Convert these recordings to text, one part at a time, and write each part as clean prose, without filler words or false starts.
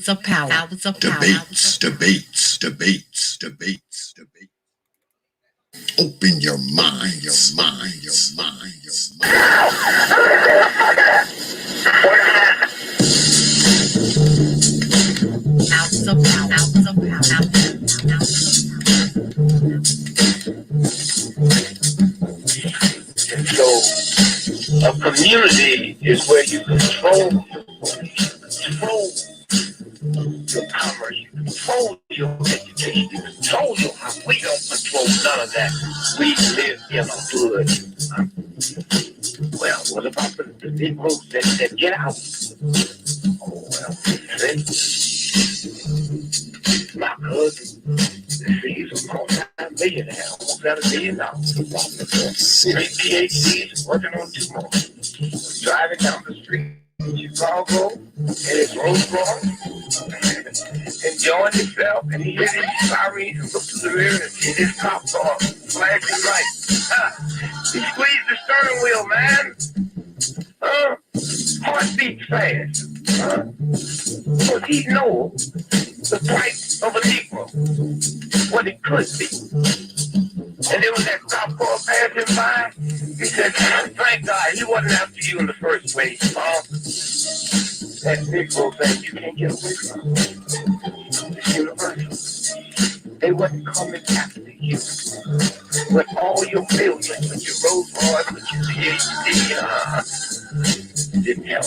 Hours of power. Hours of power. Debates. Open your mind, your mind. Hours of power. Hours of power. So a community is where you control your commerce, you control your education, you control your house. We don't control none of that. We live in a hood. Well, what about the Negroes that get out? Oh, well, my cousin, he's a multi-millionaire, almost got $1 million. 3 PhDs, working on 2 more. Driving down the street in Chicago, and his Rolls Royce, enjoying himself, and he hit his sirens and looked to the rear and hit his cop car, flashing lights. He squeezed the steering wheel, man. Heart beat fast. Because he knows the price of a Negro, what it could be. And then when that cop car passed him by, he said, thank God he wasn't after you in the first place. That Negro thing you can't get away from. It's universal. They wasn't coming after you. With all your billions, with your Rolls Royce, with your PhD, didn't help.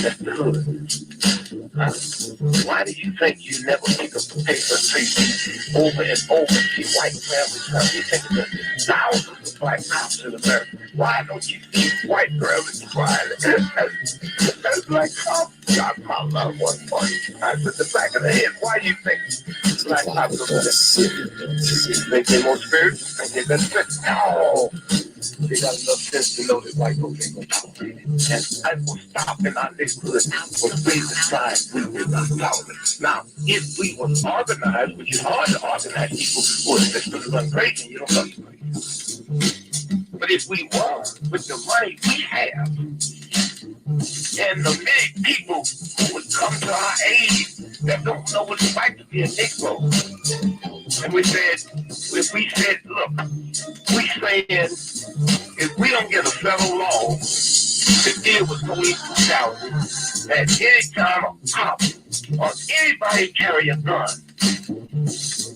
That's the hood. Why do you think you never pick up the paper and read over and over see white families? You think there's thousands of black cops in America. Why don't you see white girls crying? That's black cops got my loved one on the back of the head. Why do you think black cops are better? Think they're more spiritual? Think they're better? No. They got enough sense to know that white folks ain't gonna tolerate it. And I will stop in our neighborhood for the side we will not tolerate. Now, if we were organized, which is hard to organize people who are systems run crazy, you don't know you crazy. But if we were, with the money we have, and the many people who would come to our aid that don't know what it's like to be a Negro, and we said, look, we saying, if we don't get a federal law to deal with police brutality, that any time a cop or anybody carry a gun,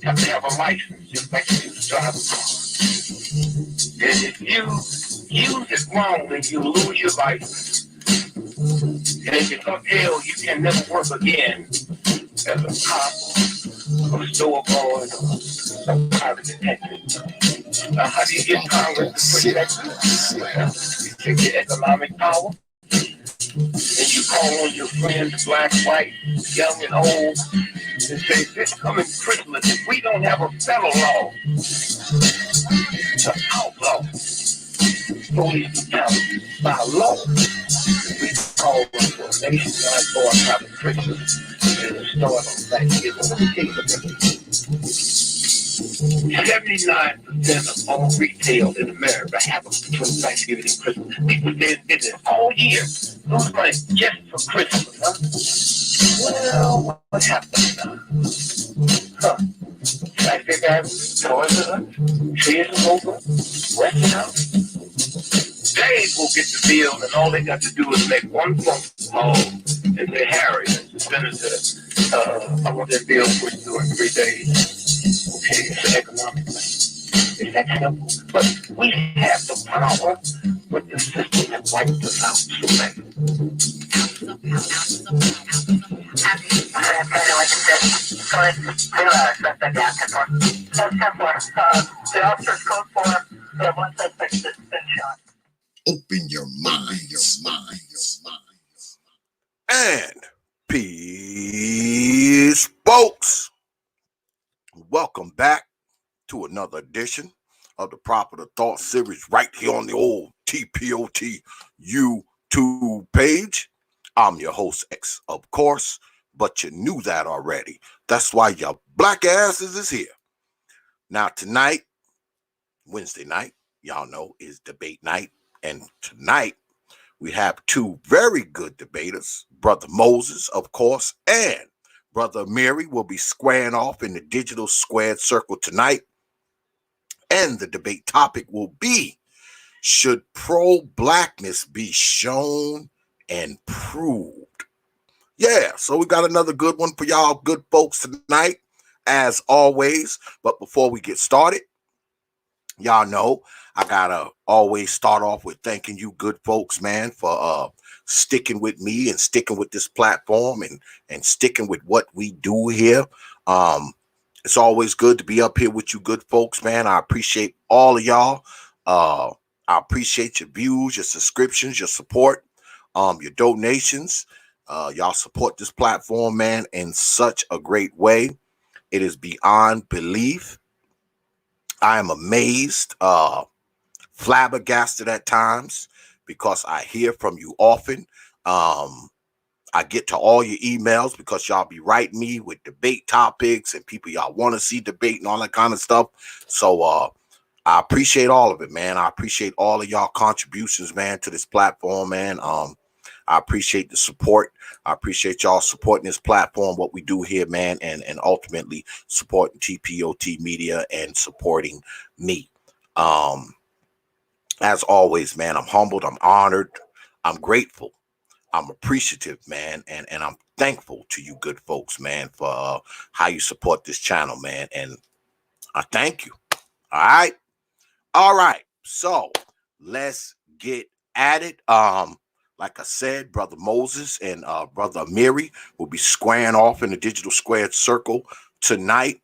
have to have a license just like you to drive a car. And if you use it wrongly, you lose your license. And if you go to jail, you can never work again as a cop or a store boy or some private detective. Now, how do you get Congress to protect you? Well, you take your economic power and you call on your friends, black, white, young, and old, and say, this coming Christmas, if we don't have a federal law to outlaw police brutality by law, we call for a nationwide for a private Christmas and start on Thanksgiving. 79% of all retail in America happens between Thanksgiving and Christmas. People did it all year. Lose money just for Christmas, huh? Well, what happened now? Thanksgiving Avenue, Toys R Us, Sears over, Westinghouse. They will get the bill, and all they got to do is make one phone call and say, Harry, Senator, I want that bill pushed through in 3 days. Okay, it's an economic thing. It's that simple. But we have the power, but the system that wipes us out so bad. Open your mind, And peace, folks. Welcome back to another edition of the Proper Thought series right here on the old T.P.O.T. YouTube page. I'm your host, X, of course, but you knew that already. That's why your black asses is here. Now, tonight, Wednesday night, y'all know, is debate night. And tonight, We have two very good debaters, Brother Moses, of course, and Brother Amiri will be squaring off in the digital squared circle tonight. And the debate topic will be, should pro-blackness be shown and proved? Yeah, so we got another good one for y'all good folks tonight, as always. But before we get started, y'all know I gotta always start off with thanking you good folks, man, for sticking with me and sticking with this platform and sticking with what we do here. It's always good to be up here with you good folks, man. I appreciate all of y'all. I appreciate your views, your subscriptions, your support, your donations. Y'all support this platform, man, in such a great way. It is beyond belief. I am amazed, flabbergasted at times, because I hear from you often. I get to all your emails because y'all be writing me with debate topics and people y'all want to see debate and all that kind of stuff. So I appreciate all of it, man. I appreciate all of y'all contributions, man, to this platform, man. I appreciate the support. I appreciate y'all supporting this platform, what we do here, man, and ultimately supporting T.P.O.T media and supporting me. As always, man, I'm humbled, I'm honored, I'm grateful, I'm appreciative, man, and I'm thankful to you good folks, man, for how you support this channel, man, and I thank you. All right, so let's get at it. Like I said, Brother Moses and Brother Amiri will be squaring off in the digital squared circle tonight.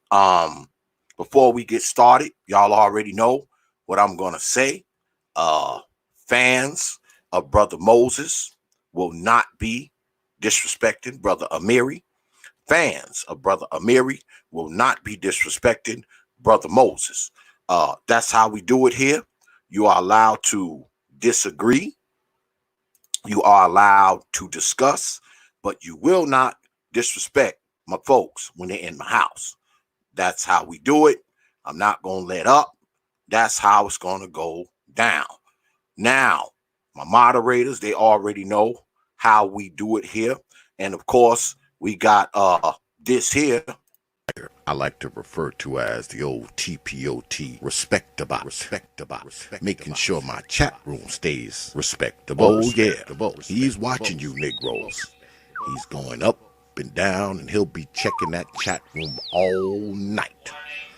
Before we get started, y'all already know what I'm gonna say. Fans of Brother Moses will not be disrespecting Brother Amiri. Fans of Brother Amiri will not be disrespecting Brother Moses. That's how we do it here. You are allowed to disagree. You are allowed to discuss, but you will not disrespect my folks when they're in my house. That's how we do it. I'm not going to let up. That's how it's going to go down. Now, my moderators, they already know how we do it here. And of course, we got this here I like to refer to as the old T.P.O.T. respectable, making sure my chat room stays respectable. Oh yeah, he's watching you Negroes. He's going up and down, and he'll be checking that chat room all night.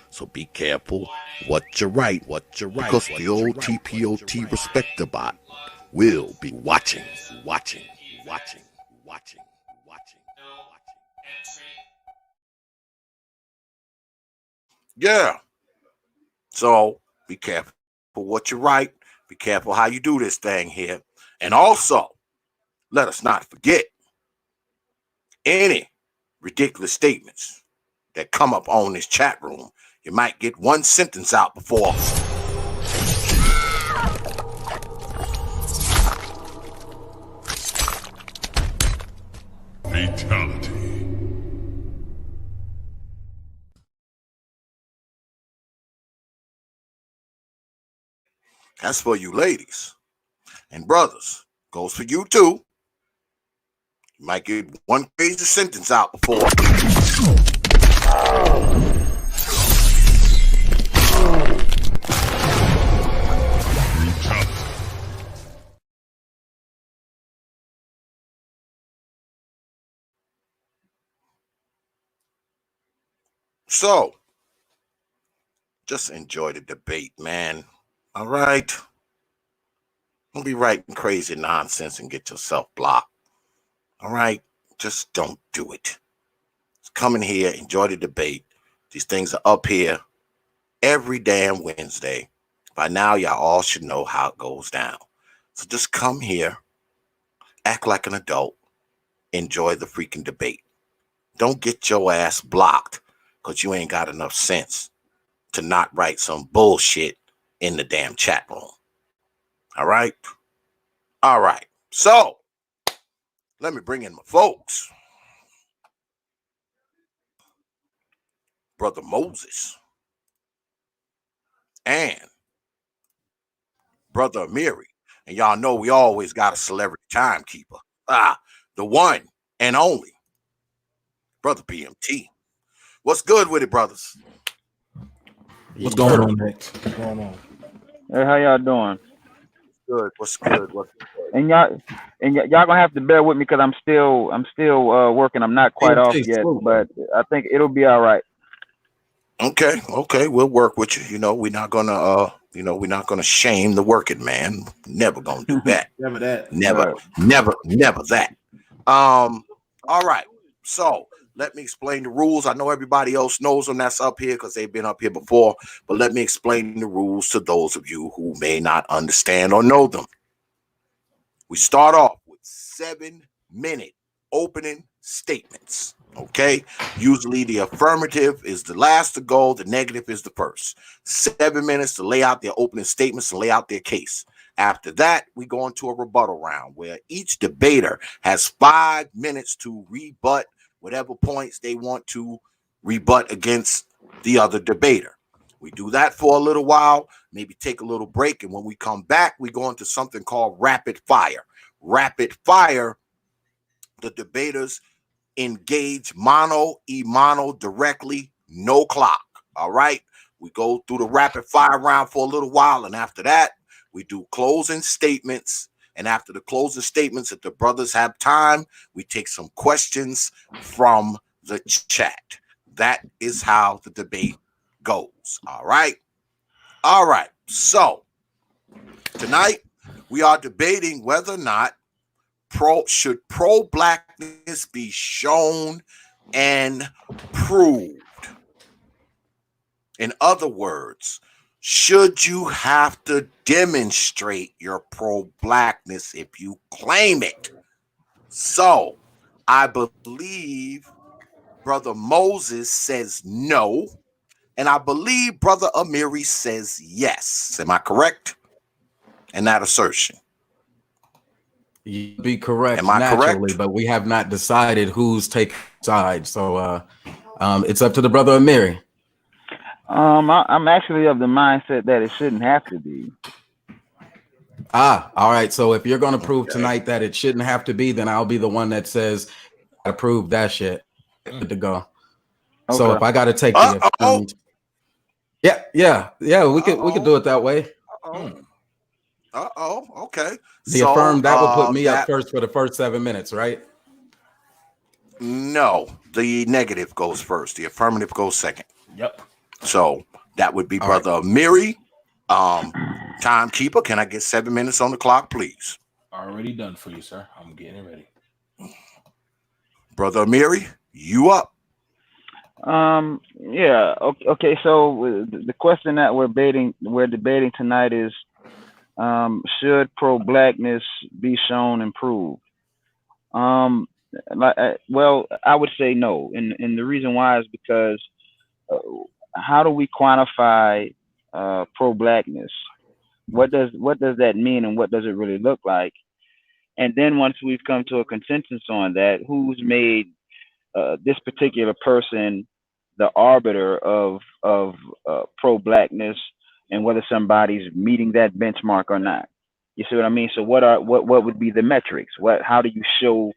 So be careful what you write, because the old T.P.O.T. respectable will be watching. Yeah. So be careful what you write. Be careful how you do this thing here. And also, let us not forget any ridiculous statements that come up on this chat room. You might get one sentence out before. Fatality. That's for you ladies and brothers. Goes for you too. You might get one crazy sentence out before. So, just enjoy the debate, man. All right? Don't be writing crazy nonsense and get yourself blocked. All right? Just don't do it. Come in here, enjoy the debate. These things are up here every damn Wednesday. By now, y'all all should know how it goes down. So just come here, act like an adult, enjoy the freaking debate. Don't get your ass blocked because you ain't got enough sense to not write some bullshit in the damn chat room. All right? All right. So, let me bring in my folks. Brother Moses and Brother Amiri. And y'all know we always got a celebrity timekeeper. The one and only Brother PMT. What's good with it, brothers? What's going on, Nick? What's going on? Hey, how y'all doing? Good. What's good? What's good? And y'all gonna have to bear with me because I'm still working. I'm not quite off yet, but I think it'll be all right. Okay, we'll work with you. You know, we're not gonna shame the working man. Never gonna do that. Never that. Never that. All right. So let me explain the rules. I know everybody else knows them that's up here because they've been up here before, but let me explain the rules to those of you who may not understand or know them. We start off with 7-minute opening statements. Okay. Usually the affirmative is the last to go, the negative is the first. 7 minutes to lay out their opening statements and lay out their case. After that, we go into a rebuttal round where each debater has 5 minutes to rebut whatever points they want to rebut against the other debater. We do that for a little while, maybe take a little break, and when we come back, we go into something called rapid fire. Rapid fire, the debaters engage mano directly, no clock. All right. We go through the rapid fire round for a little while, and after that, we do closing statements. And after the closing statements, if the brothers have time, we take some questions from the chat. That is how the debate goes. All right. So tonight we are debating whether or not pro-blackness be shown and proved. In other words, should you have to demonstrate your pro-blackness if you claim it? So I believe Brother Moses says no, and I believe Brother Amiri says yes. Am I correct in that assertion? You'd be correct. Am I naturally, correct? but we have not decided who's taking side. So it's up to the brother Amiri. I'm actually of the mindset that it shouldn't have to be. All right. So if you're going to prove tonight that it shouldn't have to be, then I'll be the one that says I prove that shit. Good to go. Okay. So if I got to take the yeah, we could do it that way. Okay. The affirm that will put me up first for the first 7 minutes, right? No, the negative goes first. The affirmative goes second. Yep. So that would be Brother Amiri. Timekeeper, can I get 7 minutes on the clock, please? Already done for you, sir. I'm getting it ready. Brother Amiri, you up? Yeah. Okay. So the question that we're debating tonight is, should pro-blackness be shown and proved? Well, I would say no, and the reason why is because how do we quantify pro-blackness? What does that mean, and what does it really look like? And then once we've come to a consensus on that, who's made this particular person the arbiter of pro-blackness, and whether somebody's meeting that benchmark or not? You see what I mean? So what would be the metrics? How do you show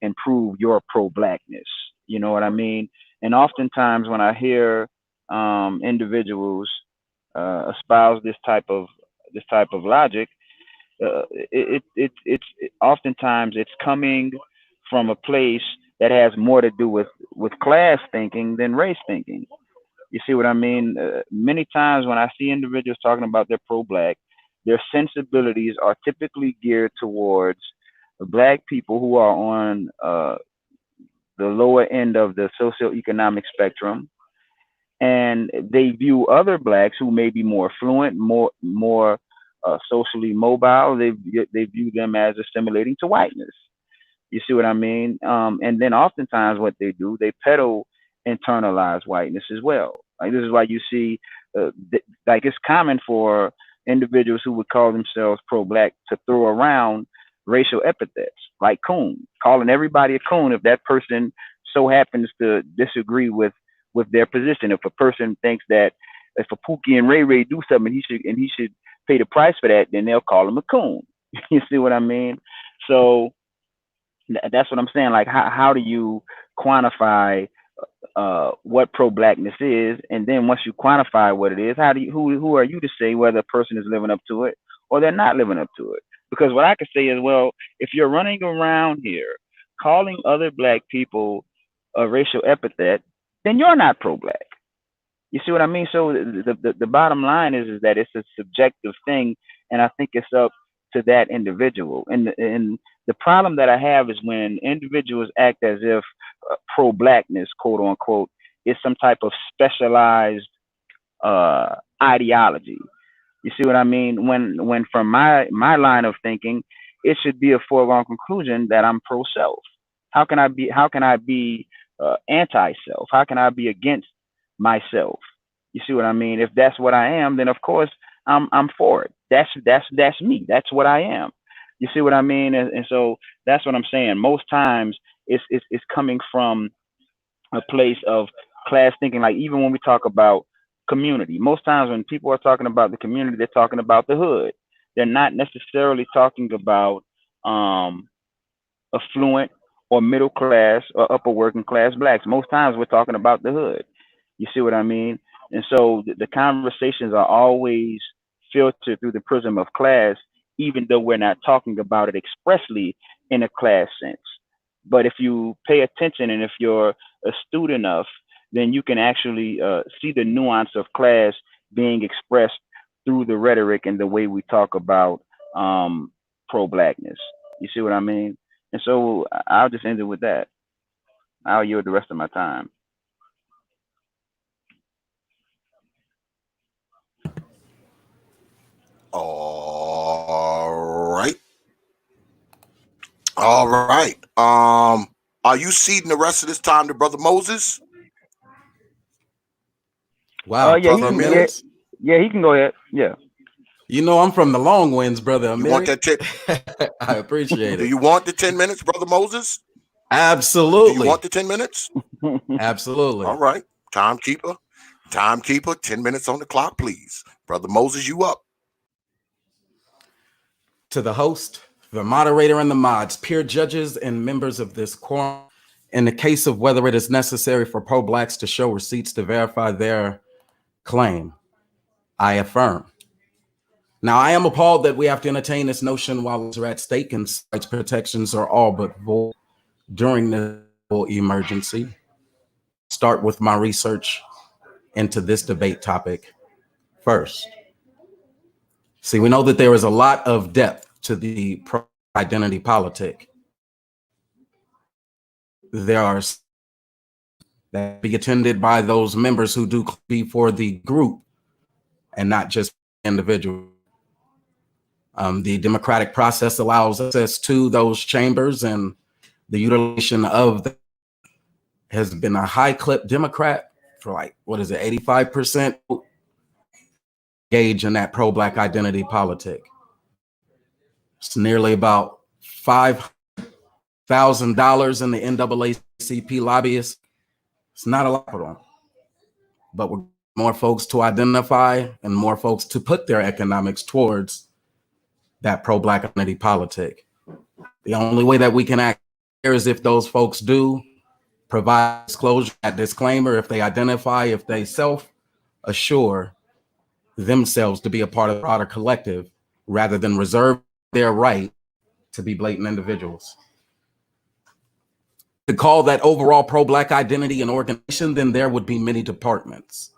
and prove your pro-blackness? You know what I mean? And oftentimes when I hear individuals espouse this type of logic, it's oftentimes it's coming from a place that has more to do with class thinking than race thinking. You see what I mean? Many times when I see individuals talking about their pro-black, their sensibilities are typically geared towards black people who are on the lower end of the socioeconomic spectrum, and they view other blacks who may be more fluent, more socially mobile. They view them as assimilating to whiteness. You see what I mean? And then oftentimes what they do, they peddle internalized whiteness as well. Like this is why you see, like it's common for individuals who would call themselves pro-black to throw around racial epithets like coon, calling everybody a coon if that person so happens to disagree with their position. If a person thinks that if a Pookie and Ray Ray do something, he should pay the price for that, then they'll call him a coon. You see what I mean? So that's what I'm saying. Like, how do you quantify what pro-blackness is, and then once you quantify what it is, how do you who are you to say whether a person is living up to it or they're not living up to it? Because what I could say is, well, if you're running around here calling other black people a racial epithet, then you're not pro-black. You see what I mean? So the bottom line is that it's a subjective thing, and I think it's up to that individual. And the problem that I have is when individuals act as if pro-blackness, quote unquote, is some type of specialized ideology. You see what I mean? When from my line of thinking, it should be a foregone conclusion that I'm pro self. How can I be anti self? How can I be against myself? You see what I mean? If that's what I am, then of course I'm for it. That's me. That's what I am. You see what I mean? And so that's what I'm saying. Most times it's coming from a place of class thinking. Like, even when we talk about community, most times when people are talking about the community, they're talking about the hood. They're not necessarily talking about um, affluent or middle class or upper working class blacks. Most times we're talking about the hood. You see what I mean? And so the conversations are always filtered through the prism of class, even though we're not talking about it expressly in a class sense. But if you pay attention and if you're astute enough, then you can actually see the nuance of class being expressed through the rhetoric and the way we talk about pro-blackness. You see what I mean? And so I'll just end it with that. I'll yield the rest of my time. All right. All right. Are you ceding the rest of this time to Brother Moses? Wow, Yeah, he 10 can. minutes. Yeah, he can go ahead. Yeah. You know, I'm from the long winds, brother Amiri. You want that 10? I appreciate Do it. you want the 10 minutes, Brother Moses? Absolutely. Do you want the 10 minutes? Absolutely. All right. Timekeeper, 10 minutes on the clock, please. Brother Moses, you up. To the host, the moderator, and the mods, peer judges, and members of this quorum, in the case of whether it is necessary for pro-blacks to show receipts to verify their claim, I affirm. Now, I am appalled that we have to entertain this notion while it's at stake and rights protections are all but void during this emergency. Start with my research into this debate topic first. See, we know that there is a lot of depth to the identity politic. There are that be attended by those members who do be for the group and not just individual. The democratic process allows access to those chambers, and the utilization of them has been a high clip Democrat for 85% engage in that pro-black identity politic. It's nearly about $5,000 in the NAACP lobbyists. It's not a lot for them, but we're more folks to identify and more folks to put their economics towards that pro-black identity politic. The only way that we can act here is if those folks do provide disclosure, that disclaimer, if they identify, if they self-assure themselves to be a part of the broader collective rather than reserve their right to be blatant individuals. To call that overall pro-black identity an organization, then there would be many departments.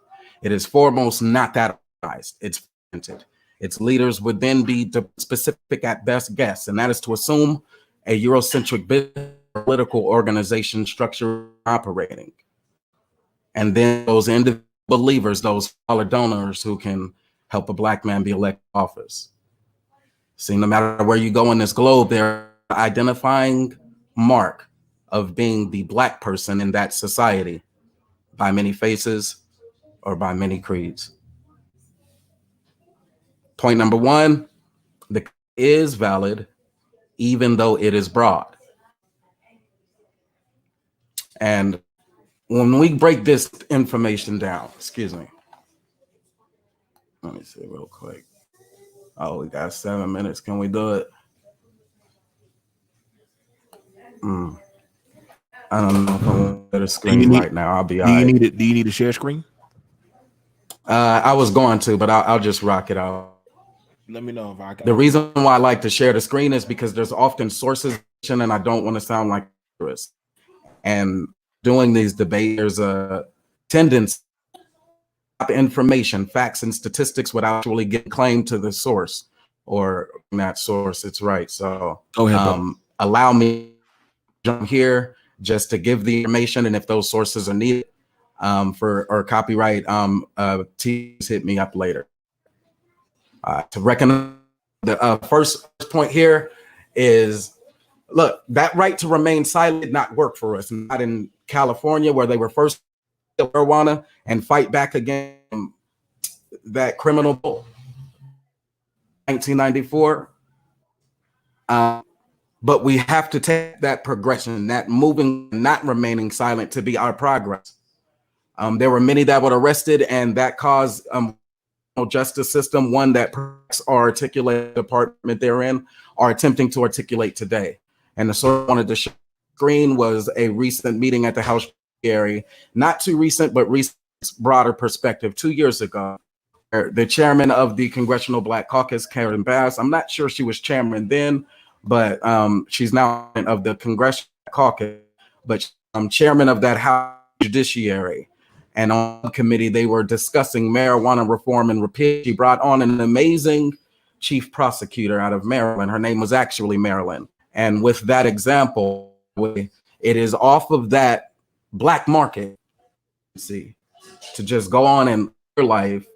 It is foremost not that organized. It's fragmented. Its leaders would then be specific at best guess, and that is to assume a Eurocentric business political organization structure operating. And then those individual believers, those dollar donors who can help a black man be elected to office. See, no matter where you go in this globe, they're identifying mark of being the black person in that society by many faces or by many creeds. Point number one, the is valid, even though it is broad. And when we break this information down, excuse me, let me see real quick. Oh, we got 7 minutes. Can we do it? I don't know if I'm on the screen right now. I'll be all right. Do you need to share screen? I was going to, but I'll just rock it out. Let me know if I can. The reason why I like to share the screen is because there's often sources, and I don't want to sound like a tourist. And doing these debates, there's a tendency to information, facts, and statistics without actually getting claim to the source or that source. It's right. So go ahead, allow me to jump here just to give the information, and if those sources are needed for copyright, please hit me up later. To recognize the first point here is, look, that right to remain silent did not work for us. Not in California, where they were first to marijuana and fight back against that criminal bill, 1994. But we have to take that progression, that moving, not remaining silent, to be our progress. There were many that were arrested, and that caused justice system, one that perhaps our articulate department they're in are attempting to articulate today. And the sort I wanted to show screen was a recent meeting at the House area, not too recent, but recent, broader perspective, 2 years ago. The chairman of the Congressional Black Caucus, Karen Bass, I'm not sure she was chairman then, but she's now of the Congressional Caucus, but chairman of that House Judiciary. And on the committee, they were discussing marijuana reform and repeal. She brought on an amazing chief prosecutor out of Maryland. Her name was actually Maryland. And with that example, it is off of that black market, see, to just go on in your life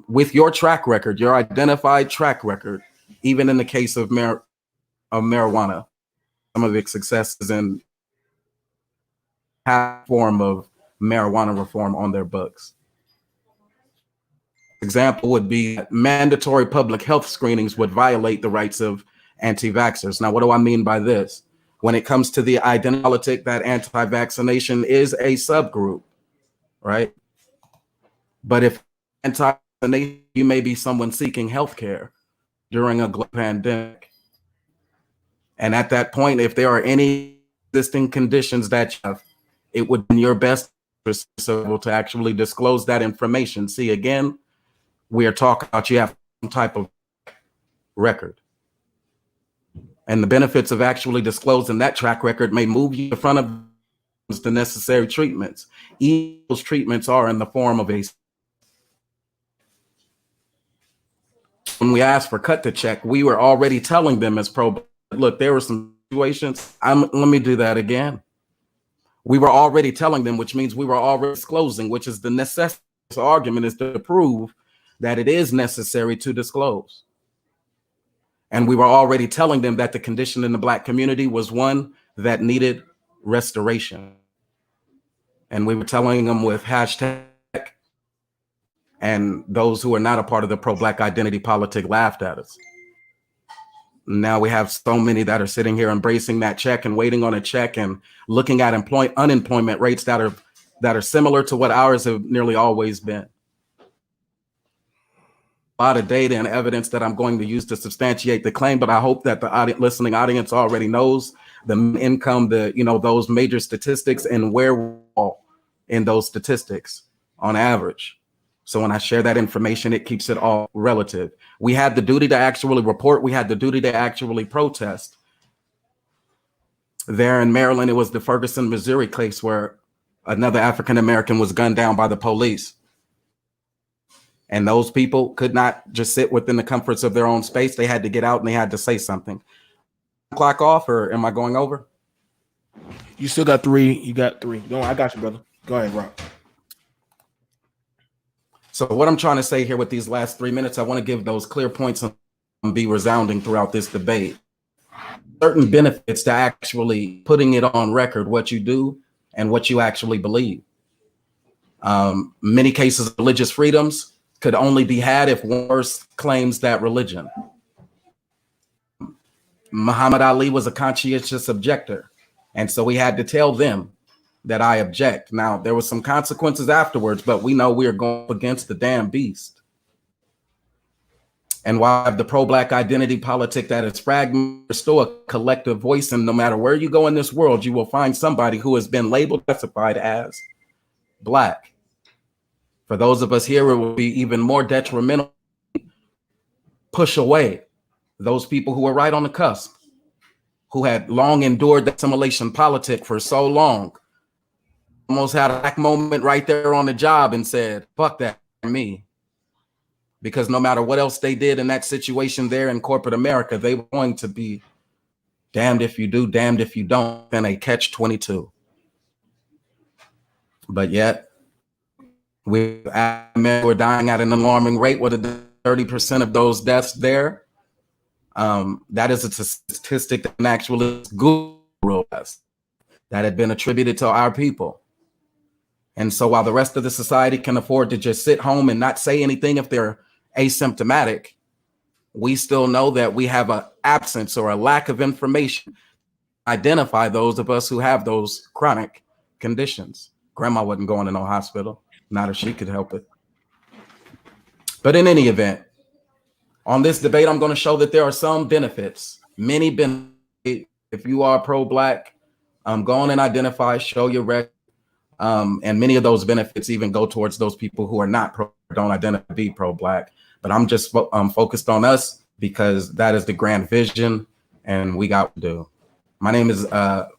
with your track record, your identified track record, even in the case of marijuana, some of its successes in form of marijuana reform on their books. Example would be mandatory public health screenings would violate the rights of anti-vaxxers. Now, what do I mean by this? When it comes to the identity politic, that anti-vaccination is a subgroup, right? But if anti-vaccination, you may be someone seeking healthcare during a global pandemic. And at that point, if there are any existing conditions that you have, it would be in your best to actually disclose that information. See, again, we are talking about you have some type of record. And the benefits of actually disclosing that track record may move you in front of the necessary treatments. Those treatments are in the form of a. When we asked for cut to check, we were already telling them as look, there were some situations. Let me do that again. We were already telling them, which means we were already disclosing, which is the necessity. This argument is to prove that it is necessary to disclose. And we were already telling them that the condition in the Black community was one that needed restoration. And we were telling them with hashtag, and those who are not a part of the pro-Black identity politic laughed at us. Now we have so many that are sitting here embracing that check and waiting on a check and looking at unemployment rates that are similar to what ours have nearly always been. A lot of data and evidence that I'm going to use to substantiate the claim, but I hope that the listening audience already knows the income, those major statistics and where we're all in those statistics on average. So when I share that information, it keeps it all relative. We had the duty to actually report. We had the duty to actually protest. There in Maryland, it was the Ferguson, Missouri case where another African-American was gunned down by the police. And those people could not just sit within the comforts of their own space. They had to get out and they had to say something. Clock off, or am I going over? You still got 3. You got 3. No, I got you, brother. Go ahead, Rob. So what I'm trying to say here with these last 3 minutes, I want to give those clear points and be resounding throughout this debate. Certain benefits to actually putting it on record, what you do and what you actually believe. Many cases of religious freedoms could only be had if one person claims that religion. Muhammad Ali was a conscientious objector, and so we had to tell them that I object. Now, there was some consequences afterwards, but we know we are going against the damn beast. And while I have the pro-black identity politic that is fragmented, there's still a collective voice, and no matter where you go in this world, you will find somebody who has been labeled, classified as black. For those of us here, it will be even more detrimental. Push away those people who are right on the cusp, who had long endured the assimilation politic for so long, almost had a black moment right there on the job and said, fuck that, me. Because no matter what else they did in that situation there in corporate America, they were going to be damned if you do, damned if you don't, and a catch-22. But yet, we're dying at an alarming rate with 30% of those deaths there. That is a statistic that actually Google that had been attributed to our people. And so while the rest of the society can afford to just sit home and not say anything if they're asymptomatic, we still know that we have an absence or a lack of information to identify those of us who have those chronic conditions. Grandma wasn't going to no hospital, not if she could help it. But in any event, on this debate, I'm going to show that there are some benefits, many benefits. If you are pro-black, go on and identify, show your record. And many of those benefits even go towards those people who are not don't identify to be pro-black. But I'm just focused on us because that is the grand vision, and we got to do. My name is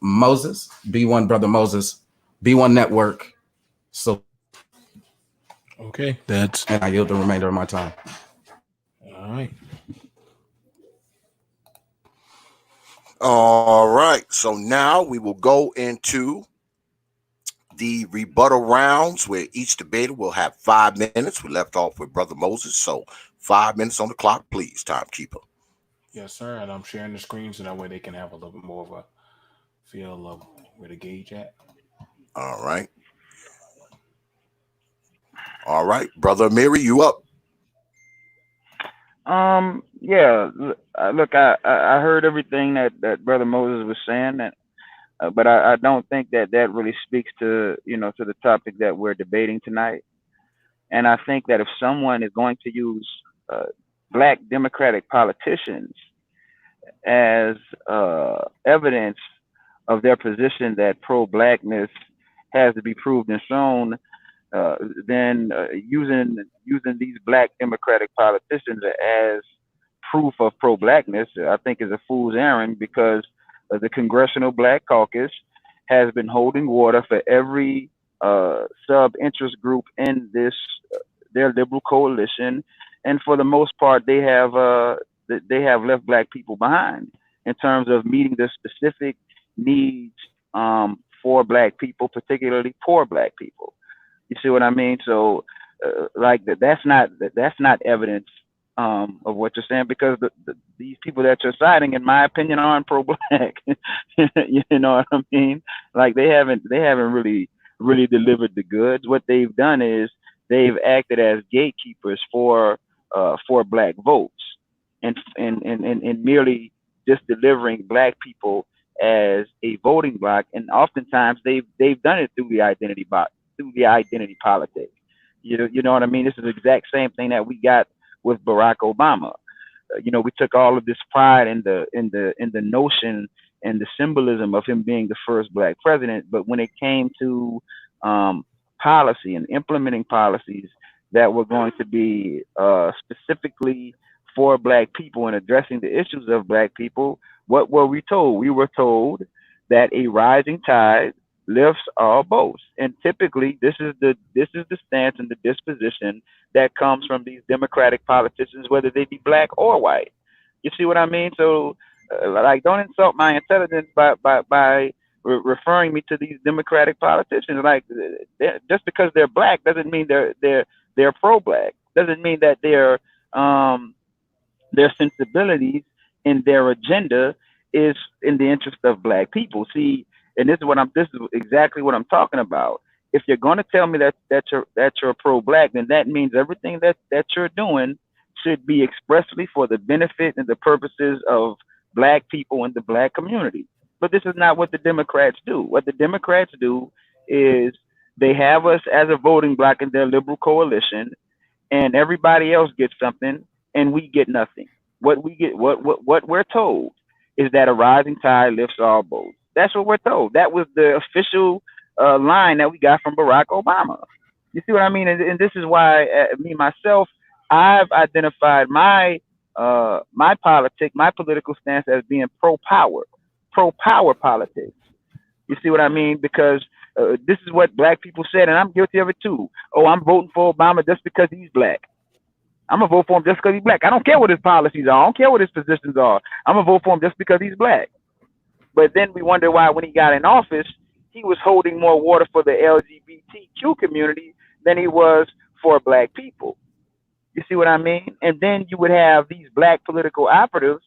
Moses, B1 Brother Moses, B1 Network. So, okay, that's. And I yield the remainder of my time. All right. All right. So now we will go into the rebuttal rounds where each debater will have 5 minutes. We left off with Brother Moses. So 5 minutes on the clock, please, timekeeper. Yes, sir. And I'm sharing the screen so that way they can have a little bit more of a feel of where the gauge at. All right. All right. Brother Amiri, you up? Yeah. Look, I heard everything that Brother Moses was saying, but I don't think that really speaks to to the topic that we're debating tonight. And I think that if someone is going to use black Democratic politicians as evidence of their position that pro-blackness has to be proved and shown, then using these black Democratic politicians as proof of pro-blackness, I think is a fool's errand, because the Congressional Black Caucus has been holding water for every sub-interest group in this their liberal coalition, and for the most part, they have left black people behind in terms of meeting the specific needs for black people, particularly poor black people. You see what I mean? So, that's not evidence of what you're saying, because these people that you're citing, in my opinion, aren't pro-black. You know what I mean? Like they haven't really delivered the goods. What they've done is they've acted as gatekeepers for black votes, and merely just delivering black people as a voting block. And oftentimes they've done it through the identity politics. You know what I mean? This is the exact same thing that we got with Barack Obama. We took all of this pride in the notion and the symbolism of him being the first black president, but when it came to policy and implementing policies that were going to be specifically for black people and addressing the issues of black people, what were we told? We were told that a rising tide lifts all boats, and typically this is the stance and the disposition that comes from these Democratic politicians, whether they be black or white. You see what I mean? So, don't insult my intelligence by referring me to these Democratic politicians. Like, just because they're black doesn't mean they're pro-black. Doesn't mean that their sensibilities and their agenda is in the interest of black people. See, and this is exactly what I'm talking about. If you're going to tell me that you're pro-black, then that means everything that you're doing should be expressly for the benefit and the purposes of black people and the black community. But this is not what the Democrats do. What the Democrats do is they have us as a voting bloc in their liberal coalition, and everybody else gets something, and we get nothing. What we get, what we're told is that a rising tide lifts all boats. That's what we're told. That was the official line that we got from Barack Obama. You see what I mean? And this is why me myself, I've identified my my political stance as being pro power politics. You see what I mean? Because this is what black people said, and I'm guilty of it too. Oh, I'm voting for Obama just because he's black. I'm gonna vote for him just because he's black. I don't care what his policies are. I don't care what his positions are. I'm gonna vote for him just because he's black. But then we wonder why, when he got in office, he was holding more water for the LGBTQ community than he was for black people. You see what I mean? And then you would have these black political operatives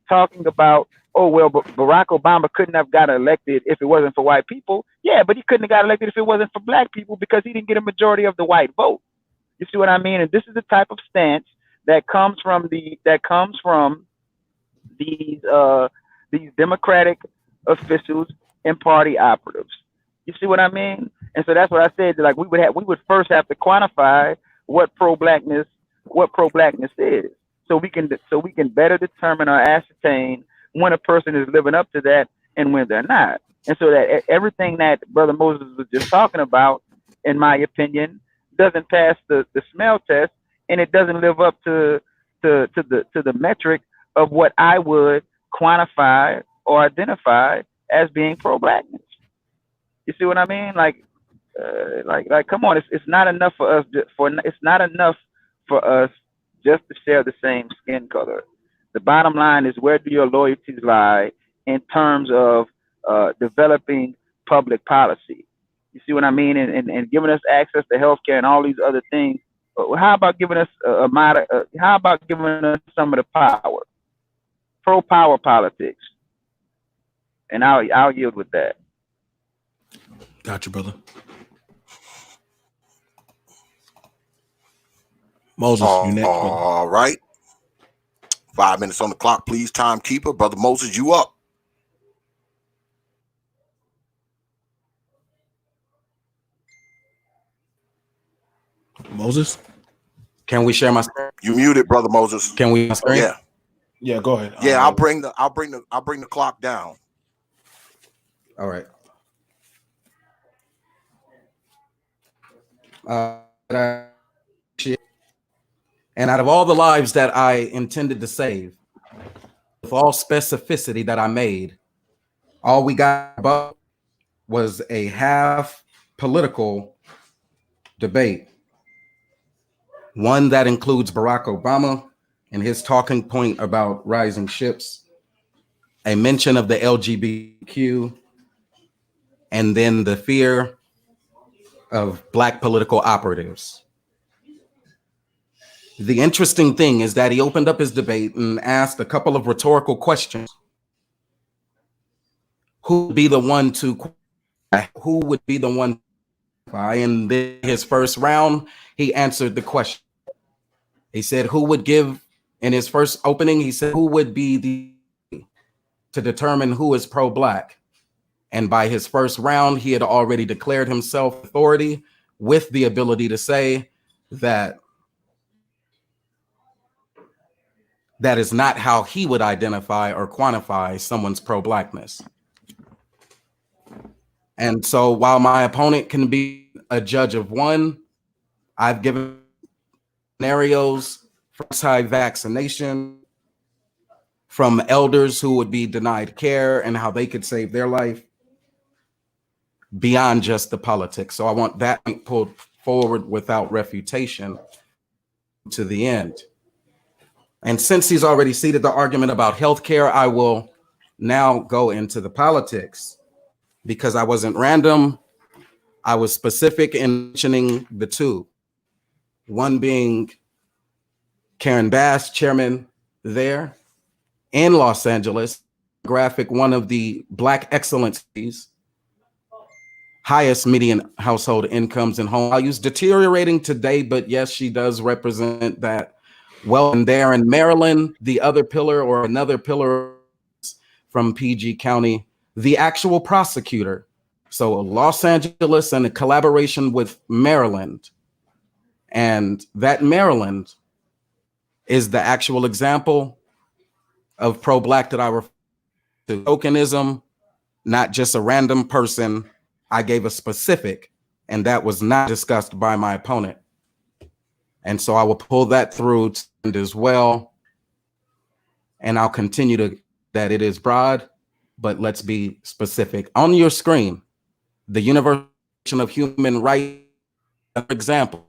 talking about, oh, well, Barack Obama couldn't have got elected if it wasn't for white people. Yeah, but he couldn't have got elected if it wasn't for black people, because he didn't get a majority of the white vote. You see what I mean? And this is the type of stance that comes from these Democratic officials and party operatives. You see what I mean? And so that's what I said. Like, we would first have to quantify what pro-blackness is, so we can better determine or ascertain when a person is living up to that and when they're not. And so that everything that Brother Moses was just talking about, in my opinion, doesn't pass the smell test, and it doesn't live up to the metric of what I would quantify or identify as being pro-blackness. You see what I mean? Like, come on, it's not enough for us. It's not enough for us just to share the same skin color. The bottom line is, where do your loyalties lie in terms of developing public policy? You see what I mean? And giving us access to healthcare and all these other things. How about giving us how about giving us some of the power? Pro-power politics. And I'll yield with that. Gotcha, brother. Moses, you next, brother. All right. 5 minutes on the clock, please, timekeeper. Brother Moses, you up. Moses? Can we share my screen? You muted, Brother Moses. Can we screen? Yeah. Yeah, go ahead. Yeah, I'll bring the clock down. All right. And out of all the lives that I intended to save, with all specificity that I made, all we got about was a half political debate. One that includes Barack Obama and his talking point about rising ships, a mention of the LGBTQ, and then the fear of black political operatives. The interesting thing is that he opened up his debate and asked a couple of rhetorical questions. Who would be the one to, and then his first round, he answered the question. He said, who would give, in his first opening, he said, who would be to determine who is pro-black? And by his first round, he had already declared himself authority with the ability to say that that is not how he would identify or quantify someone's pro-blackness. And so while my opponent can be a judge of one, I've given scenarios from anti-vaccination, from elders who would be denied care and how they could save their life, beyond just the politics. So I want that pulled forward without refutation to the end. And since he's already seated the argument about healthcare, I will now go into the politics, because I wasn't random. I was specific in mentioning the two. One being Karen Bass, chairman there in Los Angeles, graphic, one of the Black excellencies, highest median household incomes and home values, deteriorating today, but yes, she does represent that. Well, and there in Maryland, the other pillar, or another pillar from PG County, the actual prosecutor. So Los Angeles and a collaboration with Maryland. And that Maryland is the actual example of pro-black that I refer to. Tokenism, not just a random person. I gave a specific, and that was not discussed by my opponent. And so I will pull that through as well. And I'll continue to that it is broad, but let's be specific. On your screen, the Universal of Human Rights example.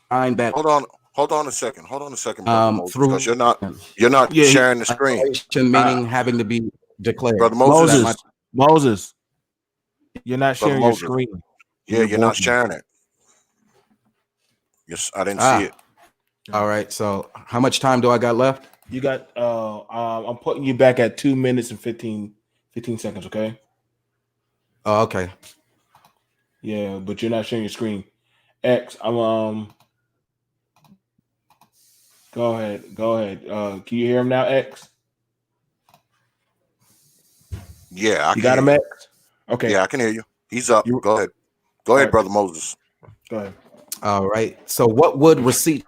Find that. Hold on a second, Brother Moses, through because you're not sharing the screen. Meaning having to be declared. Brother Moses, Moses, you're not Brother sharing Moses. your screen. Yeah, you're not sharing it. Yes, I didn't see it. All right. So how much time do I got left? You got I'm putting you back at 2 minutes and 15 seconds, okay? Oh, okay. Yeah, but you're not sharing your screen. X, I'm go ahead. Can you hear him now, X? Yeah, you got him, X? Okay. Yeah, I can hear you. He's up. Go ahead. Go ahead, Brother Moses. Go ahead. All right. So what would receipt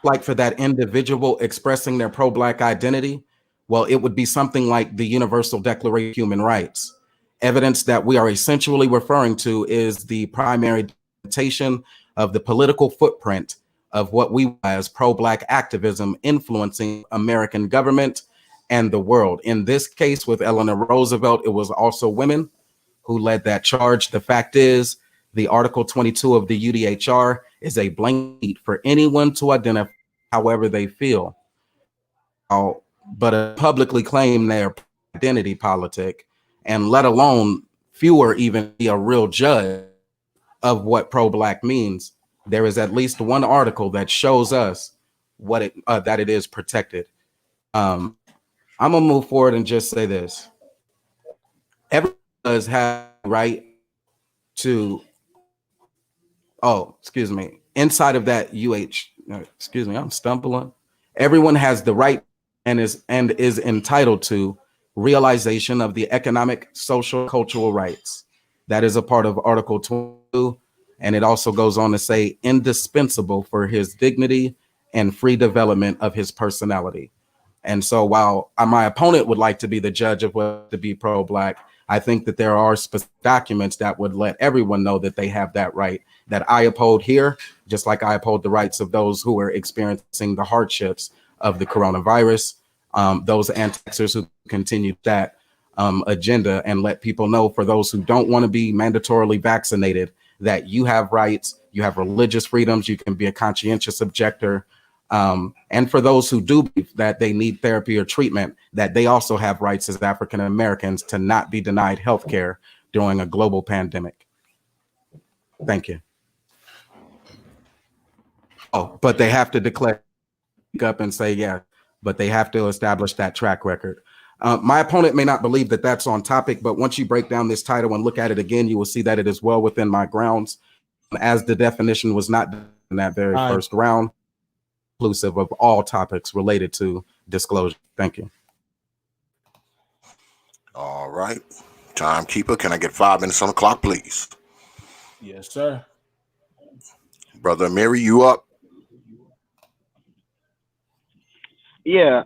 like for that individual expressing their pro-black identity? Well, it would be something like the Universal Declaration of Human Rights. Evidence that we are essentially referring to is the primary documentation of the political footprint of what we as pro-black activism influencing American government and the world. In this case with Eleanor Roosevelt, it was also women who led that charge. The fact is, the Article 22 of the UDHR is a blanket for anyone to identify however they feel, but publicly claim their identity politic, and let alone fewer even be a real judge of what pro-black means. There is at least one article that shows us what it that it is protected. I'm gonna move forward and just say this: everyone does have the right to. Oh, excuse me. Inside of that excuse me, I'm stumbling. Everyone has the right and is entitled to realization of the economic, social, cultural rights. That is a part of Article 22, and it also goes on to say indispensable for his dignity and free development of his personality. And so while my opponent would like to be the judge of what to be pro-black, I think that there are specific documents that would let everyone know that they have that right, that I uphold here, just like I uphold the rights of those who are experiencing the hardships of the coronavirus, those anti-vaxxers who continue that agenda, and let people know, for those who don't want to be mandatorily vaccinated, that you have rights, you have religious freedoms, you can be a conscientious objector. And for those who do believe that they need therapy or treatment, that they also have rights as African Americans to not be denied health care during a global pandemic. Thank you. Oh, but they have to declare up and say, yeah, but they have to establish that track record. My opponent may not believe that that's on topic, but once you break down this title and look at it again, you will see that it is well within my grounds, as the definition was not in that very first round, inclusive of all topics related to disclosure. Thank you. All right. Timekeeper, can I get 5 minutes on the clock, please? Yes, sir. Brother Amiri, you up? Yeah.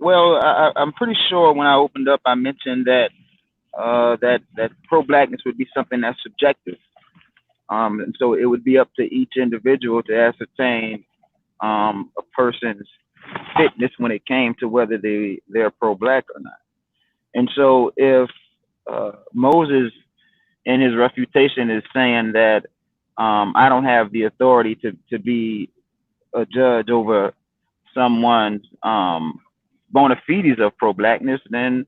Well, I'm pretty sure when I opened up, I mentioned that that pro-blackness would be something that's subjective. And so it would be up to each individual to ascertain a person's fitness when it came to whether they're pro-black or not. And so if Moses in his refutation is saying that I don't have the authority to be a judge over someone's bona fides of pro-blackness, then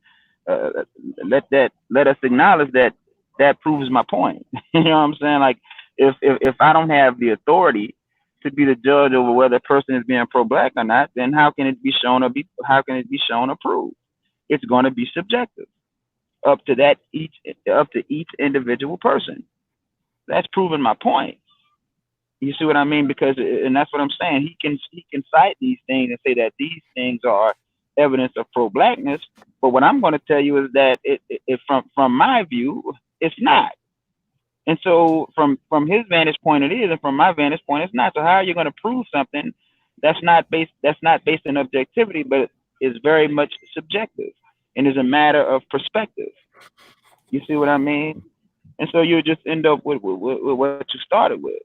let us acknowledge that proves my point. You know what I'm saying? Like if I don't have the authority to be the judge over whether a person is being pro-black or not, then how can it be shown or proved? It's going to be subjective, up to each individual person. That's proving my point. You see what I mean? Because, and that's what I'm saying. He can cite these things and say that these things are evidence of pro-blackness. But what I'm going to tell you is that it from my view, it's not. And so from his vantage point it is, and from my vantage point it's not. So how are you going to prove something That's not based on objectivity, but is very much subjective and is a matter of perspective. You see what I mean? And so you just end up with what you started with,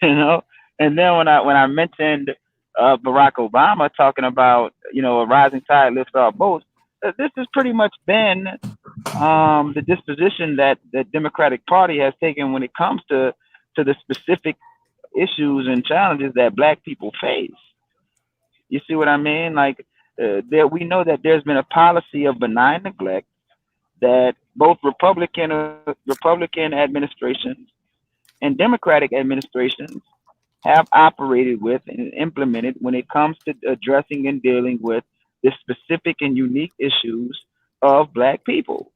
you know. And then when I mentioned Barack Obama talking about a rising tide lifts all boats, this has pretty much been the disposition that the Democratic Party has taken when it comes to the specific issues and challenges that Black people face. You see what I mean? Like we know that there's been a policy of benign neglect that both Republican administrations and Democratic administrations have operated with and implemented when it comes to addressing and dealing with the specific and unique issues of Black people.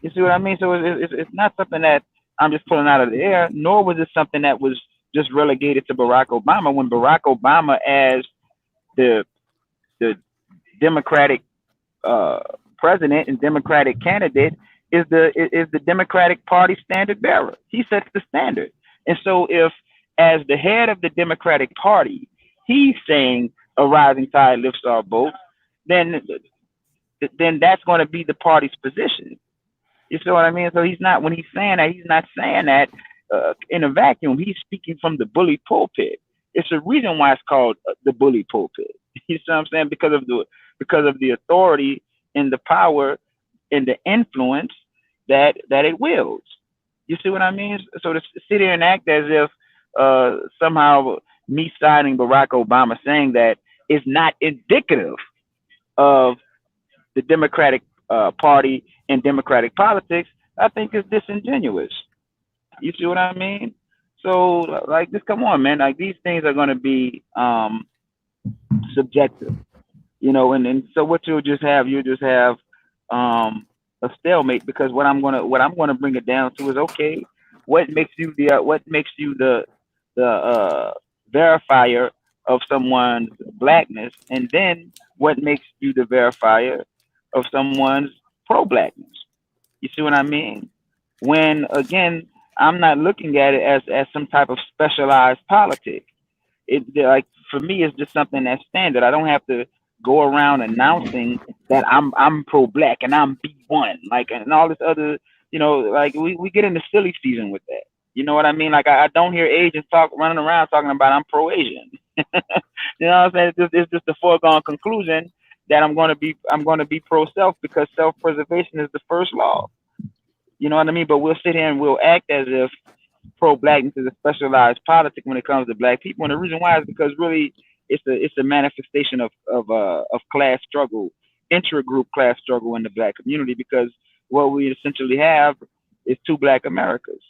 You see what I mean? So it's not something that I'm just pulling out of the air, nor was it something that was just relegated to Barack Obama. When Barack Obama, as the Democratic president and Democratic candidate, is the Democratic Party standard bearer. He sets the standard. And so if, as the head of the Democratic Party, he's saying a rising tide lifts all boats, then that's going to be the party's position. You see what I mean? So when he's saying that in a vacuum. He's speaking from the bully pulpit. It's a reason why it's called the bully pulpit. You see what I'm saying? Because of the authority and the power and the influence that it wields. You see what I mean? So to sit here and act as if somehow me citing Barack Obama saying that is not indicative of the Democratic Party and Democratic politics, I think is disingenuous. You see what I mean? So, like, just come on, man. Like, these things are going to be subjective, and so what you'll just have a stalemate, because what I'm gonna bring it down to is, okay, what makes you the verifier of someone's blackness, and then what makes you the verifier of someone's pro-blackness. You see what I mean? When, again, I'm not looking at it as some type of specialized politic. Like, for me, it's just something that's standard. I don't have to go around announcing that I'm pro-black and I'm B1, like, and all this other, like, we get into silly season with that. You know what I mean? Like, I don't hear Asians running around talking about I'm pro-Asian. You know what I'm saying? It's just a foregone conclusion that I'm going to be pro-self, because self-preservation is the first law. You know what I mean? But we'll sit here and we'll act as if pro-blackness is a specialized politic when it comes to Black people, and the reason why is because really it's a manifestation of class struggle, intra-group class struggle in the Black community, because what we essentially have is two Black Americas,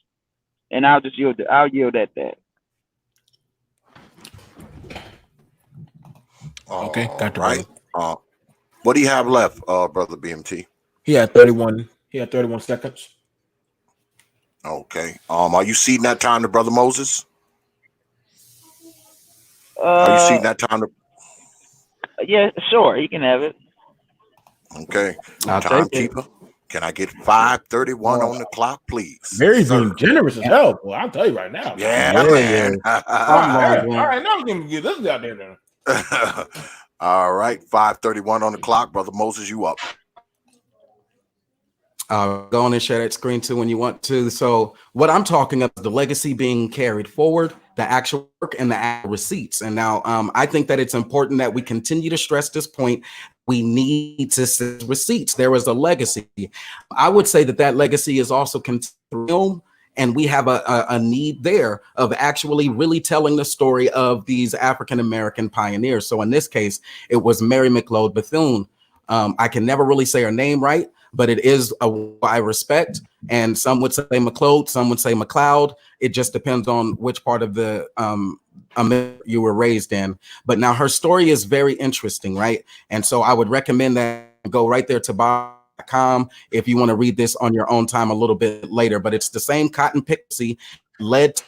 and I'll yield at that. Okay, got the right. What do you have left, brother BMT? He had 31 seconds. Okay. Are you ceding that time to Brother Moses? Are you ceding that time to? Yeah, sure. He can have it. Okay. I'll Timekeeper. Can I get 5:31 on the clock, please? Mary's being generous as hell. Well, I'll tell you right now. Yeah, man. All right, now we're gonna get this out there then. All right, 5:31 on the clock. Brother Moses, you up. Go on and share that screen too when you want to. So what I'm talking about is the legacy being carried forward, the actual work, and the actual receipts. And now I think that it's important that we continue to stress this point. We need to see receipts. There was a legacy. I would say that legacy is also continuing, and we have a need there of actually really telling the story of these African-American pioneers. So in this case, it was Mary McLeod Bethune. I can never really say her name right, but it is I respect. And some would say McLeod, some would say McLeod. It just depends on which part of the you were raised in. But now her story is very interesting, right? And so I would recommend that you go right there to Bob.com if you want to read this on your own time a little bit later. But it's the same cotton pixie led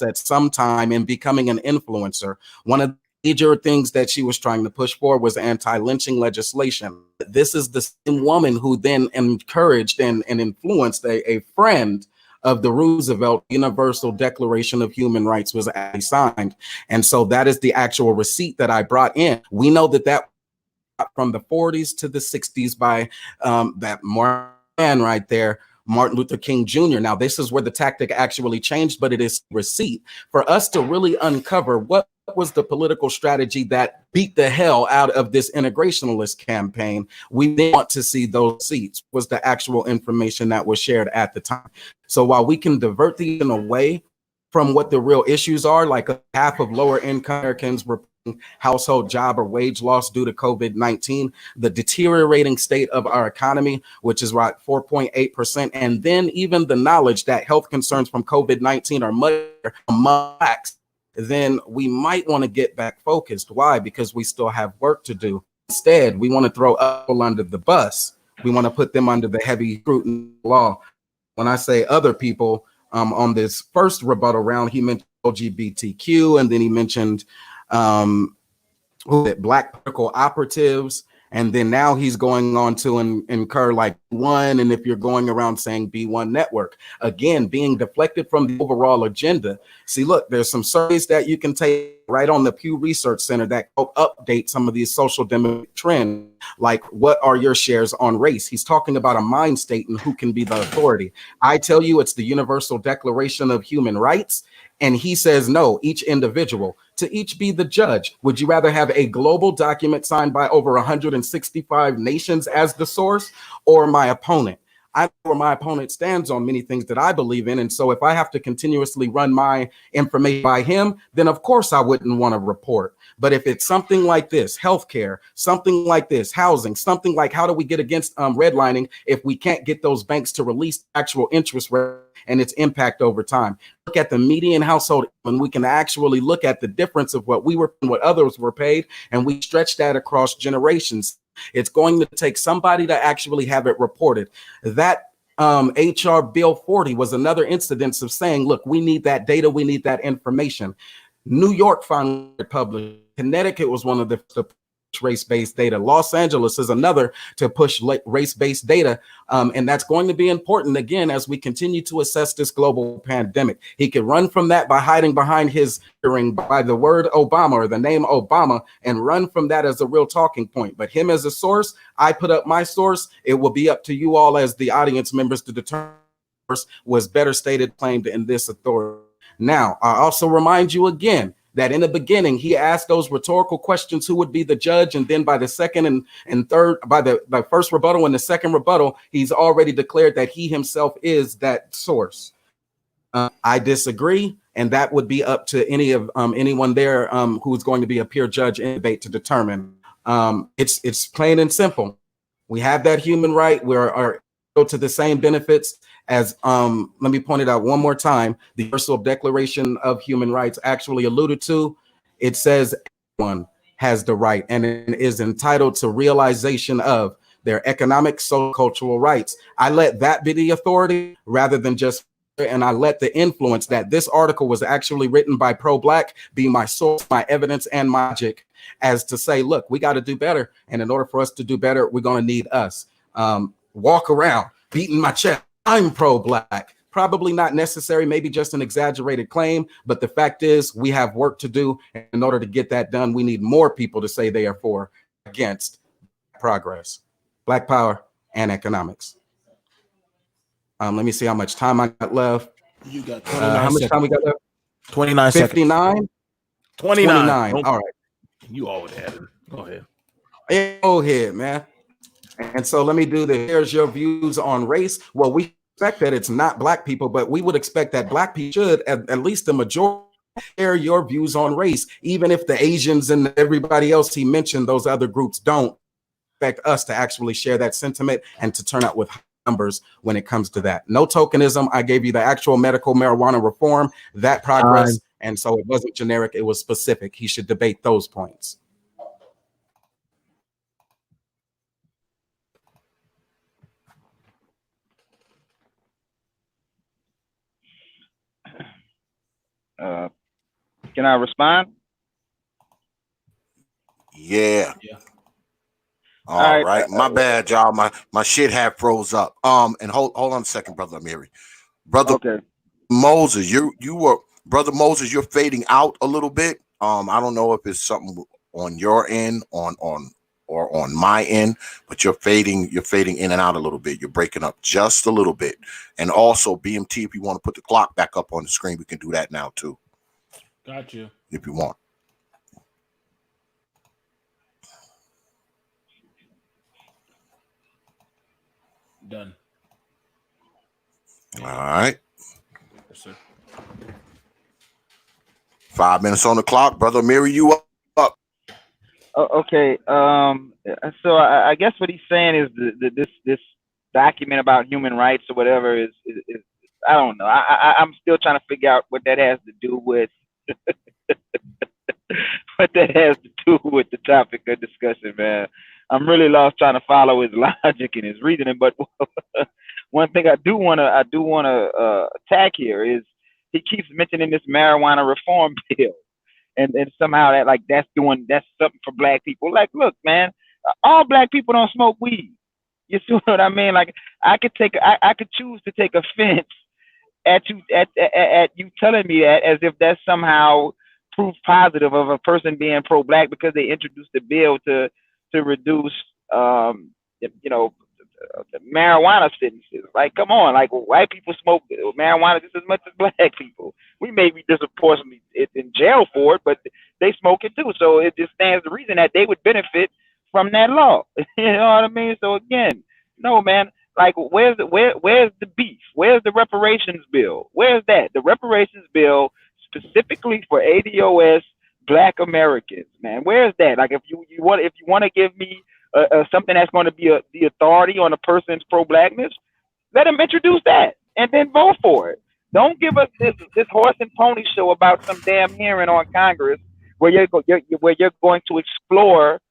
at some time in becoming an influencer. One of the major things that she was trying to push for was anti-lynching legislation. This is the same woman who then encouraged and influenced a friend of the Roosevelt Universal Declaration of Human Rights was actually signed. And so that is the actual receipt that I brought in. We know that from the 40s to the 60s by that man right there, Martin Luther King Jr. Now, this is where the tactic actually changed, but it is receipt for us to really uncover what was the political strategy that beat the hell out of this integrationalist campaign. We want to see those seats was the actual information that was shared at the time. So while we can divert these in a way from what the real issues are, like half of lower income Americans were household job or wage loss due to COVID-19, the deteriorating state of our economy, which is right 4.8%, and then even the knowledge that health concerns from COVID-19 are much among blacks, then we might want to get back focused. Why? Because we still have work to do. Instead, we want to throw people under the bus. We want to put them under the heavy scrutiny law. When I say other people, on this first rebuttal round, he mentioned LGBTQ, and then he mentioned black political operatives, and then now he's going on to incur like one, and if you're going around saying B1 network, again, being deflected from the overall agenda. See, look, there's some surveys that you can take right on the Pew Research Center that help update some of these social demographic trends, like what are your shares on race? He's talking about a mind state and who can be the authority. I tell you, it's the Universal Declaration of Human Rights. And he says, no, each individual, to each be the judge. Would you rather have a global document signed by over 165 nations as the source, or my opponent? I know where my opponent stands on many things that I believe in. And so if I have to continuously run my information by him, then of course I wouldn't want to report. But if it's something like this, healthcare, something like this, housing, something like how do we get against redlining if we can't get those banks to release actual interest rate and its impact over time? Look at the median household, and we can actually look at the difference of what we were and what others were paid, and we stretch that across generations. It's going to take somebody to actually have it reported. That HR Bill 40 was another incidence of saying, look, we need that data, we need that information. New York finally published. Connecticut was one of the race-based data. Los Angeles is another to push race-based data. And that's going to be important, again, as we continue to assess this global pandemic. He could run from that by hiding behind his hearing by the word Obama or the name Obama and run from that as a real talking point. But him as a source, I put up my source. It will be up to you all as the audience members to determine was better stated, claimed in this authority. Now, I also remind you again, that in the beginning, he asked those rhetorical questions, who would be the judge? And then by the second and third, by the first rebuttal and the second rebuttal, he's already declared that he himself is that source. I disagree. And that would be up to anyone there who's going to be a peer judge in debate to determine. It's plain and simple. We have that human right. We're to the same benefits as, let me point it out one more time, the Universal Declaration of Human Rights actually alluded to. It says everyone has the right and is entitled to realization of their economic, social, cultural rights. I let that be the authority rather than just, and I let the influence that this article was actually written by pro-Black be my source, my evidence, and my logic as to say, look, we got to do better. And in order for us to do better, we're going to need us. Walk around beating my chest. I'm pro-Black. Probably not necessary, maybe just an exaggerated claim. But the fact is, we have work to do. And in order to get that done, we need more people to say they are for, against progress, Black power, and economics. Let me see how much time I got left. You got 29 how much seconds. time we got left? 29 seconds. 59? 29. All right. You always had it. Go ahead. Go ahead, man. And so let me do the here's your views on race. Well, we expect that it's not Black people, but we would expect that Black people should, at least the majority, share your views on race, even if the Asians and everybody else he mentioned, those other groups, don't expect us to actually share that sentiment and to turn out with numbers when it comes to that. No tokenism. I gave you the actual medical marijuana reform, that progress. And so it wasn't generic, it was specific. He should debate those points. Can I respond? Yeah. All right. My bad, y'all. My shit had froze up. And hold on a second, brother Amiri. Brother Okay. Moses, you were Brother Moses, you're fading out a little bit. I don't know if it's something on your end, or on my end, but you're fading in and out a little bit. You're breaking up just a little bit. And also, BMT, if you want to put the clock back up on the screen, we can do that now too. Got you. If you want. Done. All right. Yes, sir. 5 minutes on the clock. Brother Amiri, you up. Okay. So I guess what he's saying is this document about human rights or whatever is I don't know. I'm still trying to figure out what that has to do with what that has to do with the topic of discussion, man. I'm really lost trying to follow his logic and his reasoning. But one thing I do wanna attack here is he keeps mentioning this marijuana reform bill, and somehow that's something for black people. Like, look, man, all black people don't smoke weed. You see what I mean? Like, I could choose to take offense at you telling me that as if that's somehow proof positive of a person being pro-black because they introduced a bill to reduce you know marijuana sentences. Like, come on, like, white people smoke marijuana just as much as black people. We may be disproportionately in jail for it, but they smoke it too. So it just stands to reason that they would benefit from that law. You know what I mean? So again, no, man. Like, where's the beef? Where's the reparations bill? Where's that? The reparations bill specifically for ADOS Black Americans, man. Where's that? Like, if you want to give me something that's going to be the authority on a person's pro-blackness, let them introduce that and then vote for it. Don't give us this horse and pony show about some damn hearing on Congress where you're going to explore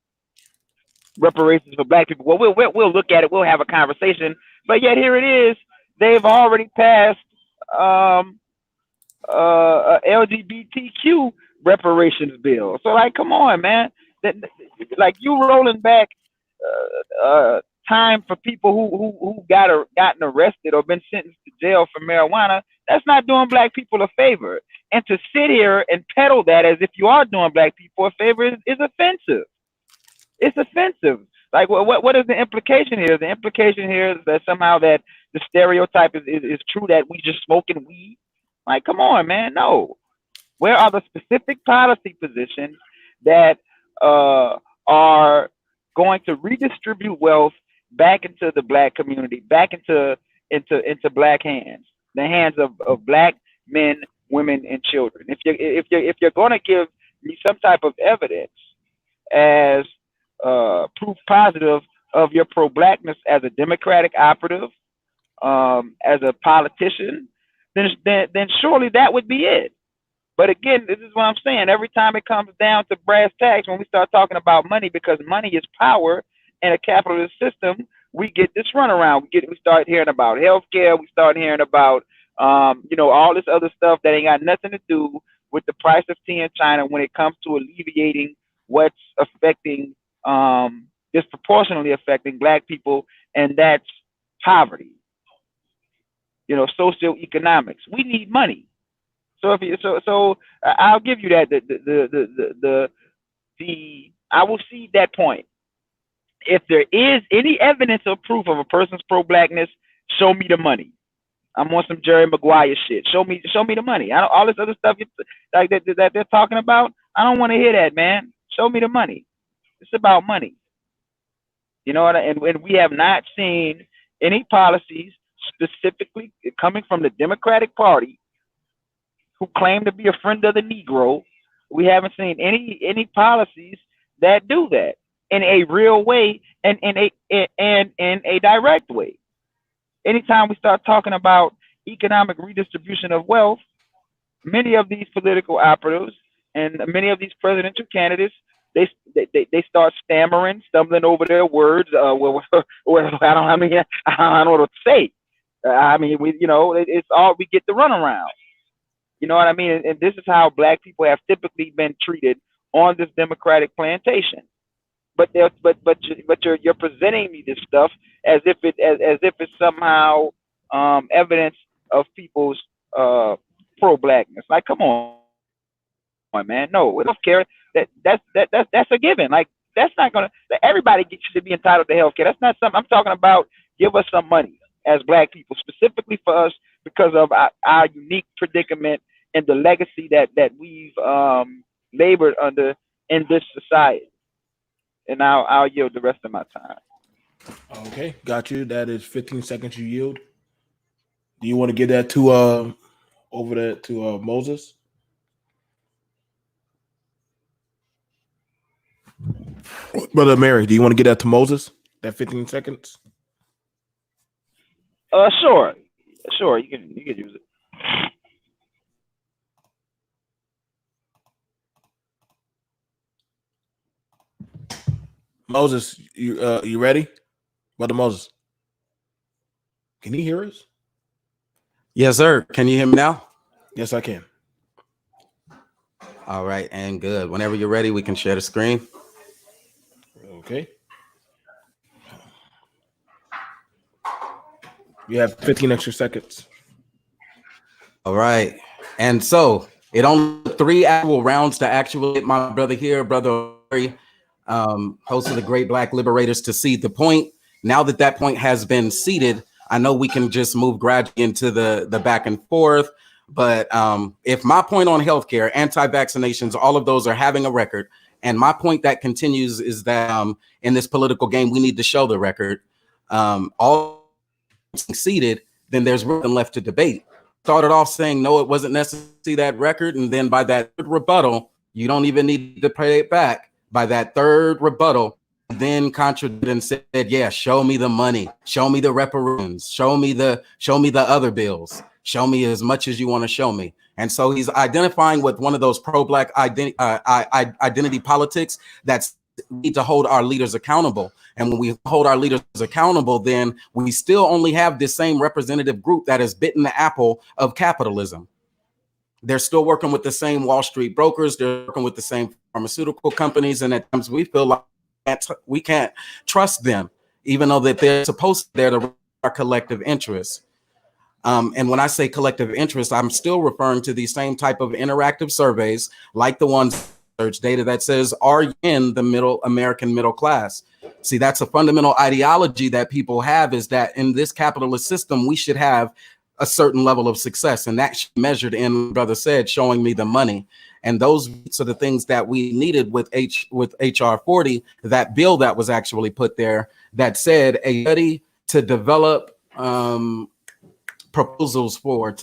reparations for black people. Well, we'll look at it. We'll have a conversation. But yet here it is. They've already passed LGBTQ reparations bill. So, like, come on, man. Like, you rolling back time for people who gotten arrested or been sentenced to jail for marijuana. That's not doing black people a favor. And to sit here and peddle that as if you are doing black people a favor is offensive. It's offensive. Like, what is the implication here? The implication here is that somehow that the stereotype is true that we just smoking weed. Like, come on, man. No. Where are the specific policy positions that are going to redistribute wealth back into the black community, back into black hands, the hands of black men, women, and children? If you're going to give me some type of evidence as proof positive of your pro-blackness as a Democratic operative, as a politician, then surely that would be it. But again, this is what I'm saying. Every time it comes down to brass tacks, when we start talking about money, because money is power in a capitalist system, we get this runaround. We start hearing about healthcare. We start hearing about all this other stuff that ain't got nothing to do with the price of tea in China when it comes to alleviating what's affecting disproportionately affecting black people, and that's poverty. Socioeconomics. We need money. So I'll give you that. I will cede that point. If there is any evidence or proof of a person's pro-blackness, show me the money. I'm on some Jerry Maguire shit. Show me the money. All this other stuff like that they're talking about, I don't want to hear that, man. Show me the money. It's about money. You know what? And we have not seen any policies specifically coming from the Democratic Party, who claim to be a friend of the Negro. We haven't seen any policies that do that in a real way and in a direct way. Anytime we start talking about economic redistribution of wealth, many of these political operatives and many of these presidential candidates, they start stammering, stumbling over their words. I don't know what to say. It's all we get the runaround. You know what I mean? And this is how black people have typically been treated on this Democratic plantation. But you're presenting me this stuff as if it's somehow evidence of people's pro-blackness. Like, come on, man. No, with healthcare, that's a given. Like, that's not gonna. Everybody should be entitled to healthcare. That's not something I'm talking about. Give us some money as black people, specifically for us, because of our unique predicament and the legacy that we've labored under in this society. And I'll yield the rest of my time. Okay, got you. That is 15 seconds you yield. Do you want to give that to over there to Moses? Brother Mary, do you want to get that to Moses? That 15 seconds? Sure. You can use it. Moses, you ready? Brother Moses, can you hear us? Yes, sir. Can you hear me now? Yes, I can. All right, and good. Whenever you're ready, we can share the screen. Okay. You have 15 extra seconds. All right. And so it only took 3 actual rounds to actually get my brother here, Brother Amiri, host of the Great Black Liberators, to seed the point. Now that that point has been seeded, I know we can just move gradually into the back and forth. But if my point on healthcare, anti-vaccinations, all of those are having a record. And my point that continues is that in this political game, we need to show the record. All succeeded, then there's nothing left to debate. Started off saying, no, it wasn't necessary to see that record. And then by that third rebuttal, you don't even need to pay it back. By that third rebuttal, then contradicted and said, yeah, show me the money, show me the reparations, show me the other bills, show me as much as you want to show me. And so he's identifying with one of those pro-black identity politics that's need to hold our leaders accountable. And when we hold our leaders accountable, then we still only have this same representative group that has bitten the apple of capitalism. They're still working with the same Wall Street brokers. They're working with the same pharmaceutical companies. And at times we feel like we can't trust them, even though that they're supposed to be there to our collective interests. And when I say collective interest, I'm still referring to these same type of interactive surveys, like the ones search data that says, are you in the American middle class? See, that's a fundamental ideology that people have, is that in this capitalist system, we should have a certain level of success. And that's measured in, brother said, showing me the money. And those are the things that we needed with HR 40, that bill that was actually put there that said a study to develop to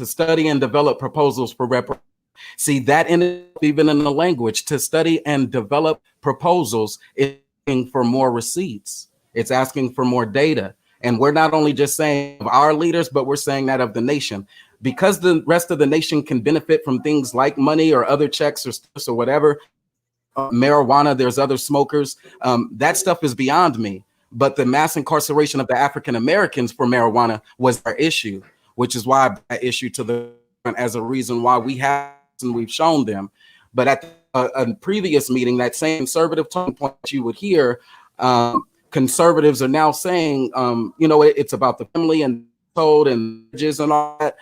study and develop proposals for reparations. See, that even in the language, to study and develop proposals is asking for more receipts. It's asking for more data. And we're not only just saying of our leaders, but we're saying that of the nation, because the rest of the nation can benefit from things like money or other checks or whatever. Marijuana, there's other smokers. That stuff is beyond me. But the mass incarceration of the African Americans for marijuana was our issue, which is why I brought that issue to the as a reason why we have and we've shown them. But at a previous meeting, that same conservative tone point you would hear, conservatives are now saying, it's about the family and code and all that.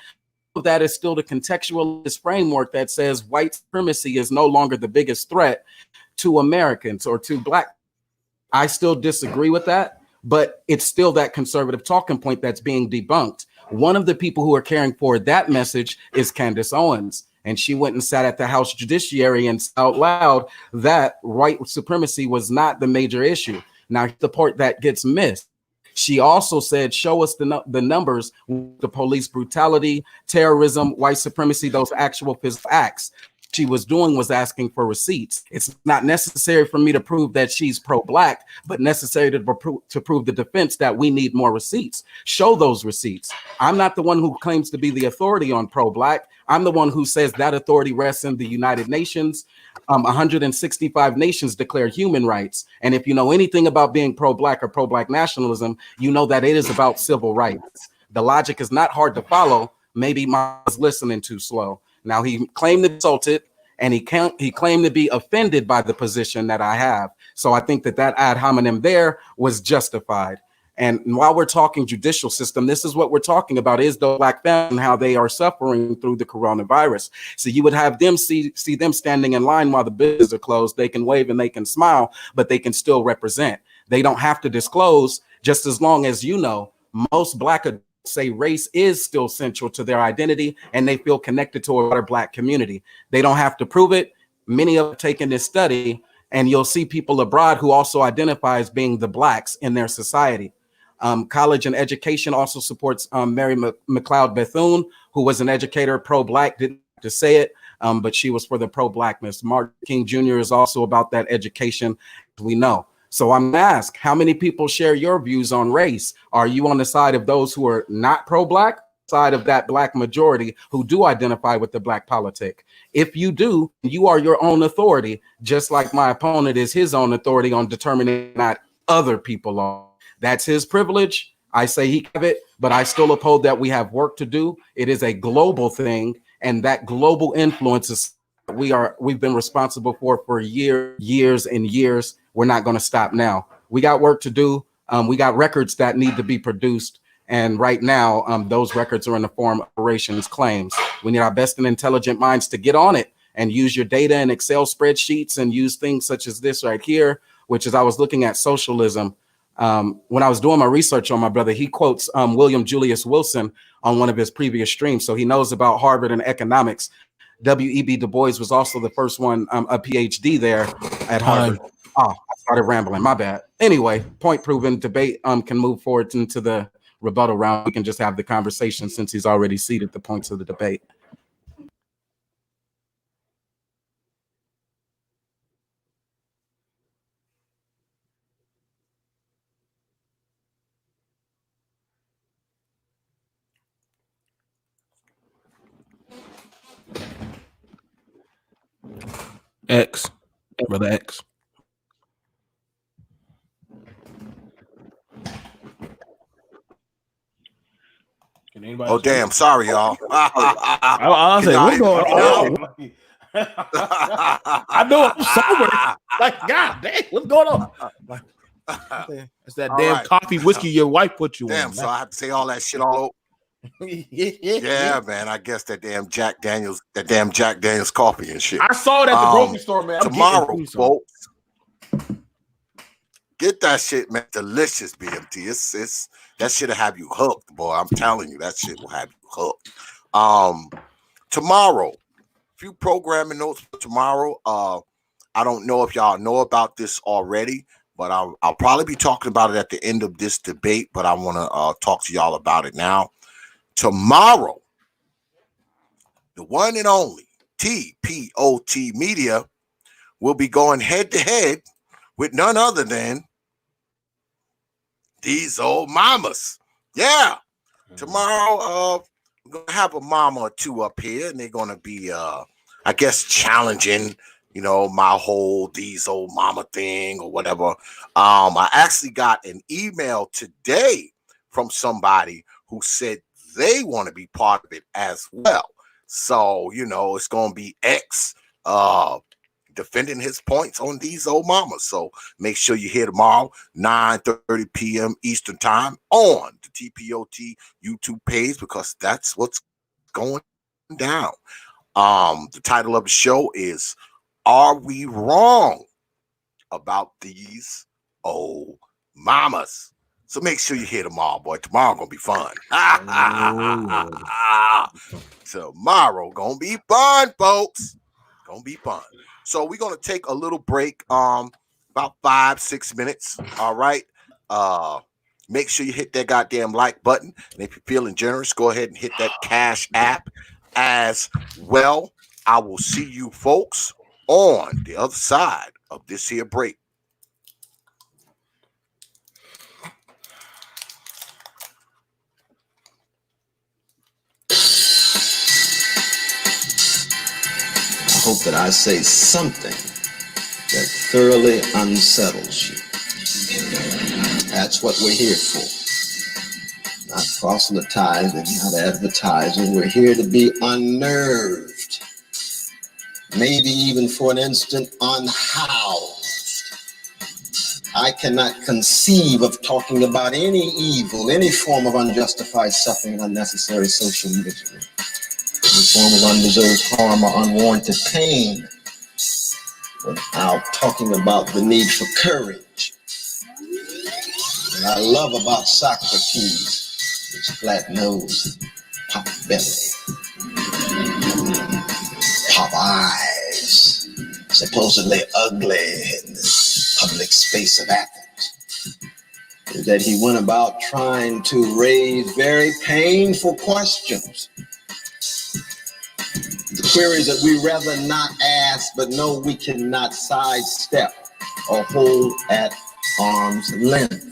That is still the contextualist framework that says white supremacy is no longer the biggest threat to Americans or to Black. I still disagree with that, but it's still that conservative talking point that's being debunked. One of the people who are carrying forward that message is Candace Owens. And she went and sat at the House Judiciary and out loud that white supremacy was not the major issue. Now, the part that gets missed, she also said, show us the numbers, the police brutality, terrorism, white supremacy, those actual physical acts. She was doing was asking for receipts. It's not necessary for me to prove that she's pro-Black, but necessary to prove the defense that we need more receipts. Show those receipts. I'm not the one who claims to be the authority on pro-Black. I'm the one who says that authority rests in the United Nations. 165 nations declare human rights. And if you know anything about being pro-Black or pro-Black nationalism, you know that it is about civil rights. The logic is not hard to follow. Maybe I was listening too slow. Now, he claimed to be insulted, and he claimed to be offended by the position that I have. So I think that ad hominem there was justified. And while we're talking judicial system, this is what we're talking about is the Black family and how they are suffering through the coronavirus. So you would have them see them standing in line while the businesses are closed. They can wave and they can smile, but they can still represent. They don't have to disclose, just as long as most Black adults say race is still central to their identity and they feel connected to a broader Black community. They don't have to prove it. Many of them taken this study, and you'll see people abroad who also identify as being the Blacks in their society. College and education also supports Mary McLeod Bethune, who was an educator, pro-Black, didn't have to say it, but she was for the pro-Blackness. Martin King Jr. is also about that education, we know. So I'm going to ask, how many people share your views on race? Are you on the side of those who are not pro-Black, side of that Black majority who do identify with the Black politic? If you do, you are your own authority, just like my opponent is his own authority on determining not other people are. That's his privilege. I say he have it, but I still uphold that we have work to do. It is a global thing, and that global influence is we've been responsible for years and years. We're not going to stop now. We got work to do. We got records that need to be produced. And right now, those records are in the form of operations claims. We need our best and intelligent minds to get on it and use your data and Excel spreadsheets and use things such as this right here, which is I was looking at socialism. When I was doing my research on my brother, he quotes William Julius Wilson on one of his previous streams. So he knows about Harvard and economics. W.E.B. Du Bois was also the first one, a PhD there at Harvard. Oh, I started rambling. My bad. Anyway, point proven. Debate can move forward into the rebuttal round. We can just have the conversation since he's already seated the points of the debate. X, brother X. Oh damn! Sorry, y'all. I say, what's going on? I know I'm sober. Like, God damn, what's going on? It's that damn coffee whiskey your wife put you damn, on. So I have to say all that shit all over. Yeah, man. I guess that damn Jack Daniels coffee and shit. I saw it at the grocery store, man. Tomorrow, folks. Get that shit, man. Delicious BMT. It's that shit'll have you hooked, boy. I'm telling you, that shit will have you hooked. Tomorrow, few programming notes for tomorrow. I don't know if y'all know about this already, but I'll probably be talking about it at the end of this debate. But I want to talk to y'all about it now. Tomorrow, the one and only T.P.O.T. Media will be going head to head with none other than these old mamas. Yeah. Tomorrow, we're going to have a mama or two up here, and they're going to be, I guess, challenging, my whole these old mama thing or whatever. I actually got an email today from somebody who said they want to be part of it as well. So, it's going to be X defending his points on these old mamas. So make sure you're here tomorrow, 9:30 p.m. Eastern time on the T.P.O.T. YouTube page, because that's what's going down. The title of the show is Are We Wrong About These Old Mamas? So make sure you're here tomorrow, boy. Tomorrow gonna be fun. Tomorrow gonna be fun, folks. Gonna be fun. So we're gonna take a little break, about 5-6 minutes. All right. Make sure you hit that goddamn like button. And if you're feeling generous, go ahead and hit that Cash App as well. I will see you folks on the other side of this here break. I hope that I say something that thoroughly unsettles you. That's what we're here for. Not proselytizing, not advertising. We're here to be unnerved. Maybe even for an instant unhoused. I cannot conceive of talking about any evil, any form of unjustified suffering, unnecessary social misery, any form of undeserved harm or unwarranted pain, without talking about the need for courage. What I love about Socrates, his flat nose, pop belly, pop eyes, supposedly ugly in the public space of Athens, is that he went about trying to raise very painful questions. The queries that we rather not ask, but know we cannot sidestep or hold at arm's length.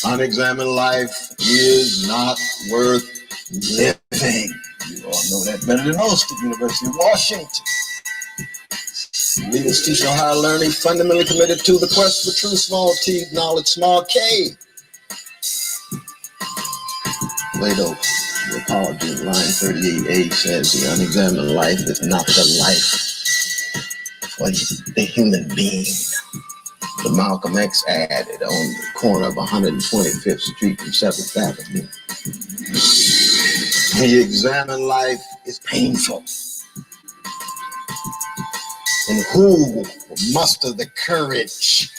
Unexamined life is not worth living. You all know that better than most at the University of Washington. Lead institutional higher learning, fundamentally committed to the quest for truth, small t, knowledge, small k. Plato, the apology in line 38a says the unexamined life is not the life for the human being. The Malcolm X added on the corner of 125th Street and 7th Avenue. The examined life is painful. And who will muster the courage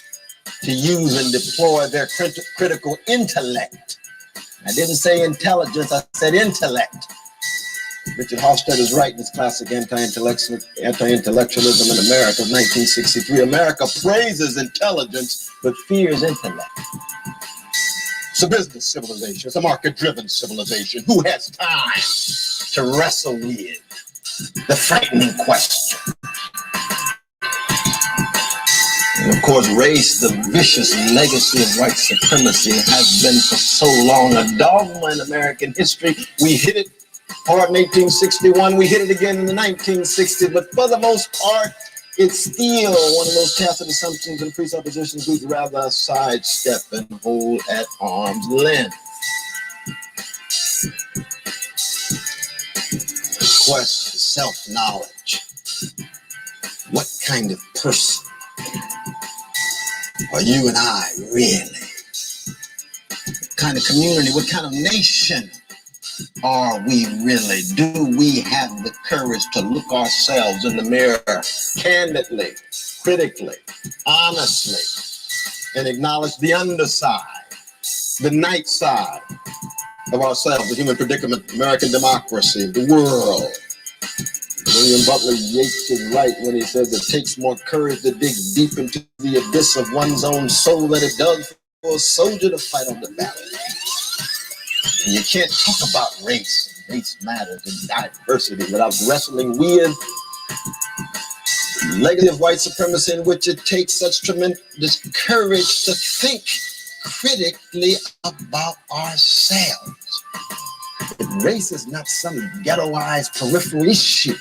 to use and deploy their critical intellect? I didn't say intelligence, I said intellect. Richard Hofstede is right in his classic Anti-Intellectualism in America of 1963. America praises intelligence, but fears intellect. It's a business civilization. It's a market-driven civilization. Who has time to wrestle with the frightening question? And of course, race, the vicious legacy of white supremacy, has been for so long a dogma in American history. We hit it hard in 1861, we hit it again in the 1960s, but for the most part, it's still one of those tacit assumptions and presuppositions we'd rather sidestep and hold at arm's length. Quest for self-knowledge. What kind of person are you and I really? What kind of community, what kind of nation are we really? Do we have the courage to look ourselves in the mirror candidly, critically, honestly, and acknowledge the underside, the night side of ourselves, the human predicament, American democracy, the world? William Butler Yeats is right when he says it takes more courage to dig deep into the abyss of one's own soul than it does for a soldier to fight on the battlefield. And you can't talk about race and race matters and diversity without wrestling with the legacy of white supremacy, in which it takes such tremendous courage to think critically about ourselves. Race is not some ghettoized peripheral issue.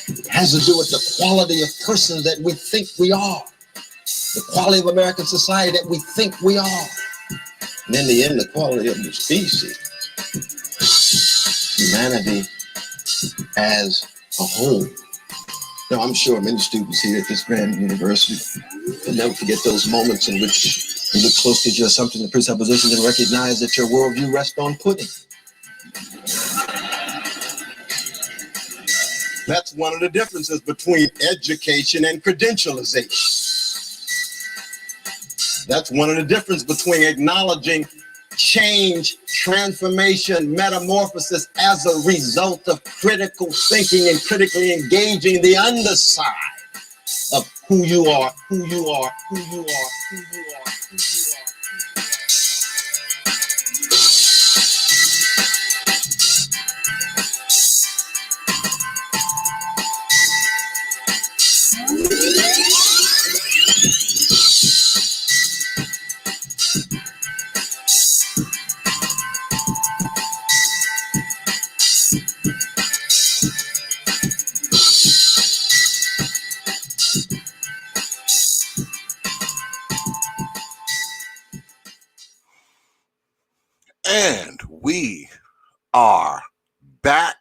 It has to do with the quality of persons that we think we are, the quality of American society that we think we are, and in the end, the quality of the species, humanity as a whole. Now, I'm sure many students here at this grand university will never forget those moments in which you look closely at your assumptions and presuppositions and recognize that your worldview rests on pudding. That's one of the differences between education and credentialization. That's one of the differences between acknowledging change, transformation, metamorphosis as a result of critical thinking and critically engaging the underside of who you are, who you are, who you are, who you are, who you are, who you are. And we are back.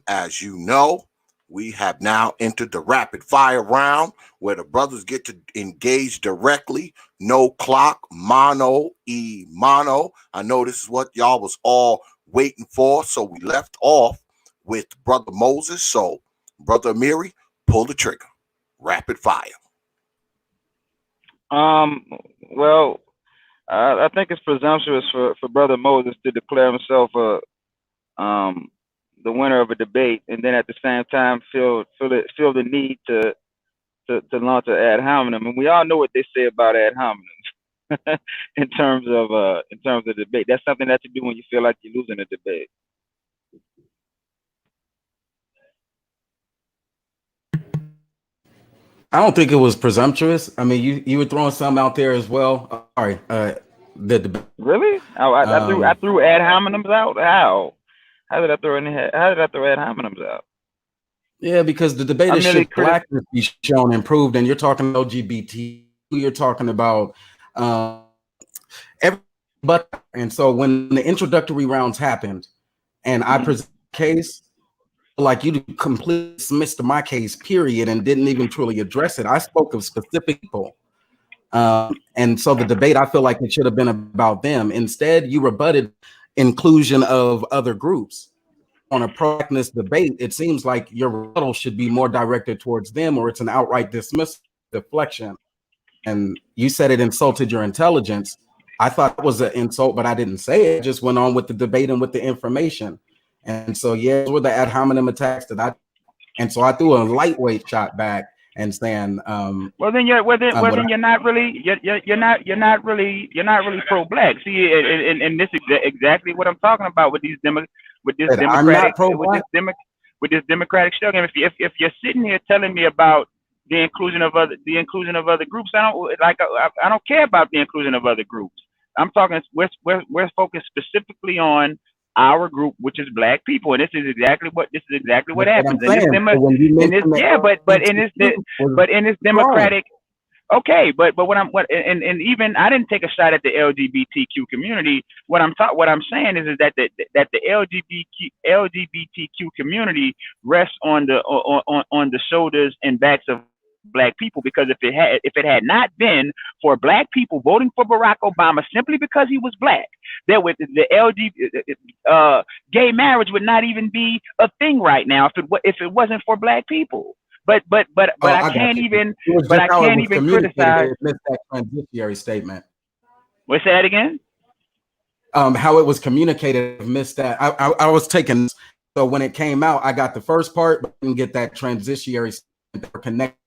As you know, we have now entered the rapid fire round where the brothers get to engage directly. No clock, mono, mono. I know this is what y'all was all waiting for. So we left off with Brother Moses. So, Brother Amiri, pull the trigger. Rapid fire. Well, I think it's presumptuous for Brother Moses to declare himself the winner of a debate, and then at the same time feel the need to launch an ad hominem. And we all know what they say about ad hominems in terms of debate. That's something that you do when you feel like you're losing a debate. I don't think it was presumptuous. I mean, you were throwing some out there as well. Sorry, really? I threw ad hominems out. How did I throw ad hominems out? Yeah, because the debate is should blackness be shown improved, and you're talking LGBT. You're talking about and so when the introductory rounds happened, and I presented a case, like you completely dismissed my case, period, and didn't even truly address it. I spoke of specific people. And so the debate, I feel like it should have been about them. Instead, you rebutted inclusion of other groups. On a pro-blackness debate, it seems like your rebuttal should be more directed towards them, or it's an outright dismissal, deflection. And you said it insulted your intelligence. I thought it was an insult, but I didn't say it. I just went on with the debate and with the information. And so, yeah, those were the ad hominem attacks so I threw a lightweight shot back and saying, well then you're not really pro-black. See, and this is exactly what I'm talking about with this democratic struggle. If you're sitting here telling me about the inclusion of other groups, I don't care about the inclusion of other groups. I'm talking. We're focused specifically on our group, which is black people, and this is exactly what happens. But in this democratic, okay, but even I didn't take a shot at the LGBTQ community. What I'm saying is that the LGBTQ community rests on the shoulders and backs of black people, because if it had not been for black people voting for Barack Obama simply because he was black, there would gay marriage would not even be a thing right now if it wasn't for black people. But I can't even criticize that transitionary statement. What's that again? How it was communicated, missed that. I was taking, so when it came out, I got the first part, but didn't get that transitionary statement or connect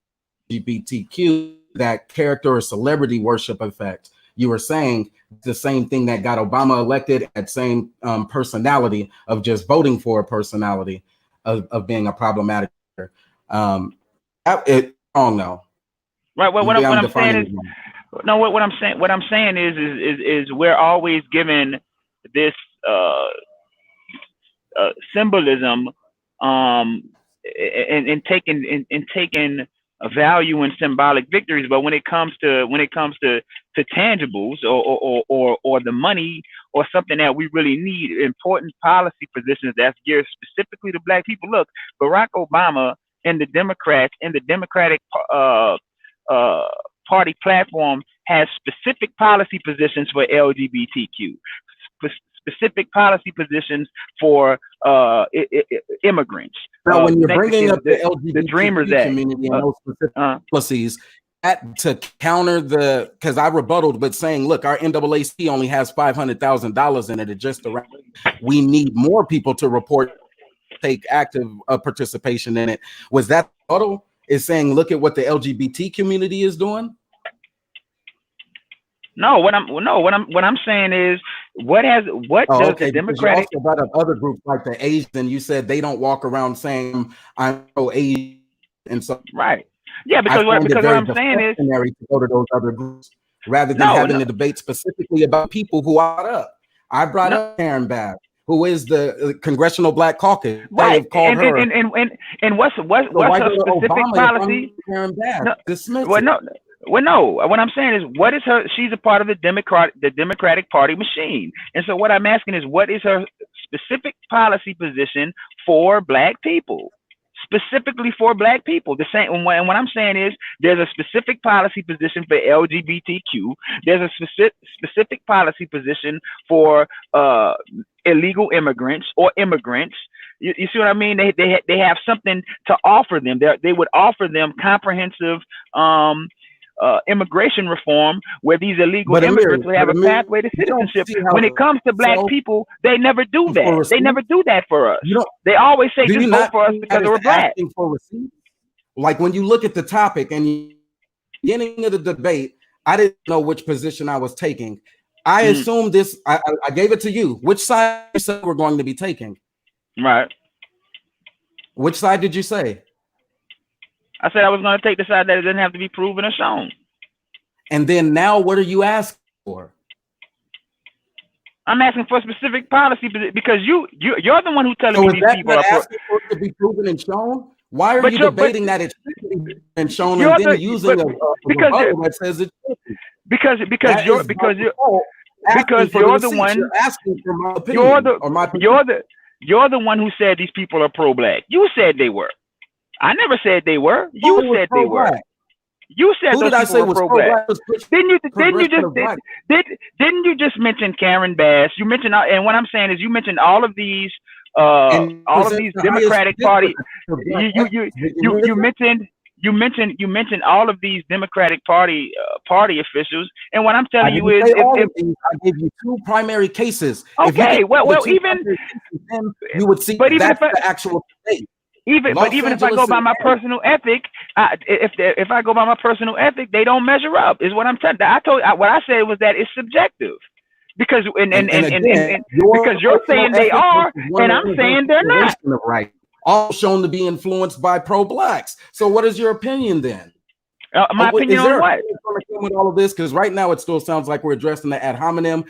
LGBTQ, that character or celebrity worship effect. You were saying the same thing that got Obama elected, that same personality of just voting for a personality of being a problematic. It wrong though. Right. Well, what I'm saying is, no. What I'm saying is we're always given this symbolism, and taking a value in symbolic victories, but when it comes to tangibles or the money or something that we really need, important policy positions that's geared specifically to black people. Look, Barack Obama and the Democrats and the Democratic Party platform has specific policy positions for LGBTQ, specific policy positions for immigrants. Now, when you're bringing up the LGBT community and those specific policies, to counter because I rebutted with saying, look, our NAACP only has $500,000 in it. It just around. We need more people to report, take active participation in it. Was that rebuttal? Is saying, look at what the LGBT community is doing? No, what I'm saying is does the Democratic? You also brought up other groups like the Asian. You said they don't walk around saying I'm pro-Asian, and so right. Yeah, because what I'm saying is to go to those other groups rather than having a debate specifically about people who are up. I brought up Karen Bass, who is the Congressional Black Caucus. Right. And what's her specific policy? Karen Bass, dismiss Well, no. What I'm saying is, what is her? She's a part of the Democratic Party machine, and so what I'm asking is, what is her specific policy position for black people? specifically for black people. The same, and what I'm saying is there's a specific policy position for LGBTQ. There's a specific policy position for illegal immigrants or immigrants. You see what I mean? They have something to offer them. They would offer them comprehensive immigration reform where these illegal immigrants will have a pathway to citizenship. When it comes to black people, they never do that. They never do that for us. They always say just vote for us because we're black. Like when you look at the topic and beginning of the debate, I didn't know which position I was taking. I assumed this. I gave it to you. Which side you said we're going to be taking? Right. Which side did you say? I said I was going to take the side that it doesn't have to be proven or shown. And then now, what are you asking for? I'm asking for a specific policy because you're the one who's telling me these people are asking for it to be proven and shown. Why are you debating that it should be and shown and then using a rebuttal that says it should be? Because you're the one. You're asking for my opinion. You're the one who said these people are pro-black. You said they were. I never said they were. You said they were. You said those people were pro-black. Didn't you just mention Karen Bass? You mentioned, and what I'm saying is you mentioned all of these Democratic Party. You mentioned all of these Democratic Party officials, and what I'm telling you is, I gave you two primary cases. Okay, you would see that's the actual debate. Even if I go by my personal ethic, if I go by my personal ethic, they don't measure up. Is what I'm telling. What I said was that it's subjective, because because you're saying they are, and I'm saying they're not. Right. All shown to be influenced by pro-blacks. So, what is your opinion then? My opinion on what? With all of this, because right now it still sounds like we're addressing the ad hominem.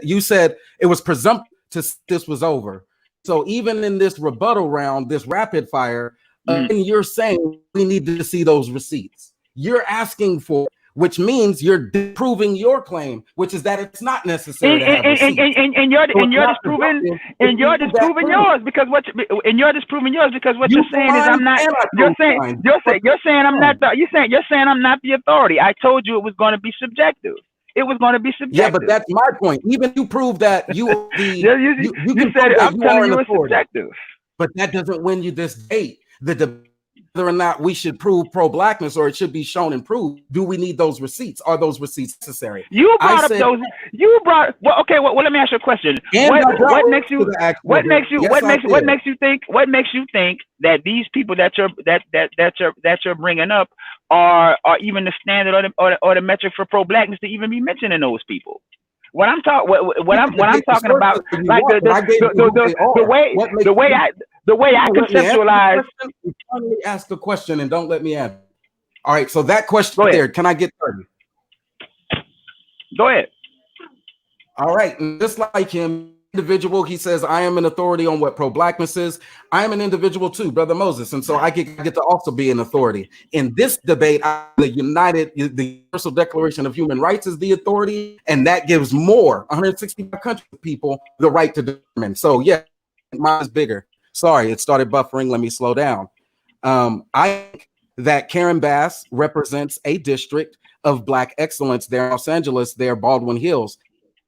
You said it was presumptive this was over. So even in this rebuttal round, this rapid fire, you're saying we need to see those receipts. You're asking for, which means you're disproving your claim, which is that it's not necessary to have receipts. And you're disproving yours because what you're saying is I'm not. You're saying I'm not the authority. I told you it was going to be subjective. It was going to be subjective. Yeah, but that's my point. Even you prove that you said I'm telling you it's subjective. But that doesn't win you this debate. Whether or not we should prove pro-blackness or it should be shown and proved. Do we need those receipts? Are those receipts necessary? Well, let me ask you a question. What makes you think that these people that you're bringing up are even the standard or the metric for pro-blackness to even be mentioning those people? What I'm talking about, like the way I conceptualize. You finally ask a question and don't let me answer. All right, so that question there, can I get 30? Go ahead. All right, and just like him, individual, he says, I am an authority on what pro-blackness is. I am an individual too, Brother Moses, and so I get to also be an authority. In this debate, the Universal Declaration of Human Rights is the authority, and that gives more 165 countries of people the right to determine. So yeah, mine is bigger. Sorry, it started buffering. Let me slow down. I think that Karen Bass represents a district of Black excellence there in Los Angeles, there, Baldwin Hills.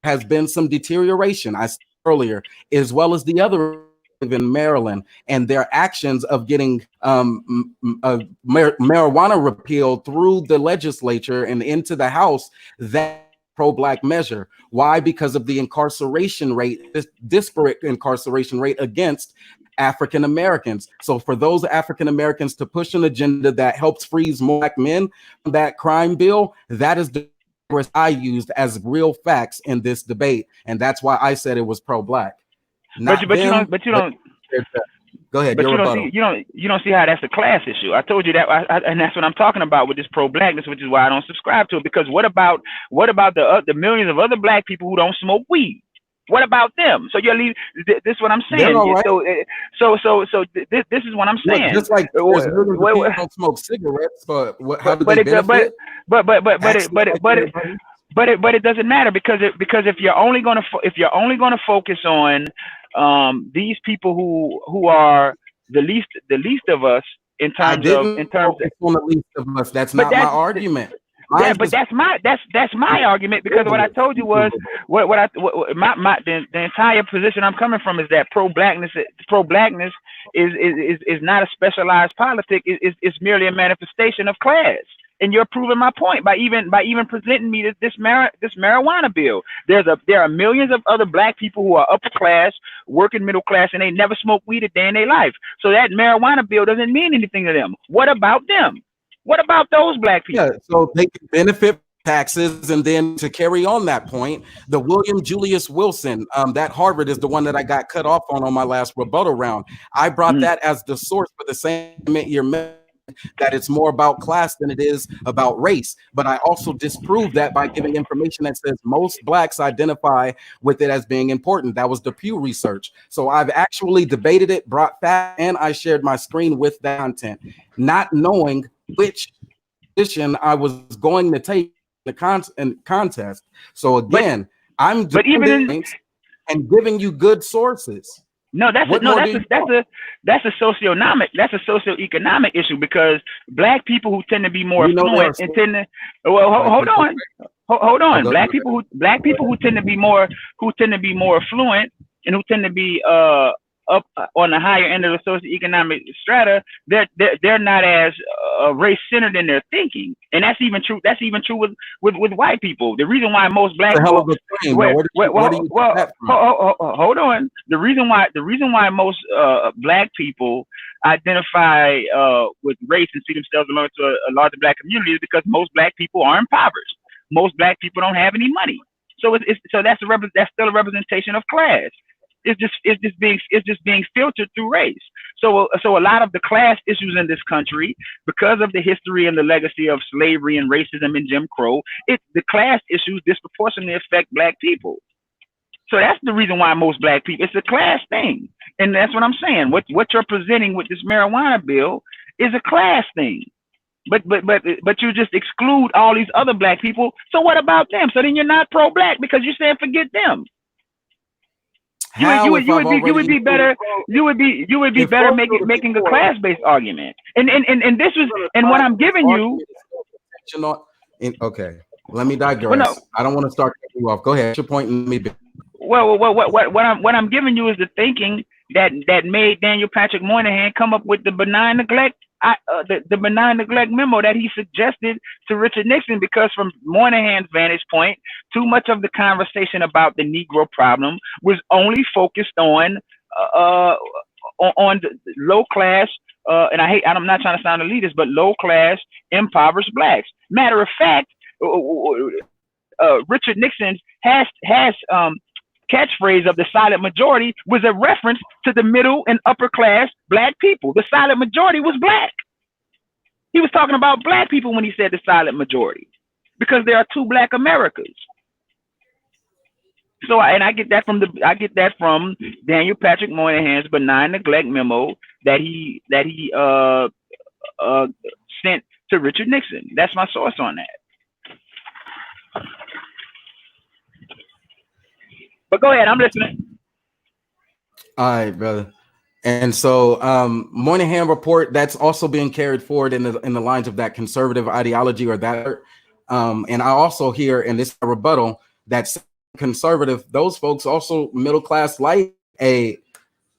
Has been some deterioration, I said earlier, as well as the other in Maryland, and their actions of getting marijuana repealed through the legislature and into the House, that pro-Black measure. Why? Because of the incarceration rate, this disparate incarceration rate against African Americans. So for those African Americans to push an agenda that helps freeze more Black men, that crime bill, that is the I used as real facts in this debate, and that's why I said it was pro-Black. But you don't. Go ahead. But you don't see how that's a class issue. I told you that, and that's what I'm talking about with this pro-Blackness, which is why I don't subscribe to it. Because what about the millions of other Black people who don't smoke weed? What about them? So you're leaving. This is what I'm saying. Right. So this is what I'm saying. Just like people don't smoke cigarettes, but how do they benefit? But it doesn't matter because if you're only going to focus on these people who are the least of us in I terms of didn't focus on the least of us. That's but not my that's argument. yeah, but that's my argument, because what I told you was the entire position I'm coming from is that pro-blackness is not a specialized politic. It's merely a manifestation of class. And you're proving my point by even presenting me this marijuana bill. There are millions of other black people who are upper class, working middle class, and they never smoked weed a day in their life. So that marijuana bill doesn't mean anything to them. What about them? What about those black people? Yeah, so they can benefit taxes. And then to carry on that point, the William Julius Wilson, that Harvard is the one that I got cut off on my last rebuttal round. I brought that as the source for the same you're that it's more about class than it is about race. But I also disproved that by giving information that says most blacks identify with it as being important. That was the Pew research. So I've actually debated it, brought facts, and I shared my screen with the content, not knowing which position I was going to take the contest. So again, I'm doing and giving you good sources. No, that's a socioeconomic issue, because black people who tend to be more affluent and tend to hold on. Black people who tend to be more affluent and who tend to be up on the higher end of the socioeconomic strata, they're not as race centered in their thinking, and that's even true. That's even true with white people. The reason why most black people, hold on. The reason why most black people identify with race and see themselves belonging to a larger black community is because most black people are impoverished. Most black people don't have any money, so that's still a representation of class. It's just being filtered through race. So a lot of the class issues in this country, because of the history and the legacy of slavery and racism and Jim Crow, the class issues disproportionately affect black people. So that's the reason why most black people, it's a class thing. And that's what I'm saying. What you're presenting with this marijuana bill is a class thing. But you just exclude all these other black people. So what about them? So then you're not pro-black because you're saying forget them. You would be better making a class-based argument. And this was, and what I'm giving you. Okay, let me digress. Well, no. I don't want to start cutting you off. Go ahead. Your point. Well, what I'm giving you is the thinking that made Daniel Patrick Moynihan come up with the benign neglect. The benign neglect memo that he suggested to Richard Nixon, because from Moynihan's vantage point, too much of the conversation about the Negro problem was only focused on the low class, and I'm not trying to sound elitist, but low class impoverished blacks. Matter of fact, Richard Nixon's catchphrase of the silent majority was a reference to the middle and upper class black people. The silent majority was black. He was talking about black people when he said the silent majority, because there are two black Americas. So I get that from Daniel Patrick Moynihan's benign neglect memo that he sent to Richard Nixon. That's my source on that. But go ahead, I'm listening. All right, brother. And so Moynihan report, that's also being carried forward in the lines of that conservative ideology or that. And I also hear in this rebuttal that conservative, those folks also middle class like a.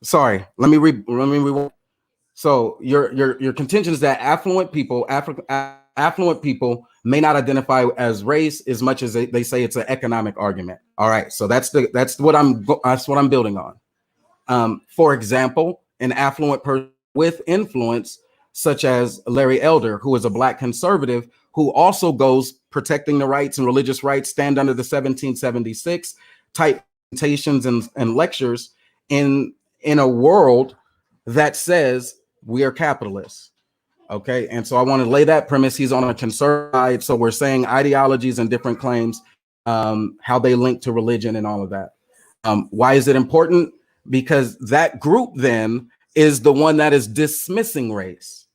Sorry, let me rewind. So your contention is that affluent people may not identify as race as much as they say it's an economic argument. All right, so that's what I'm building on. For example, an affluent person with influence, such as Larry Elder, who is a black conservative, who also goes protecting the rights and religious rights, stand under the 1776 type presentations and lectures in a world that says we are capitalists. Okay, and so I want to lay that premise. He's on a conservative side, so we're saying ideologies and different claims, how they link to religion and all of that. Why is it important? Because that group then is the one that is dismissing race,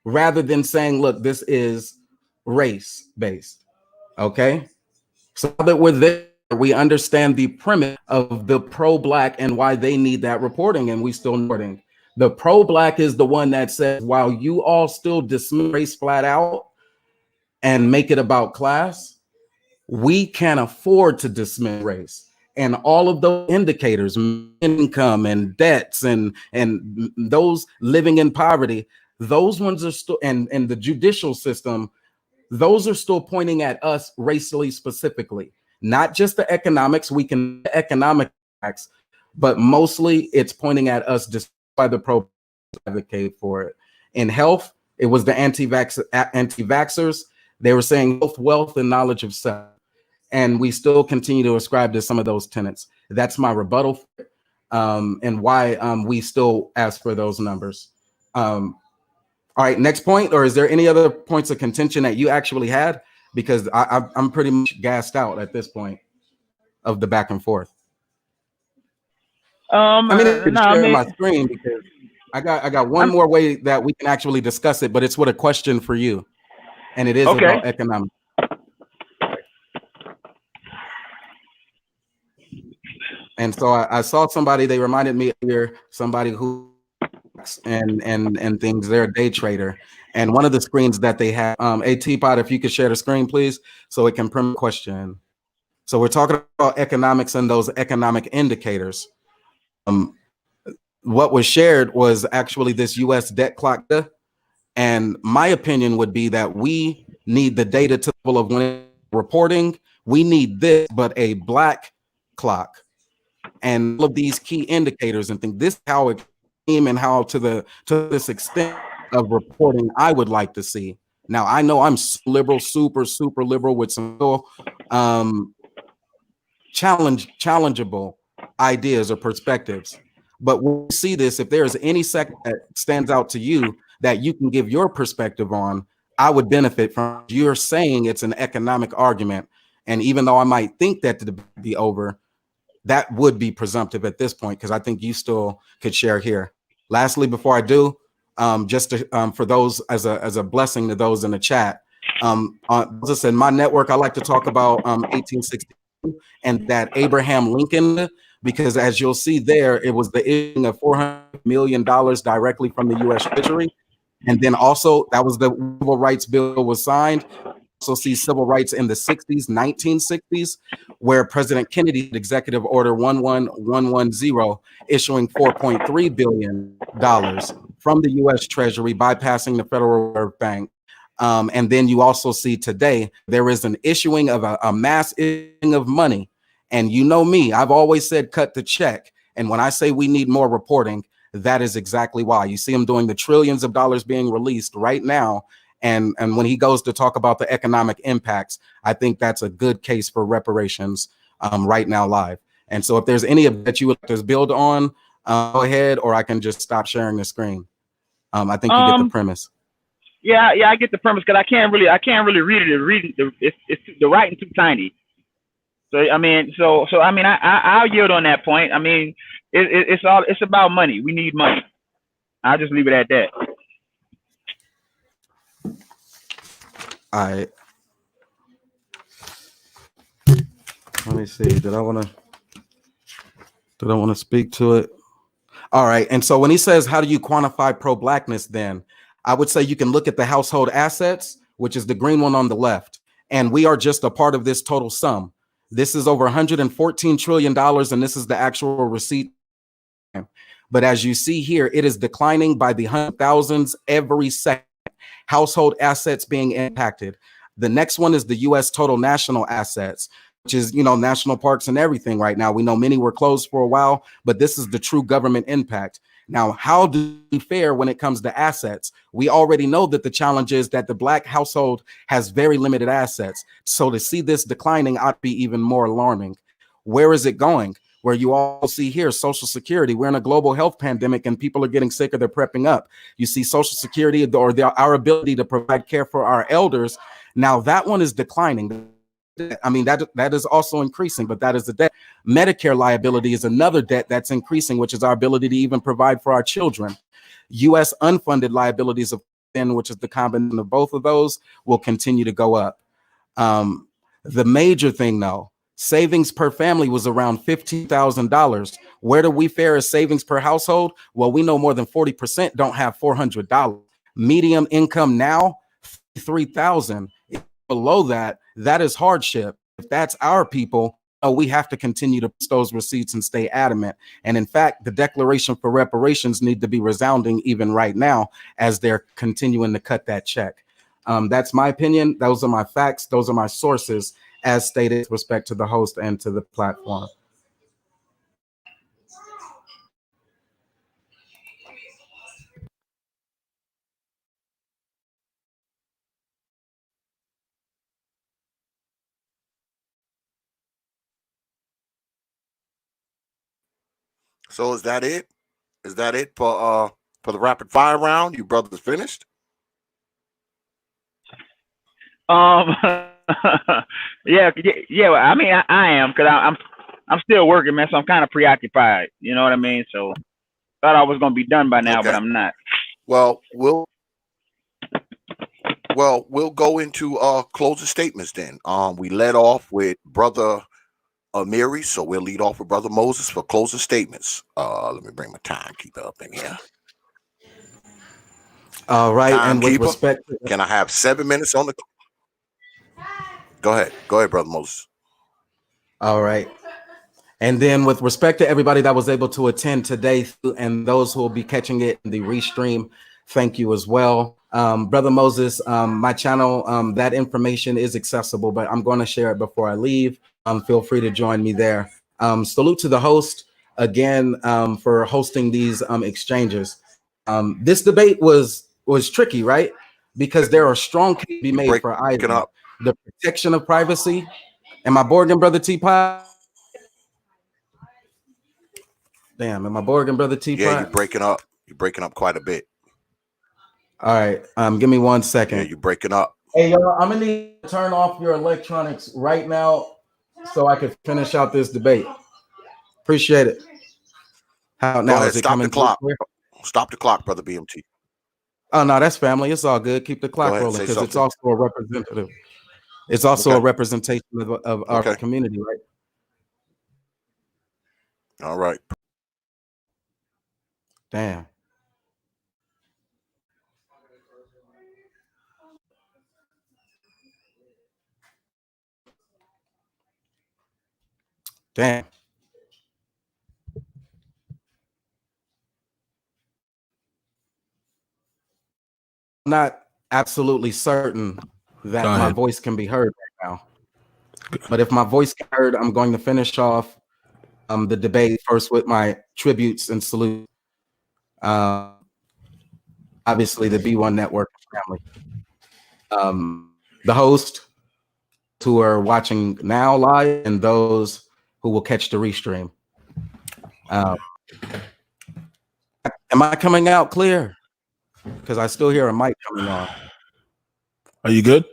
rather than saying, look, this is race-based. Okay, so that we're there, we understand the premise of the pro-black and why they need that reporting, and we still reporting. The pro-black is the one that says, while you all still dismiss race flat out and make it about class, we can't afford to dismiss race. And all of those indicators, income and debts and those living in poverty, those ones are still, and the judicial system, those are still pointing at us racially specifically, not just the economics. We can economic facts, but mostly it's pointing at us just by the pro advocate for it. In health, it was the anti-vaxxers. They were saying health, wealth, and knowledge of self. And we still continue to ascribe to some of those tenets. That's my rebuttal, and why we still ask for those numbers. All right, next point, or is there any other points of contention that you actually had? Because I'm pretty much gassed out at this point of the back and forth. I mean, I can share my screen because I got one more way that we can actually discuss it, but it's with a question for you, and it is about economics. And so I saw somebody, they reminded me here, somebody who and things, they're a day trader. And one of the screens that they have, T.P.O.T, if you could share the screen, please, so it can print a question. So we're talking about economics and those economic indicators. What was shared was actually this U.S. debt clock. And my opinion would be that we need the data to the level of when reporting. We need this, but a black clock. And all of these key indicators and things, this is how it came and how to this extent of reporting I would like to see. Now, I know I'm liberal, super liberal with some challengeable ideas or perspectives. But when you see this, if there is any sector that stands out to you that you can give your perspective on, I would benefit from. You're saying it's an economic argument. And even though I might think that the debate be over, that would be presumptive at this point, because I think you still could share here. Lastly, before I do, just to, for those as a blessing to those in the chat, as I said, my network, I like to talk about 1862 and that Abraham Lincoln, because as you'll see there, it was the issuing of $400 million directly from the U.S. Treasury. And then also that was the Civil Rights Bill was signed. Also see civil rights in the 60s, 1960s, where President Kennedy executive order 11110 issuing $4.3 billion from the U.S. Treasury, bypassing the Federal Reserve Bank. And then you also see today, there is an issuing of a mass issuing of money. And you know me, I've always said cut the check. And when I say we need more reporting, that is exactly why. You see him doing the trillions of dollars being released right now. And when he goes to talk about the economic impacts, I think that's a good case for reparations right now live. And so if there's any of that you would like to build on, go ahead, or I can just stop sharing the screen. I think you get the premise. Yeah, I get the premise, because I can't really read it. It's the writing too tiny. So I mean, I'll yield on that point. I mean, it's about money. We need money. I'll just leave it at that. All right. Let me see. Did I want to speak to it? All right. And so when he says, how do you quantify pro-blackness, then I would say you can look at the household assets, which is the green one on the left. And we are just a part of this total sum. This is over $114 trillion, and this is the actual receipt. But as you see here, it is declining by the hundred thousands every second. Household assets being impacted. The next one is the U.S. total national assets, which is, national parks and everything right now. We know many were closed for a while, but this is the true government impact. Now, how do we fare when it comes to assets? We already know that the challenge is that the black household has very limited assets. So to see this declining ought to be even more alarming. Where is it going? Where you all see here, Social Security, we're in a global health pandemic and people are getting sicker, they're prepping up. You see Social Security or our ability to provide care for our elders. Now that one is declining. I mean, that is also increasing, but that is the debt. Medicare liability is another debt that's increasing, which is our ability to even provide for our children. U.S. unfunded liabilities, which is the combination of both of those, will continue to go up. The major thing, though, savings per family was around $15,000. Where do we fare as savings per household? Well, we know more than 40% don't have $400. Medium income now, $3,000. Below that, that is hardship. If that's our people, we have to continue to post those receipts and stay adamant. And in fact, the declaration for reparations need to be resounding even right now as they're continuing to cut that check. That's my opinion. Those are my facts. Those are my sources, as stated with respect to the host and to the platform. So is that it? Is that it for the rapid fire round? You brothers finished? Yeah. I mean, I am, because I'm still working, man. So I'm kind of preoccupied. You know what I mean? So thought I was gonna be done by now, but I'm not. Well, we'll go into closing statements then. We led off with Brother Amiri, so we'll lead off with Brother Moses for closing statements. Let me bring my timekeeper up in here. All right, and with respect, can I have 7 minutes on the? Go ahead, Brother Moses. All right. And then with respect to everybody that was able to attend today and those who will be catching it in the restream, thank you as well. Brother Moses, my channel, that information is accessible, but I'm going to share it before I leave. Feel free to join me there. Salute to the host again for hosting these exchanges. This debate was tricky, right? Because there are strong cases to be made for either the protection of privacy. Am I bored, Brother T.P.O.T? Damn, am I bored, Brother T.P.O.T? Yeah, you're breaking up. You're breaking up quite a bit. All right, give me 1 second. Yeah, you're breaking up. Hey, y'all, I'm gonna need to turn off your electronics right now so I can finish out this debate. Appreciate it. How now? Go ahead, Is it stop coming the clock. Clear? Stop the clock, Brother BMT. Oh no, that's family. It's all good. Keep the clock ahead, rolling because it's also a representative. It's also a representation of our community, right? All right. Damn. Damn. I'm not absolutely certain that my voice can be heard right now. But if my voice can be heard, I'm going to finish off the debate first with my tributes and salute. Obviously, the B1 Network family. The host who are watching now live and those who will catch the restream. Am I coming out clear? Because I still hear a mic coming on. Are you good?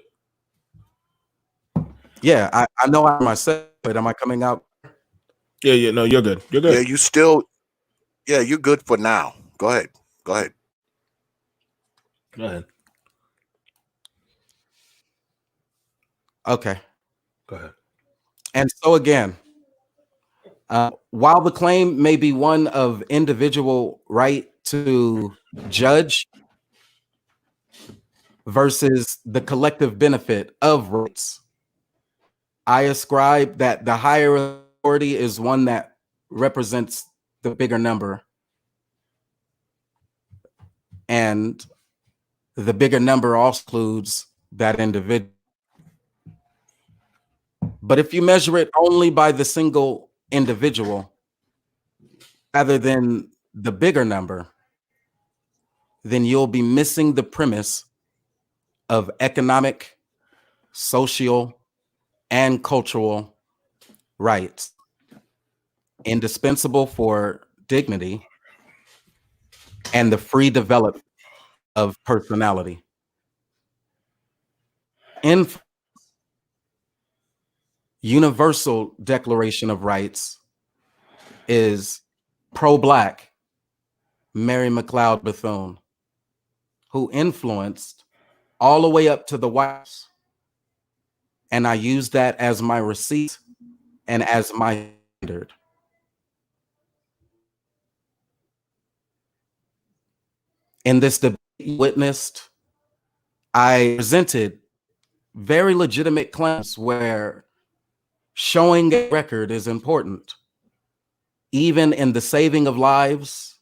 Yeah, I know I myself, but am I coming out? Yeah, no, you're good. You're good. Yeah, you're good for now. Go ahead. Go ahead. Okay. Go ahead. And so again, while the claim may be one of individual right to judge versus the collective benefit of rights, I ascribe that the higher authority is one that represents the bigger number. And the bigger number also includes that individual. But if you measure it only by the single individual, rather than the bigger number, then you'll be missing the premise of economic, social, and cultural rights, indispensable for dignity and the free development of personality. In Universal Declaration of Rights is pro-Black Mary McLeod Bethune, who influenced all the way up to the White House. And I use that as my receipt and as my standard. In this debate you witnessed, I presented very legitimate claims where showing a record is important, even in the saving of lives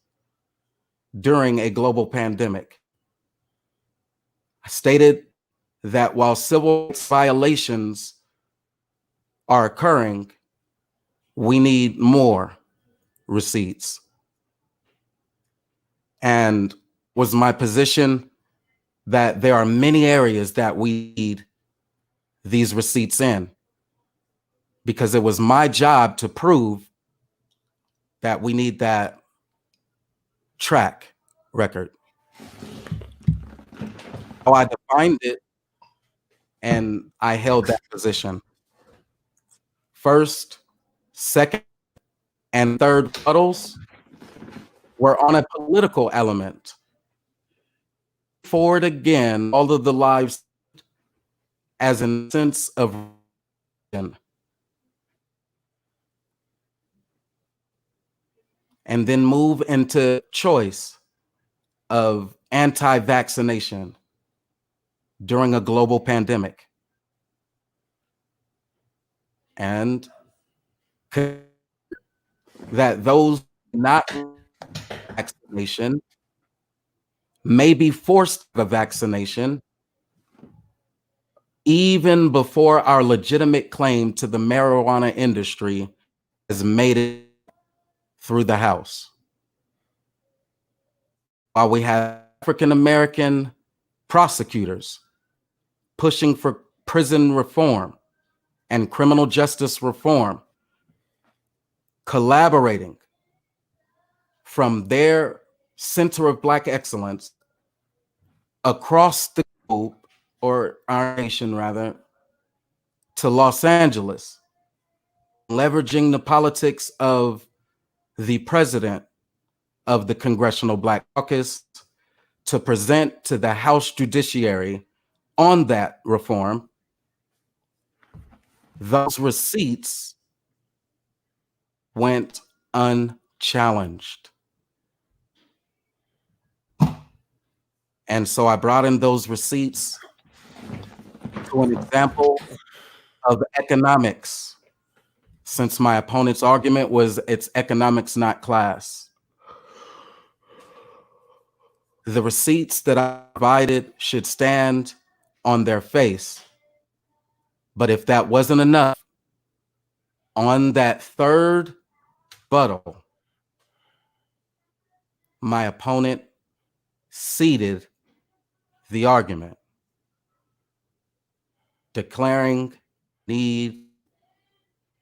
during a global pandemic. I stated that while civil rights violations are occurring, we need more receipts. And was my position that there are many areas that we need these receipts in, because it was my job to prove that we need that track record. How I defined it, and I held that position. First, second, and third puddles were on a political element. Forward again, all of the lives as a sense of religion. And then move into choice of anti-vaccination during a global pandemic. And that those not vaccination may be forced the vaccination even before our legitimate claim to the marijuana industry has made it through the House. While we have African American prosecutors pushing for prison reform and criminal justice reform, collaborating from their center of Black excellence across the globe, or our nation rather, to Los Angeles, leveraging the politics of the president of the Congressional Black Caucus to present to the House Judiciary on that reform. Those receipts went unchallenged. And so I brought in those receipts to an example of economics, since my opponent's argument was it's economics, not class. The receipts that I provided should stand on their face. But if that wasn't enough, on that third rebuttal, my opponent ceded the argument, declaring need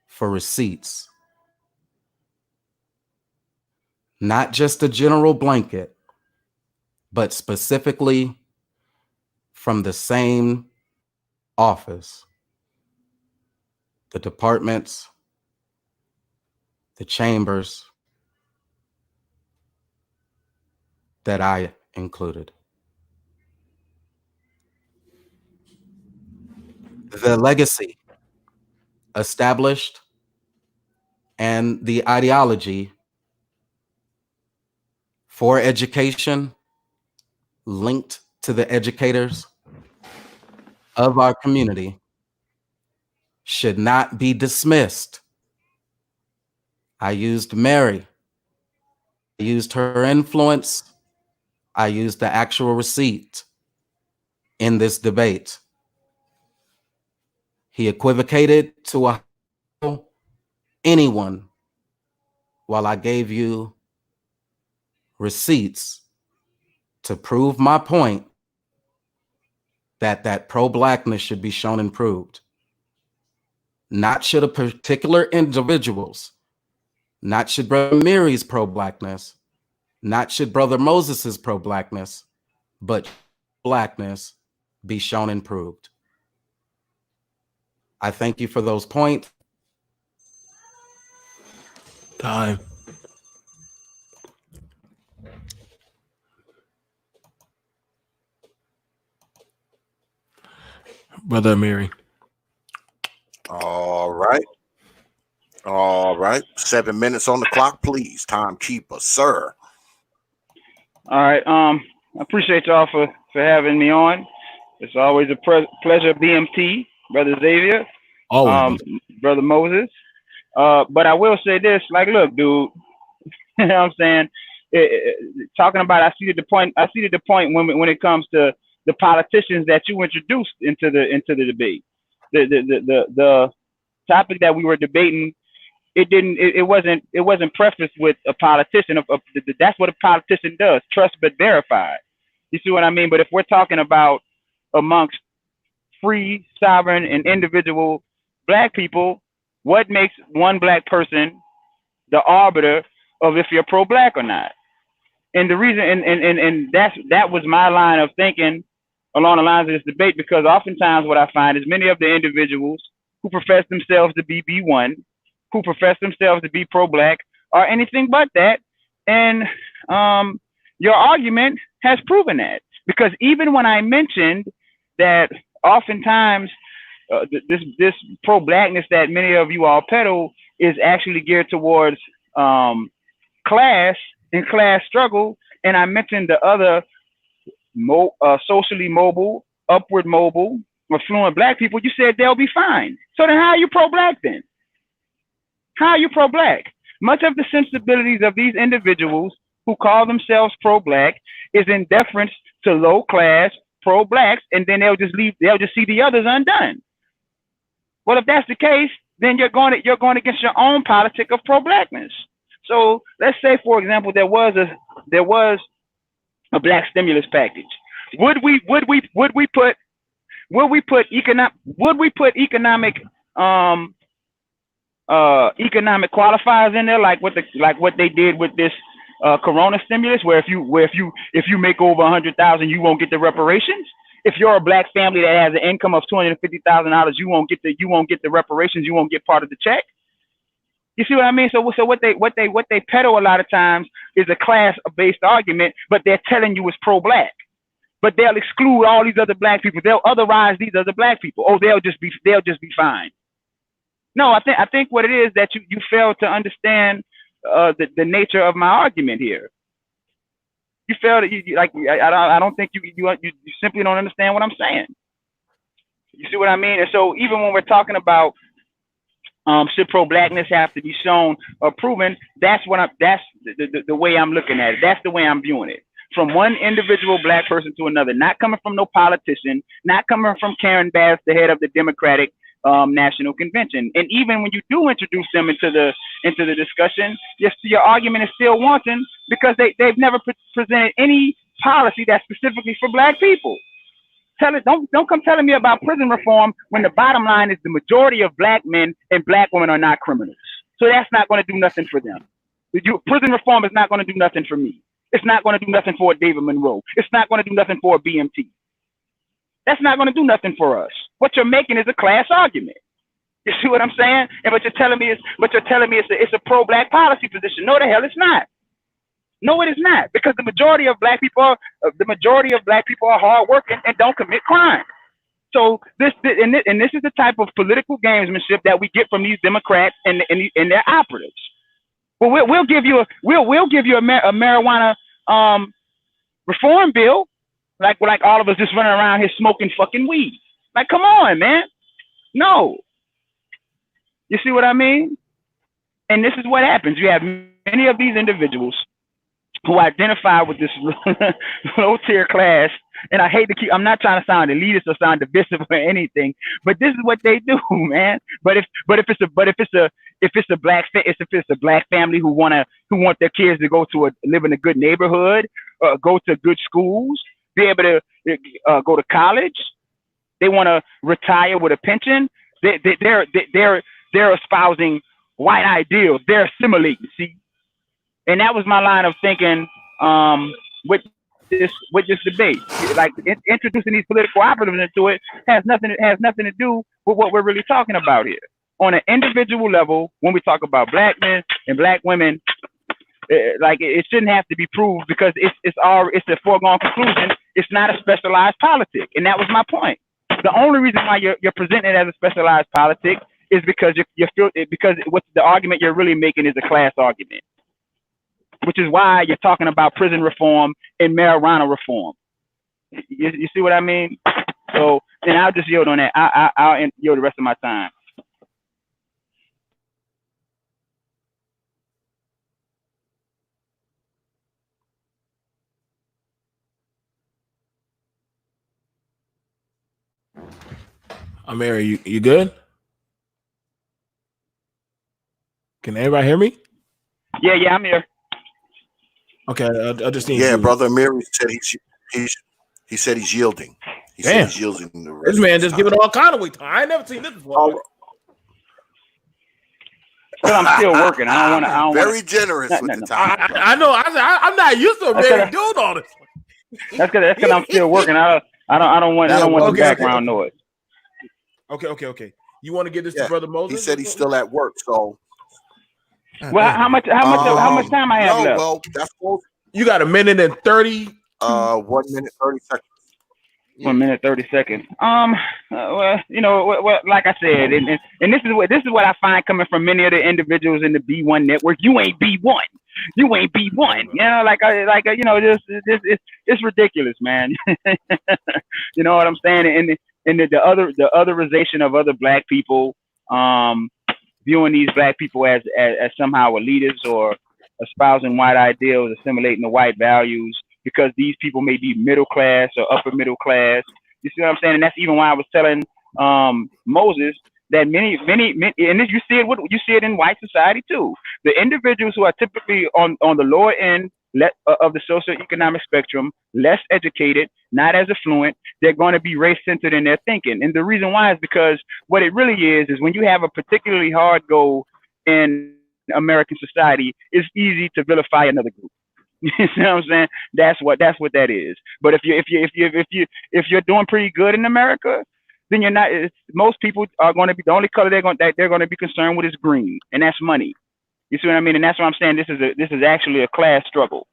for receipts. Not just a general blanket, but specifically from the same office, the departments, the chambers that I included. The legacy established and the ideology for education linked to the educators of our community should not be dismissed. I used Mary. I used her influence. I used the actual receipt in this debate. He equivocated to anyone while I gave you receipts to prove my point that pro-Blackness should be shown and proved. Not should a particular individuals, not should Brother Amiri's pro-Blackness, not should Brother Moses's pro-Blackness, but Blackness be shown and proved. I thank you for those points. Time. Brother Amiri. All right. All right. 7 minutes on the clock, please. Timekeeper, sir. All right. I appreciate y'all for having me on. It's always a pleasure, BMT, Brother Xavier, Brother Moses. But I will say this, like, look, dude, you know what I'm saying? Talking about, I see the point when it comes to the politicians that you introduced into the debate. The topic that we were debating, it wasn't prefaced with a politician. That's what a politician does: trust but verify. You see what I mean? But if we're talking about amongst free, sovereign, and individual black people, what makes one black person the arbiter of if you're pro-black or not? And the reason, and that was my line of thinking along the lines of this debate, because oftentimes what I find is many of the individuals who profess themselves to be B1, who profess themselves to be pro-black, are anything but that. And your argument has proven that, because even when I mentioned that oftentimes this pro-blackness that many of you all peddle is actually geared towards class and class struggle, and I mentioned the other socially mobile, upward mobile, affluent black people, you said they'll be fine. So then how are you pro-black then? How are you pro-black? Much of the sensibilities of these individuals who call themselves pro-black is in deference to low-class pro-blacks, and then they'll just see the others undone. Well, if that's the case, then you're going against your own politic of pro-blackness. So let's say, for example, there was a black stimulus package. Would we put economic qualifiers in there, like what they did with this corona stimulus, where if you make over 100,000, you won't get the reparations? If you're a black family that has an income of $250,000, you won't get the reparations. You won't get part of the check. You see what I mean? So what they peddle a lot of times is a class-based argument, but they're telling you it's pro-black. But they'll exclude all these other black people. They'll otherize these other black people. Oh, they'll just be fine. No, I think what it is that you fail to understand the nature of my argument here. You fail to I don't think you simply don't understand what I'm saying. You see what I mean? And so even when we're talking about should pro-blackness have to be shown or proven, that's the way I'm looking at it. That's the way I'm viewing it. From one individual black person to another, not coming from no politician, not coming from Karen Bass, the head of the Democratic National Convention. And even when you do introduce them into the discussion, your argument is still wanting, because they've never presented any policy that's specifically for black people. Don't come telling me about prison reform when the bottom line is the majority of black men and black women are not criminals. So that's not going to do nothing for them. Prison reform is not going to do nothing for me. It's not going to do nothing for David Monroe. It's not going to do nothing for a BMT. That's not going to do nothing for us. What you're making is a class argument. You see what I'm saying? And what you're telling me is it's a pro-black policy position. No, the hell it's not. No, it is not, because the majority of black people are hardworking and don't commit crime. So this is the type of political gamesmanship that we get from these Democrats and their operatives. Well, we'll give you a marijuana reform bill, like all of us just running around here smoking fucking weed. Like, come on, man. No. You see what I mean? And this is what happens. You have many of these individuals who identify with this low tier class, and I hate to I'm not trying to sound elitist or sound divisive or anything, but this is what they do, man. But if it's a black family who want their kids to live in a good neighborhood, go to good schools, be able to go to college, they want to retire with a pension, they're espousing white ideals, they're assimilating. See. And that was my line of thinking with this debate. Like, introducing these political operatives into it has nothing to do with what we're really talking about here. On an individual level, when we talk about black men and black women, it shouldn't have to be proved, because it's a foregone conclusion. It's not a specialized politic, and that was my point. The only reason why you're presenting it as a specialized politic is because because what the argument you're really making is a class argument, which is why you're talking about prison reform and marijuana reform. You see what I mean? So, and I'll just yield on that. I'll yield the rest of my time. Amiri, you good? Can everybody hear me? Yeah, I'm here. Okay, I just need Yeah, you. brother Amiri said he said he's yielding. He said Damn. he's yielding the rest This man of his just time. giving all kind of weight time. I ain't never seen this before. Because I'm still working. I don't want to. Very generous with the time. I know. I'm not used to Amiri doing all this. That's because I'm still working. I don't want the background noise. Okay. You want to get this to Brother Moses? He said he's still at work, so. Well, how much time I have left? Well, that's cool. You got 1 minute and 30. 1 minute 30 seconds. 1 minute 30 seconds. Well, you know, like I said, and this is what I find coming from many of the individuals in the B1 network. You ain't B1. You ain't B1. You know, you know, it's ridiculous, man. You know what I'm saying? And the otherization of other black people, viewing these black people as somehow elitists or espousing white ideals, assimilating the white values, because these people may be middle class or upper middle class. You see what I'm saying? And that's even why I was telling Moses that many, and you see it in white society too. The individuals who are typically on the lower end of the socioeconomic spectrum, less educated, not as affluent, they're going to be race-centered in their thinking. And the reason why is because what it really is when you have a particularly hard goal in American society, it's easy to vilify another group. You know what I'm saying? That's what that is. But if you're doing pretty good in America, then you're not. Most people are going to be the only color they're going to be concerned with is green, and that's money. You see what I mean? And that's what I'm saying. This is actually a class struggle,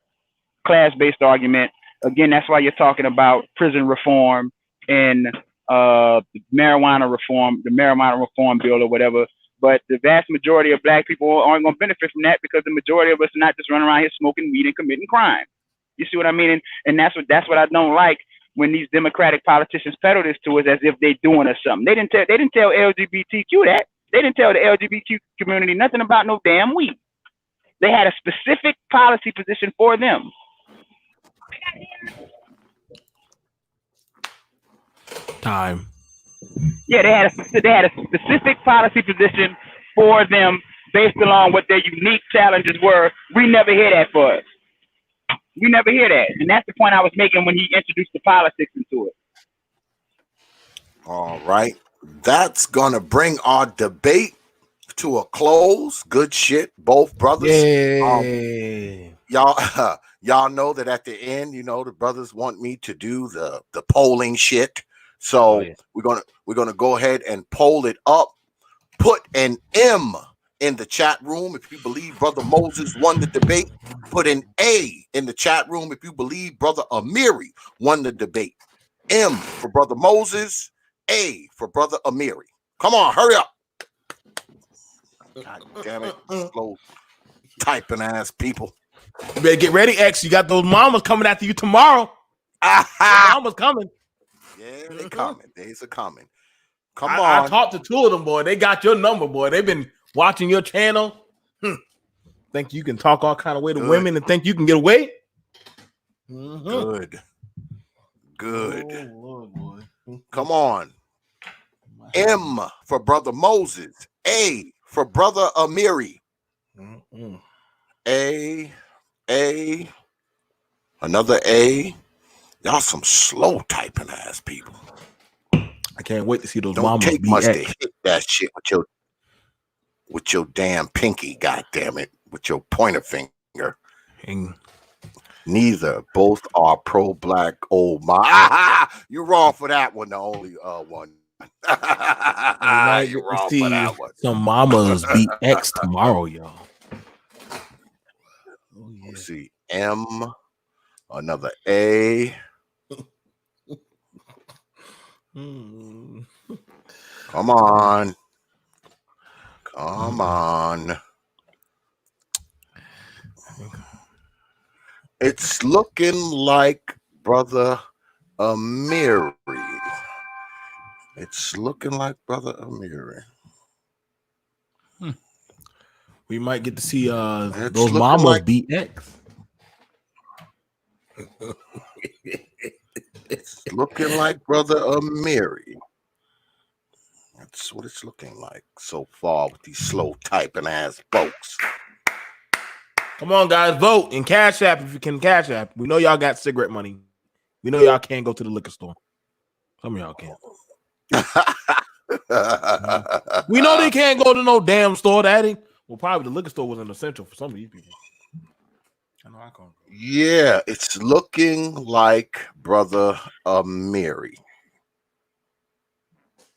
class-based argument. Again, that's why you're talking about prison reform and marijuana reform, the marijuana reform bill or whatever. But the vast majority of black people aren't going to benefit from that because the majority of us are not just running around here smoking weed and committing crime. You see what I mean? And that's what I don't like when these Democratic politicians peddle this to us as if they're doing us something. They didn't tell LGBTQ that. They didn't tell the LGBT community nothing about no damn weed. They had a specific policy position for them. Time. Yeah, they had a specific policy position for them based on what their unique challenges were. We never hear that for us. We never hear that. And that's the point I was making when he introduced the politics into it. All right. That's going to bring our debate to a close. Good shit, both brothers. Y'all know that at the end, you know, the brothers want me to do the polling shit. So we're gonna go ahead and poll it up. Put an M in the chat room if you believe Brother Moses won the debate. Put an A in the chat room if you believe Brother Amiri won the debate. M for Brother Moses, A for Brother Amiri. Come on, hurry up. God damn it. Slow typing ass people. You better get ready, X. You got those mamas coming after you tomorrow. Mamas coming. Yeah, they coming. Days are coming. Come on. I talked to 2 of them, boy. They got your number, boy. They've been watching your channel. Think you can talk all kind of way to women and think you can get away? Good. Oh, Lord, boy. Come on. M for Brother Moses. A for Brother Amiri. A. Another A. Y'all some slow typing ass people. I can't wait to see those Don't mamas take be much X. to hit that shit with your damn pinky, goddammit, with your pointer finger. Neither. Both are pro-black. Oh my! You're wrong for that one. The only one. You're wrong for that one. Some mamas beat X tomorrow, y'all. Oh, yeah. Let's see. M. Another A. Come on. Come on. It's looking like Brother Amiri. It's looking like Brother Amiri. We might get to see those mamas like... beat X. It's looking like Brother Amiri. That's what it's looking like so far with these slow typing ass folks. Come on, guys, vote in Cash App if you can Cash App. We know y'all got cigarette money. We know y'all can't go to the liquor store. Some of y'all can't. We know they can't go to no damn store, Daddy. Well, probably the liquor store was an essential for some of these people. I know I can't go. Yeah, it's looking like Brother Amiri.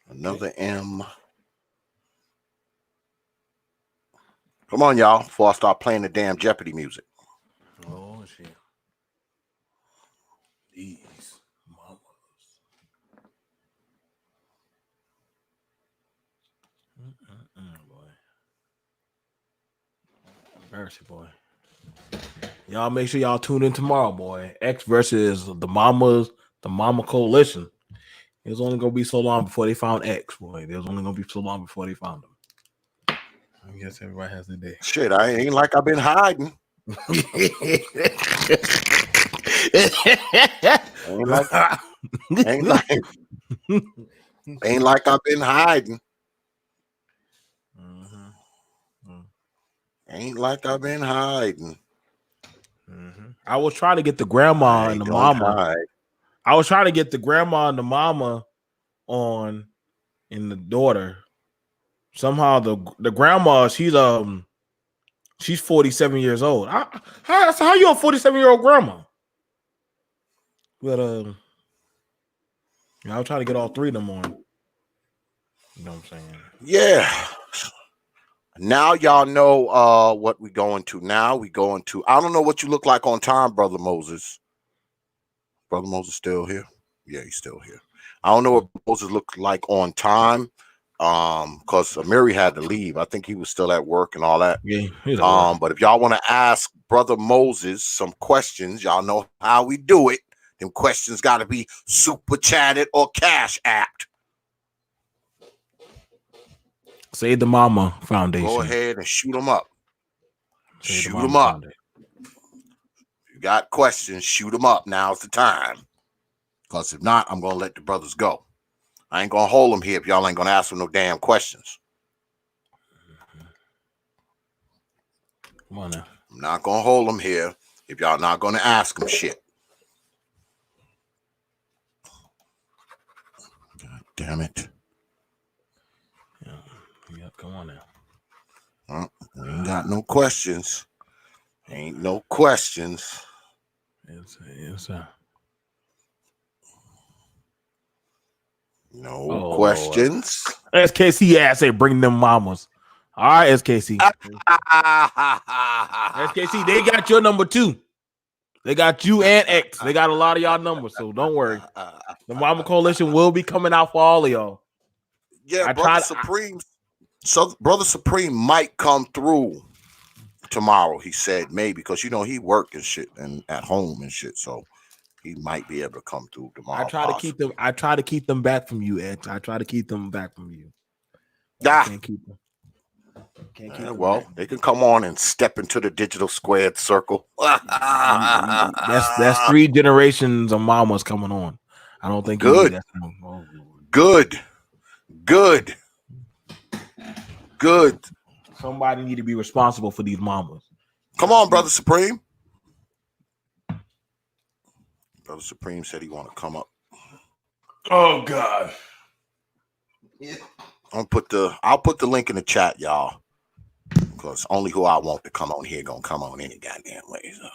Another M. Come on, y'all, before I start playing the damn Jeopardy music. Oh, shit. These mamas. Boy. Mercy, boy. Y'all make sure y'all tune in tomorrow, boy. X versus the Mama Coalition. It was only going to be so long before they found X, boy. It was only going to be so long before they found him. I guess everybody has their day. Shit, I ain't like I've been hiding. ain't like I've been hiding. Ain't like I've been hiding. I was trying to get the grandma and the mama. I was trying to get the grandma and the mama on and the daughter. Somehow the grandma, she's 47 years old. How you a 47-year-old grandma? But I'll try to get all three of them on. You know what I'm saying? Yeah. Now y'all know what we going to. Now we going to. I don't know what you look like on time, Brother Moses. Brother Moses still here? Yeah, he's still here. I don't know what Moses looked like on time. Because Amiri had to leave. I think he was still at work and all that. Yeah. But if y'all want to ask Brother Moses some questions, y'all know how we do it. Them questions got to be super chatted or cash apped. Save the Mama Foundation. Go ahead and shoot them up. Shoot them up. If you got questions, shoot them up. Now's the time. Because if not, I'm going to let the brothers go. I ain't going to hold them here if y'all ain't going to ask them no damn questions. Come on now. I'm not going to hold them here if y'all not going to ask them shit. God damn it. Yeah, come on now. Ain't got no questions. Ain't no questions. Yes, No questions. SKC ass say bring them mamas. All right, SKC. SKC, they got your number too. They got you and X. They got a lot of y'all numbers, so don't worry. The Mama Coalition will be coming out for all of y'all. Yeah, Brother Supreme might come through tomorrow. He said maybe because he work and shit and at home and shit, so he might be able to come through tomorrow. I try to keep them back from you, X. I try to keep them back from you. Yeah, can't keep them. Well, they can come on and step into the digital squared circle. That's 3 generations of mamas coming on. I don't think good. Somebody need to be responsible for these mamas. Come on, Brother Supreme. Brother Supreme said he want to come up. Oh God. I'll put the link in the chat, y'all. Because only who I want to come on here gonna come on any goddamn way. So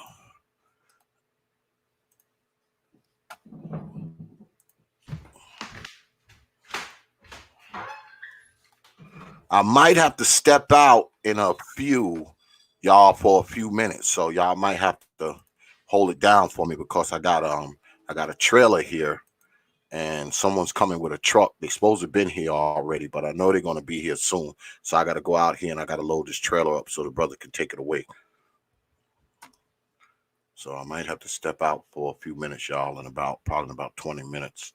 I might have to step out in a few, y'all, for a few minutes. So y'all might have to hold it down for me because I got a trailer here and someone's coming with a truck. They're supposed to have been here already, but I know they're going to be here soon. So I got to go out here and I got to load this trailer up so the brother can take it away. So I might have to step out for a few minutes, y'all, in probably about 20 minutes.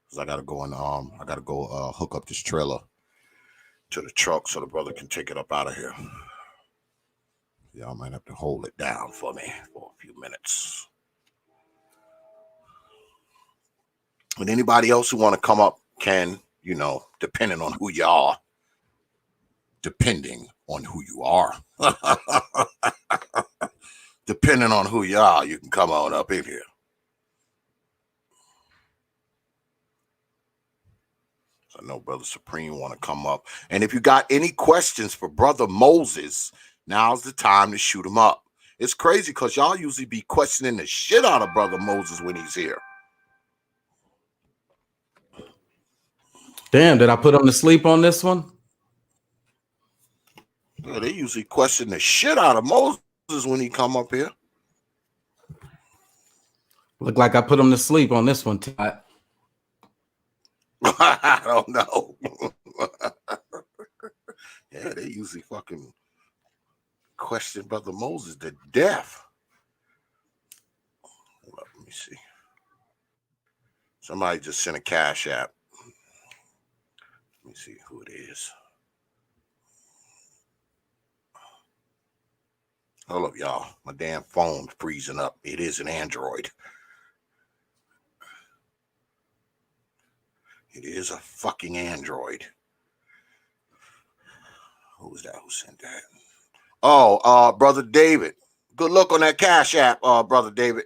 Because I got to go and hook up this trailer to the truck so the brother can take it up out of here. Y'all might have to hold it down for me for a few minutes. And anybody else who want to come up can, depending on who you are. Depending on who you are. Depending on who you are, you can come on up in here. So I know Brother Supreme want to come up. And if you got any questions for Brother Moses, now's the time to shoot him up. It's crazy because y'all usually be questioning the shit out of Brother Moses when he's here. Damn, did I put him to sleep on this one? Yeah, they usually question the shit out of Moses when he come up here. Look like I put him to sleep on this one. I don't know. Yeah, they usually fucking question Brother Moses to death. Hold up, let me see. Somebody just sent a cash app. Let me see who it is. Hold up, y'all. My damn phone's freezing up. It is an Android. It is a fucking Android. Who was that? Who sent that? Oh, Brother David. Good luck on that cash app, Brother David.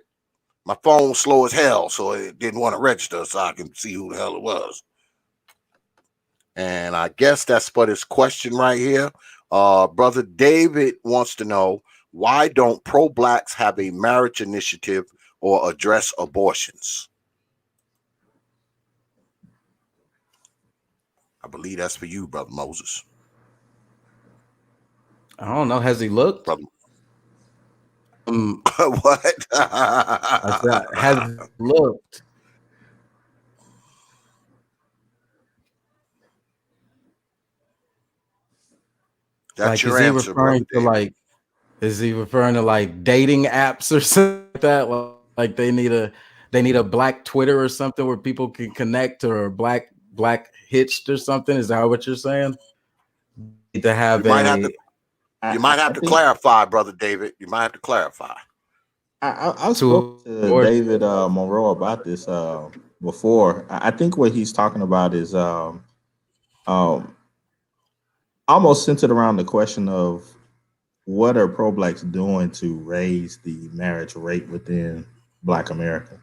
My phone's slow as hell, so it didn't want to register so I can see who the hell it was. And I guess that's for this question right here. Brother David wants to know, why don't pro-blacks have a marriage initiative or address abortions? I believe that's for you, Brother Moses. I don't know. Has he looked? Brother. What? I said, has he looked? That's like, your answer, brother. Is he referring to like dating apps or something like that? Like they need a black Twitter or something where people can connect, or black hitched or something? Is that what you're saying? To have you might have to clarify, Brother David. You might have to clarify. I spoke to David Monroe about this before. I think what he's talking about is almost centered around the question of what are pro-blacks doing to raise the marriage rate within Black America?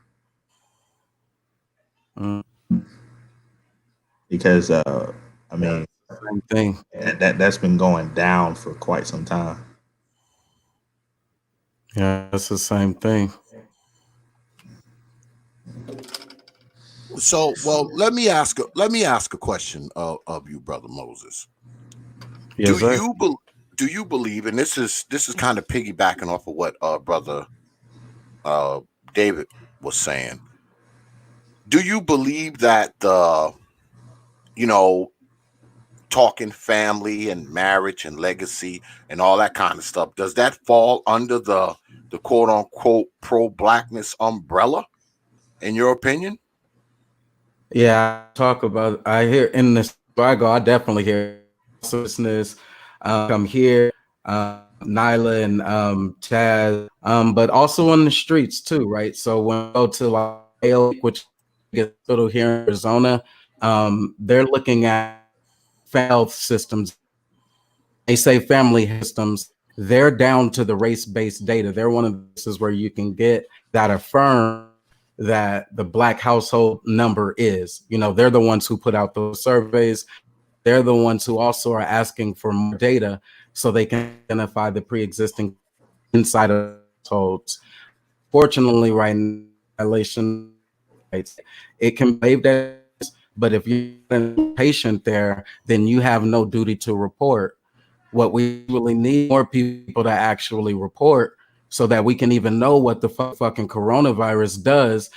Because I mean, same thing. That's been going down for quite some time. Yeah, that's the same thing. So, well, let me ask a question of you, Brother Moses. Yes, do you believe, and this is kind of piggybacking off of what Brother David was saying. Do you believe that talking family and marriage and legacy and all that kind of stuff, does that fall under the quote unquote pro-blackness umbrella, in your opinion? Yeah, I hear in this I definitely hear business. I'm here, Nyla and Chaz, but also on the streets too, right? So when I go to like which is little here in Arizona, they're looking at health systems. They say family systems. They're down to the race-based data. They're one of the places where you can get that affirm that the Black household number is. They're the ones who put out those surveys. They're the ones who also are asking for more data so they can identify the pre-existing inside of households. Fortunately, right now, it can waive that, but if you're a patient there, then you have no duty to report. What we really need more people to actually report so that we can even know what the fucking coronavirus does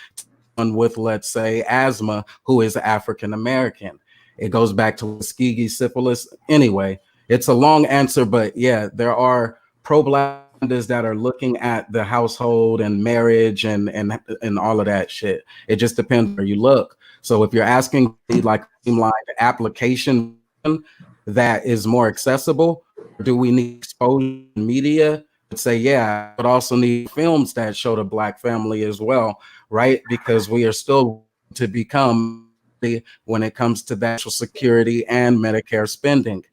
with, let's say, asthma who is African American. It goes back to Tuskegee syphilis. Anyway, it's a long answer, but yeah, there are pro-Black that are looking at the household and marriage and all of that shit. It just depends where you look. So if you're asking like streamlined application that is more accessible, do we need exposure media? I'd say yeah, but also need films that show the Black family as well, right? Because we are still to become when it comes to Social Security and Medicare spending.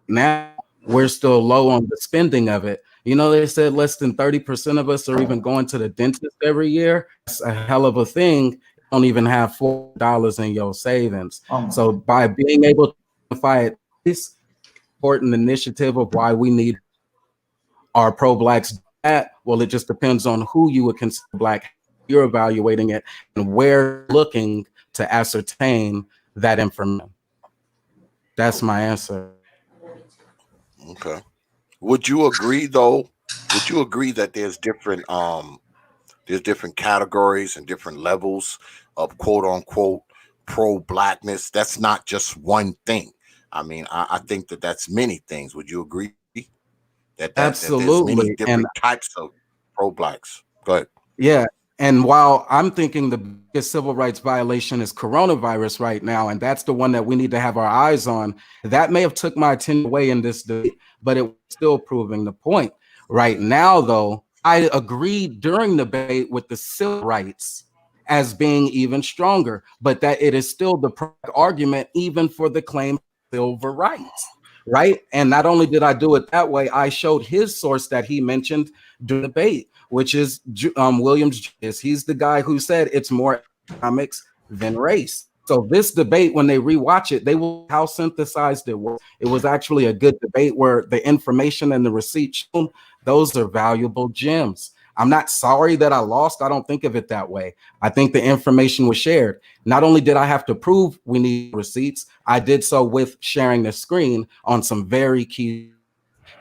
Now we're still low on the spending of it. You know, they said less than 30% of us are even going to the dentist every year. That's a hell of a thing. You don't even have $4 in your savings. So by being able to identify it, this important initiative of why we need our pro-Blacks at, well, it just depends on who you would consider Black. You're evaluating it and where you're looking to ascertain that information. That's my answer. Okay. Would you agree though? Would you agree that there's different categories and different levels of quote unquote pro-Blackness? That's not just one thing. I mean, I think that that's many things. Would you agree that Absolutely. there's many different types of pro-Blacks? Go ahead. Yeah. And while I'm thinking the biggest civil rights violation is coronavirus right now, and that's the one that we need to have our eyes on, that may have took my attention away in this debate, but it was still proving the point. Right now, though, I agreed during the debate with the civil rights as being even stronger, but that it is still the argument even for the claim of civil rights. Right. And not only did I do it that way, I showed his source that he mentioned during the debate, which is Williams. He's the guy who said it's more economics than race. So this debate, when they rewatch it, they will how synthesized it was. It was actually a good debate where the information and the receipts, those are valuable gems. I'm not sorry that I lost. I don't think of it that way. I think the information was shared. Not only did I have to prove we need receipts, I did so with sharing the screen on some very key.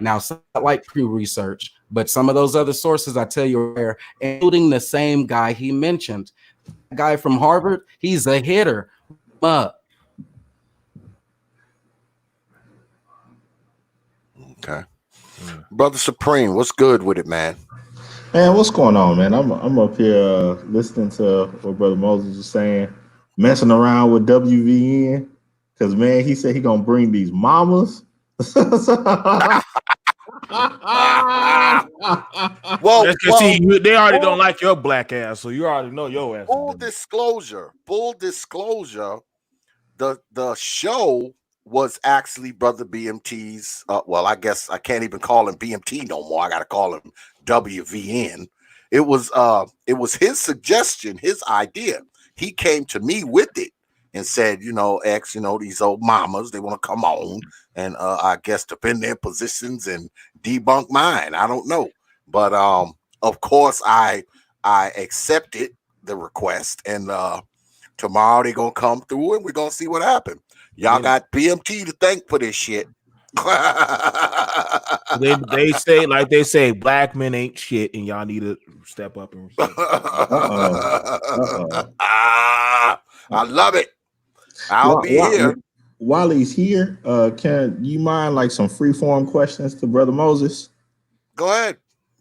Now, like Pew Research, but some of those other sources I tell you are, including the same guy he mentioned, the guy from Harvard, he's a hitter. Okay. Brother Supreme, what's good with it, man? Man, what's going on, man? I'm up here listening to what Brother Moses was saying, messing around with WVN, because man, he said he gonna bring these mamas. Well, see, they already don't like your black ass, so you already know your ass. Full disclosure, the show was actually Brother BMT's. Well, I guess I can't even call him BMT no more. I gotta call him WVN. It was his suggestion, his idea. He came to me with it and said, X, these old mamas, they want to come on and I guess defend their positions and debunk mine. I don't know. But of course I accepted the request, and tomorrow they're gonna come through and we're gonna see what happened. Y'all got BMT to thank for this shit. they say black men ain't shit and y'all need to step up and I love it. I'll be here. While he's here, can you mind like some free form questions to Brother Moses? Go ahead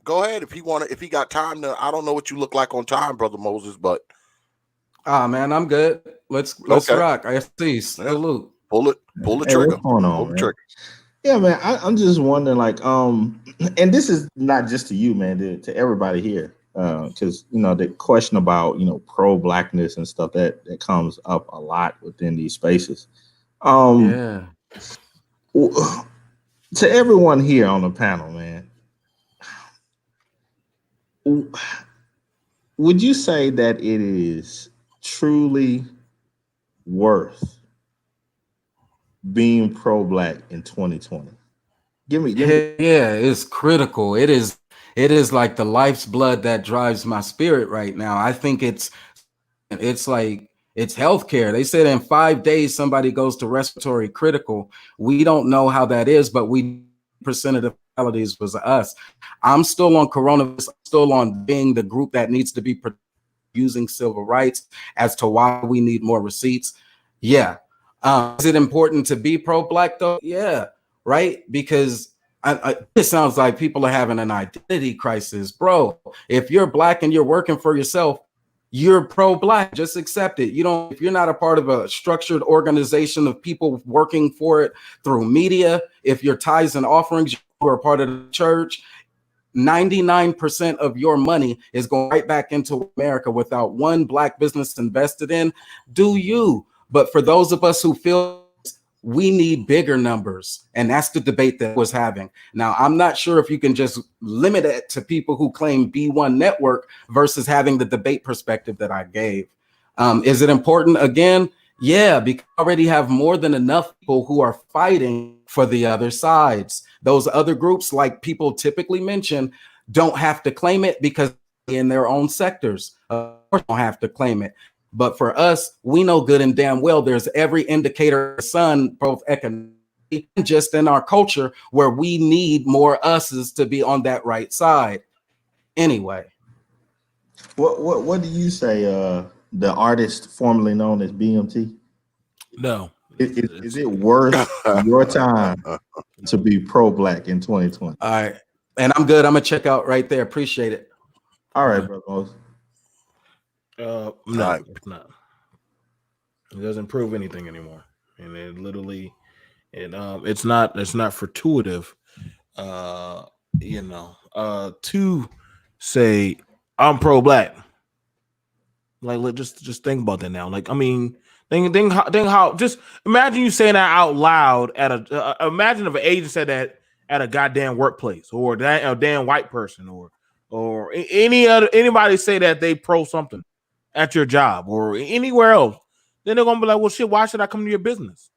if he got time to. I don't know what you look like on time, Brother Moses, but man, I'm good. Let's rock. I see. Salute. Pull the trigger. What's going on, man? Yeah, man. I'm just wondering, like, and this is not just to you, man, to everybody here, because the question about pro-Blackness and stuff that comes up a lot within these spaces. To everyone here on the panel, man, would you say that it is truly worth being pro-Black in 2020? Give me. Yeah, it's critical. It is like the life's blood that drives my spirit right now. I think it's like it's healthcare. They said in 5 days somebody goes to respiratory critical. We don't know how that is, but % of the fatalities was us. I'm still on coronavirus. I'm still on being the group that needs to be protected using civil rights as to why we need more receipts. Yeah. Is it important to be pro-Black though? Yeah. Right. Because it sounds like people are having an identity crisis, bro. If you're Black and you're working for yourself, you're pro-Black. Just accept it. If you're not a part of a structured organization of people working for it through media, if your tithes and offerings, you are part of the church, 99% of your money is going right back into America without one Black business invested in. Do you? But for those of us who feel we need bigger numbers, and that's the debate that was having. Now, I'm not sure if you can just limit it to people who claim B1 network versus having the debate perspective that I gave. Is it important? Again, yeah, because we already have more than enough people who are fighting for the other sides. Those other groups, like people typically mention, don't have to claim it because in their own sectors, of course, don't have to claim it. But for us, we know good and damn well there's every indicator of the sun, both economically and just in our culture, where we need more us's to be on that right side. Anyway. What do you say, the artist formerly known as BMT? No. Is it worth your time to be pro-Black in 2020? All right. And I'm good. I'm going to check out right there. Appreciate it. All right, brother Moses. No, it's not. It doesn't prove anything anymore, and it literally, it's not fortuitive, to say I'm pro-Black. Like, just think about that now. Like, I mean, think how. Just imagine you saying that out loud at imagine if an agent said that at a goddamn workplace, or that a damn white person, or anybody say that they pro something at your job or anywhere else, then they're gonna be like, well, shit, why should I come to your business?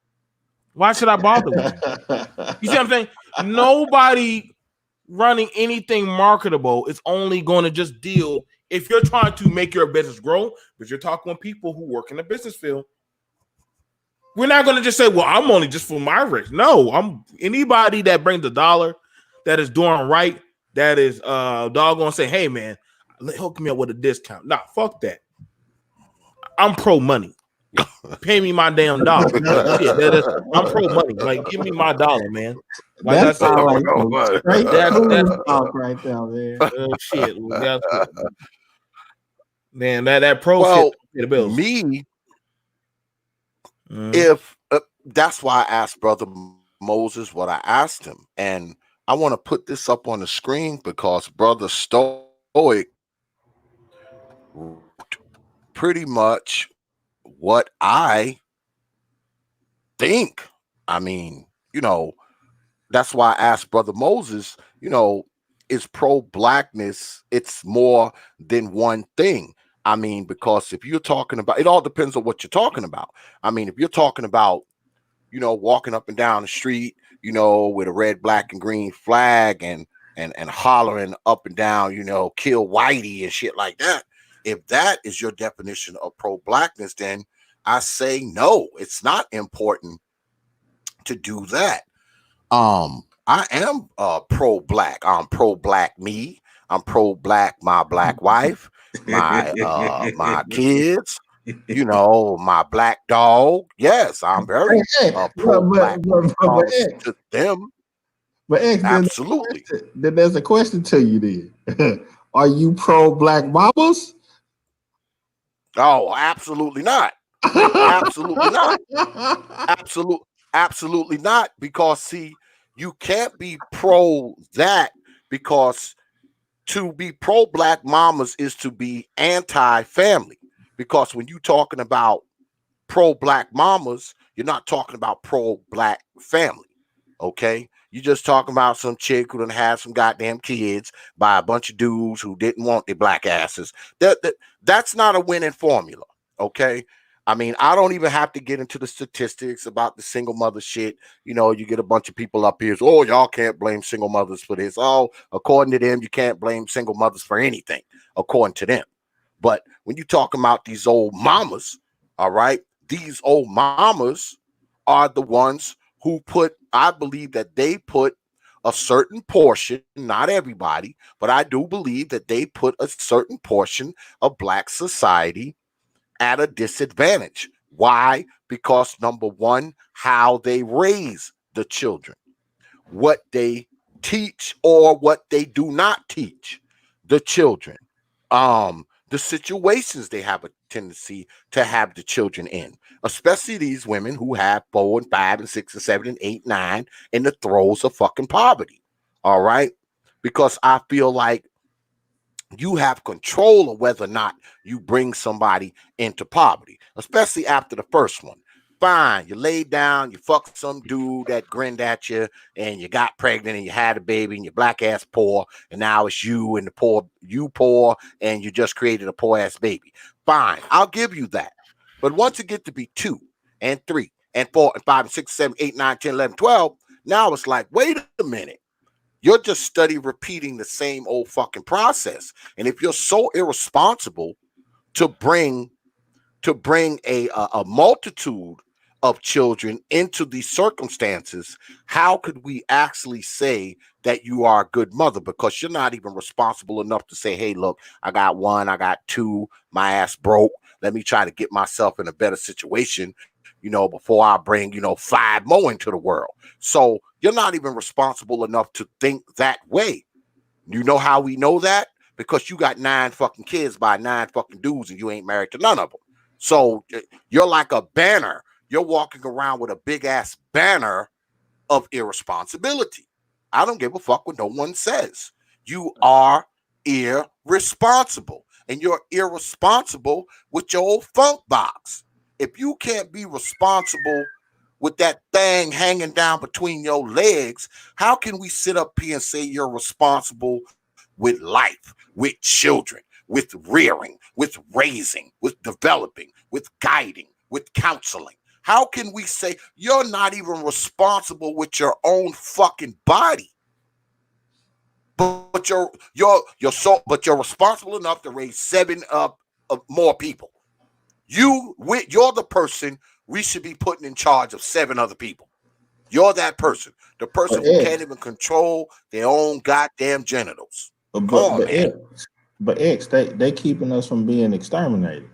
Why should I bother with you? You see what I'm saying? Nobody running anything marketable is only going to just deal if you're trying to make your business grow, but you're talking with people who work in the business field. We're not going to just say, well, I'm only just for my risk. No, I'm anybody that brings a dollar, that is doing right, that is doggone say, hey man, hook me up with a discount. Nah, fuck that. I'm pro money. Pay me my damn dollar. Shit, I'm pro money. Like, give me my dollar, man. Like, that's talk right there, man. Shit. Man, that pro shit. Me, if that's why I asked Brother Moses what I asked him, and I want to put this up on the screen because Brother Stoic pretty much what I think. I mean, that's why I asked Brother Moses, is pro-Blackness, it's more than one thing. I mean, because if you're talking about, it all depends on what you're talking about. I mean, if you're talking about, walking up and down the street, with a red, black, and green flag and hollering up and down, kill Whitey and shit like that. If that is your definition of pro-Blackness, then I say no, it's not important to do that. I am pro-Black. I'm pro-Black me. I'm pro-Black my Black wife, my my kids, my Black dog. Yes, I'm very pro-Black to them. But absolutely. Then there's a question to you then. Are you pro-Black mamas? Oh, absolutely not. Absolutely not. Absolutely not. Because see, you can't be pro that, because to be pro-Black mamas is to be anti-family. Because when you're talking about pro-Black mamas, you're not talking about pro-Black family. Okay, you're just talking about some chick who done had some goddamn kids by a bunch of dudes who didn't want their Black asses. That's not a winning formula. Okay, I mean, I don't even have to get into the statistics about the single mother shit. You get a bunch of people up here, oh, y'all can't blame single mothers for this. Oh, according to them, you can't blame single mothers for anything, according to them. But when you talk about these old mamas, all right, these old mamas are the ones who I believe that they put a certain portion, not everybody, but I do believe that they put a certain portion of black society at a disadvantage. Why? Because number one, how they raise the children, what they teach or what they do not teach the children, the situations they have a tendency to have the children in, especially these women who have 4 and 5 and 6 and 7 and 8, 9 in the throes of fucking poverty. All right. Because I feel like you have control of whether or not you bring somebody into poverty, especially after the first one. Fine, you laid down, you fucked some dude that grinned at you, and you got pregnant, and you had a baby, and your black ass poor, and now it's you and the poor, you poor, and you just created a poor ass baby. Fine, I'll give you that. But once it get to be 2 and 3 and 4 and 5 and 6, 7, 8, 9, 10, 11, 12, now it's like, wait a minute. You're just study repeating the same old fucking process. And if you're so irresponsible to bring a multitude of children into these circumstances, how could we actually say that you are a good mother? Because you're not even responsible enough to say, hey, look, I got 1, I got 2, my ass broke. Let me try to get myself in a better situation, before I bring, 5 more into the world. So you're not even responsible enough to think that way. You know how we know that? Because you got 9 fucking kids by 9 fucking dudes and you ain't married to none of them. So you're like a banner. You're walking around with a big ass banner of irresponsibility. I don't give a fuck what no one says. You are irresponsible. And you're irresponsible with your old funk box. If you can't be responsible with that thing hanging down between your legs, how can we sit up here and say you're responsible with life, with children, with rearing, with raising, with developing, with guiding, with counseling? How can we say you're not even responsible with your own fucking body? But you're responsible enough to raise 7 more people. You're the person we should be putting in charge of 7 other people. You're that person, the person who can't even control their own goddamn genitals. Come on, man. But X, they keeping us from being exterminated.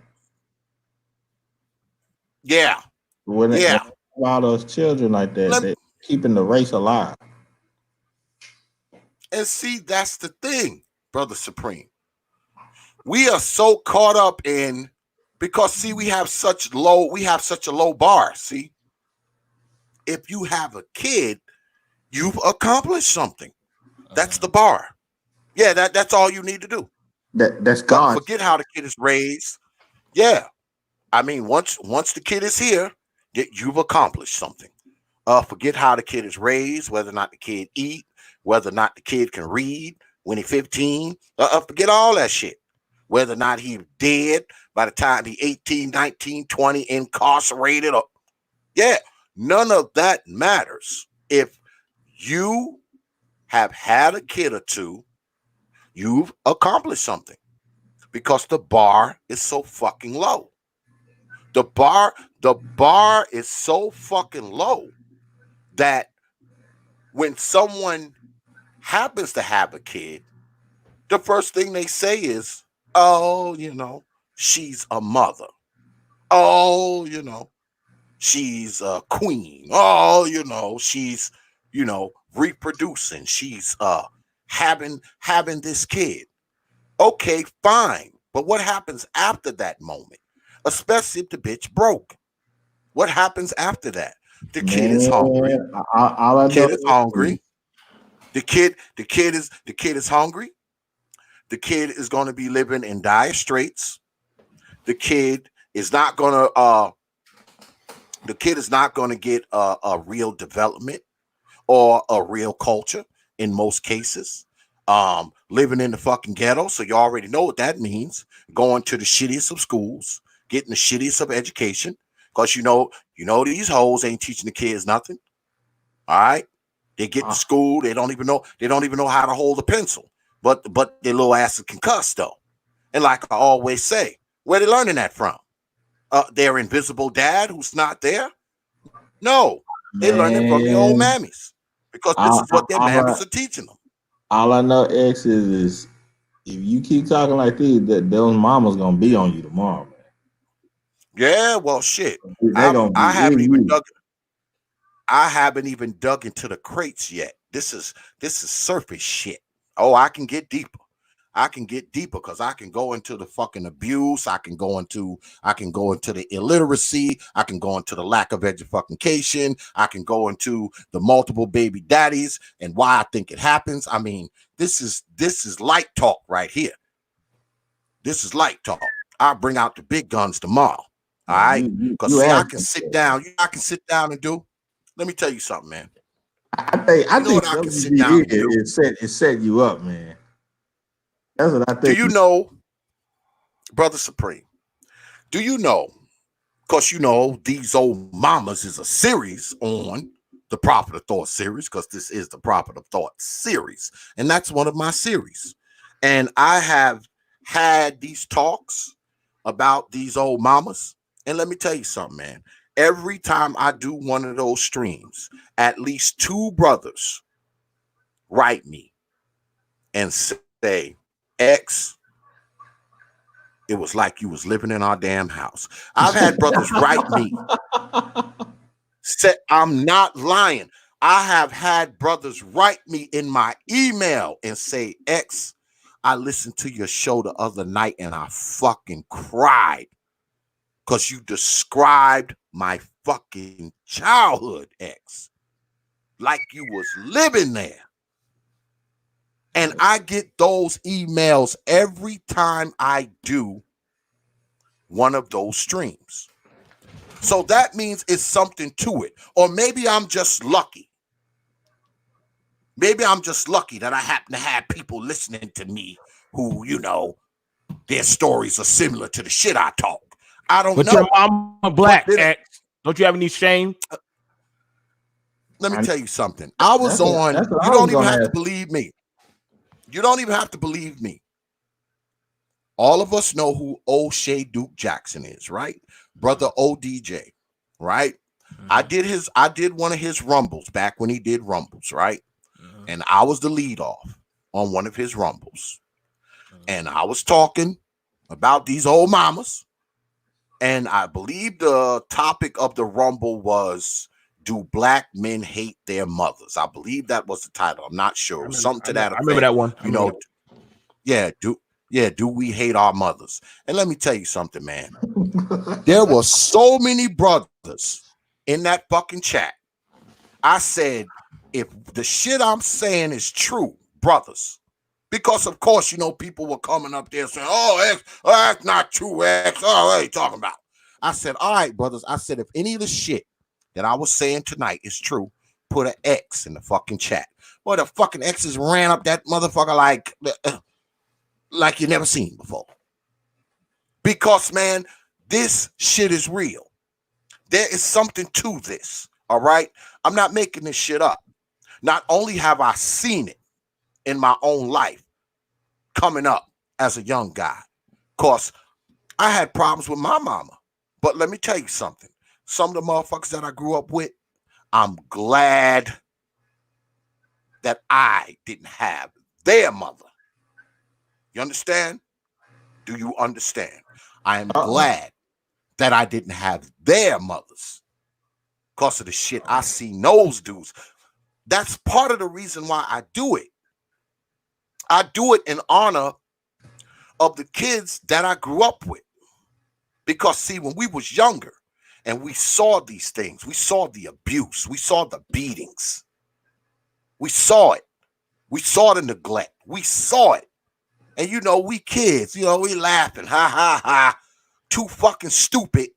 Yeah. When all those children like that, they're keeping the race alive. And see, that's the thing, Brother Supreme. We are so caught up in, because see, we have such a low bar. See, if you have a kid, you've accomplished something. That's the bar. Yeah, that's all you need to do. That's God. Forget how the kid is raised. Yeah. I mean, once the kid is here, you've accomplished something. Forget how the kid is raised, whether or not the kid eat, whether or not the kid can read when he's 15. Forget all that shit. Whether or not he's dead by the time he's 18, 19, 20, incarcerated. None of that matters. If you have had a kid or two, you've accomplished something. Because the bar is so fucking low. The bar is so fucking low that when someone happens to have a kid, the first thing they say is, oh, she's a mother. Oh, she's a queen. Oh, she's, reproducing. She's having this kid. Okay, fine. But what happens after that moment? Especially if the bitch broke. What happens after that? The kid is hungry. The kid is hungry. The kid is hungry. The kid is going to be living in dire straits. The kid is not going to get a real development or a real culture in most cases. Living in the fucking ghetto, so you already know what that means. Going to the shittiest of schools, getting the shittiest of education, because you know these hoes ain't teaching the kids nothing. All right, they get to school, they don't even know how to hold a pencil, but their little asses can cuss though. And like I always say, where they learning that from? Their invisible dad who's not there? No, they learning from the old mammies. because this is what their mammas are teaching them. All I know, X, is if you keep talking like this, that those mamas gonna be on you tomorrow, man. Yeah, well, shit. They gonna be I haven't in even you. dug into the crates yet. This is surface shit. Oh, I can get deeper. Because I can go into the fucking abuse. I can go into the illiteracy. I can go into the lack of education. I can go into the multiple baby daddies and why I think it happens. I mean, this is light talk right here. This is light talk. I'll bring out the big guns tomorrow. All right, because see, I can sit down. I can sit down and do. Let me tell you something, man. I think what I can sit down and do. It set you up, man. That's what I think. Do you know, Brother Supreme? Do you know? Because you know, These Old Mamas is a series on the Proper Thought series, because this is the Proper Thought series, and that's one of my series. And I have had these talks about these old mamas. And let me tell you something, man. Every time I do one of those streams, at least 2 brothers write me and say, X, it was like you was living in our damn house. I've had brothers write me. Say, I'm not lying. I have had brothers write me in my email and say, X, I listened to your show the other night and I fucking cried because you described my fucking childhood, X, like you was living there. And I get those emails every time I do one of those streams. So that means it's something to it. Or maybe I'm just lucky. Maybe I'm just lucky that I happen to have people listening to me who, you know, their stories are similar to the shit I talk. I don't know. But your mama black, X. Don't you have any shame? Let me tell you something. I was on, you don't even have to believe me. You don't even have to believe me. All of us know who O'Shea Duke Jackson is, right? Brother ODJ, right? Mm-hmm. I did one of his rumbles back when he did rumbles, right? Mm-hmm. And I was the lead off on one of his rumbles. Mm-hmm. And I was talking about these old mamas. And I believe the topic of the rumble was, do black men hate their mothers? I believe that was the title. I'm not sure. Something to that effect. I remember that one. You know, do we hate our mothers? And let me tell you something, man. There were so many brothers in that fucking chat. I said, if the shit I'm saying is true, brothers, because of course, you know, people were coming up there saying, oh, X, that's not true, X. Oh, what are you talking about? I said, all right, brothers. I said, if any of the shit that I was saying tonight is true, put an X in the fucking chat. Boy, the fucking X's ran up that motherfucker like you never seen before. Because, man, this shit is real. There is something to this, all right? I'm not making this shit up. Not only have I seen it in my own life coming up as a young guy, because I had problems with my mama. But let me tell you something. Some of the motherfuckers that I grew up with, I'm glad that I didn't have their mother. You understand? Do you understand? I am glad that I didn't have their mothers because of the shit I see those dudes. That's part of the reason why I do it. I do it in honor of the kids that I grew up with. Because, see, when we was younger and we saw these things, we saw the abuse, we saw the beatings, we saw it. We saw the neglect. We saw it. And, you know, we kids, you know, we laughing, ha, ha, ha, too fucking stupid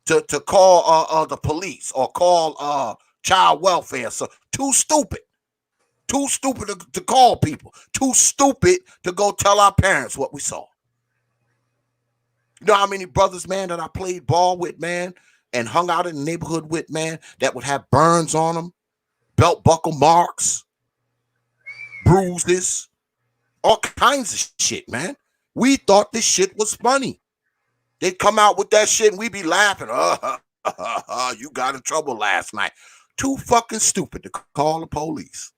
to call the police or call child welfare. So too stupid to call people, too stupid to go tell our parents what we saw. You know how many brothers, man, that I played ball with, man, and hung out in the neighborhood with, man, that would have burns on them, belt buckle marks, bruises, all kinds of shit, man. We thought this shit was funny. They'd come out with that shit and we'd be laughing. You got in trouble last night. too fucking stupid to call the police.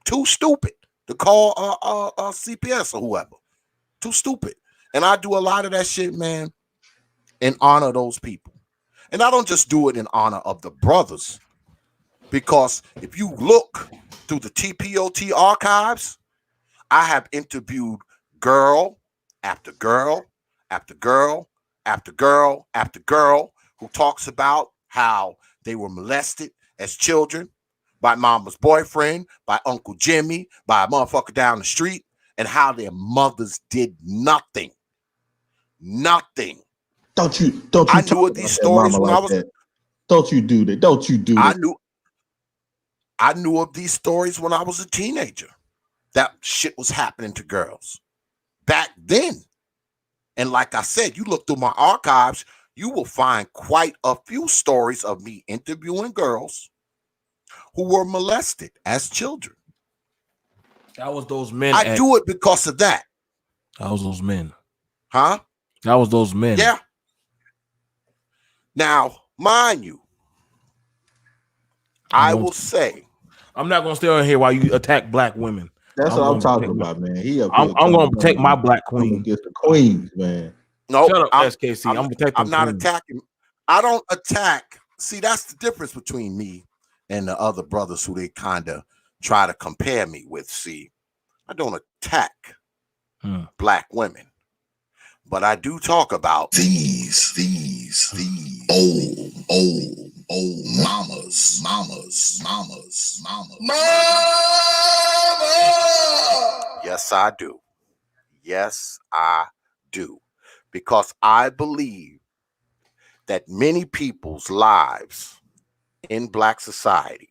Too stupid to call CPS or whoever. Too stupid. And I do a lot of that shit, man, in honor of those people. And I don't just do it in honor of the brothers. Because if you look through the T.P.O.T archives, I have interviewed girl after girl after girl after girl after girl who talks about how they were molested as children by mama's boyfriend, by Uncle Jimmy, by a motherfucker down the street, and how their mothers did nothing. Nothing. Don't you I knew of these stories when I was. Don't you do that? Don't you do that? I knew of these stories when I was a teenager. That shit was happening to girls back then. And like I said, you look through my archives, you will find quite a few stories of me interviewing girls who were molested as children. That was those men. I do it because of that. That was those men. Huh? That was those men. Yeah. Now, mind you, I will say, I'm not gonna stay on here while you attack black women. That's what I'm talking about, man. I'm gonna protect my black queen. Against the queens, man. No, Shut up, SKC. I'm protecting. I'm not attacking. I don't attack. See, that's the difference between me and the other brothers who they kind of try to compare me with. See, I don't attack black women, but I do talk about these old mamas. Yes, I do. Yes, I do. Because I believe that many people's lives in black society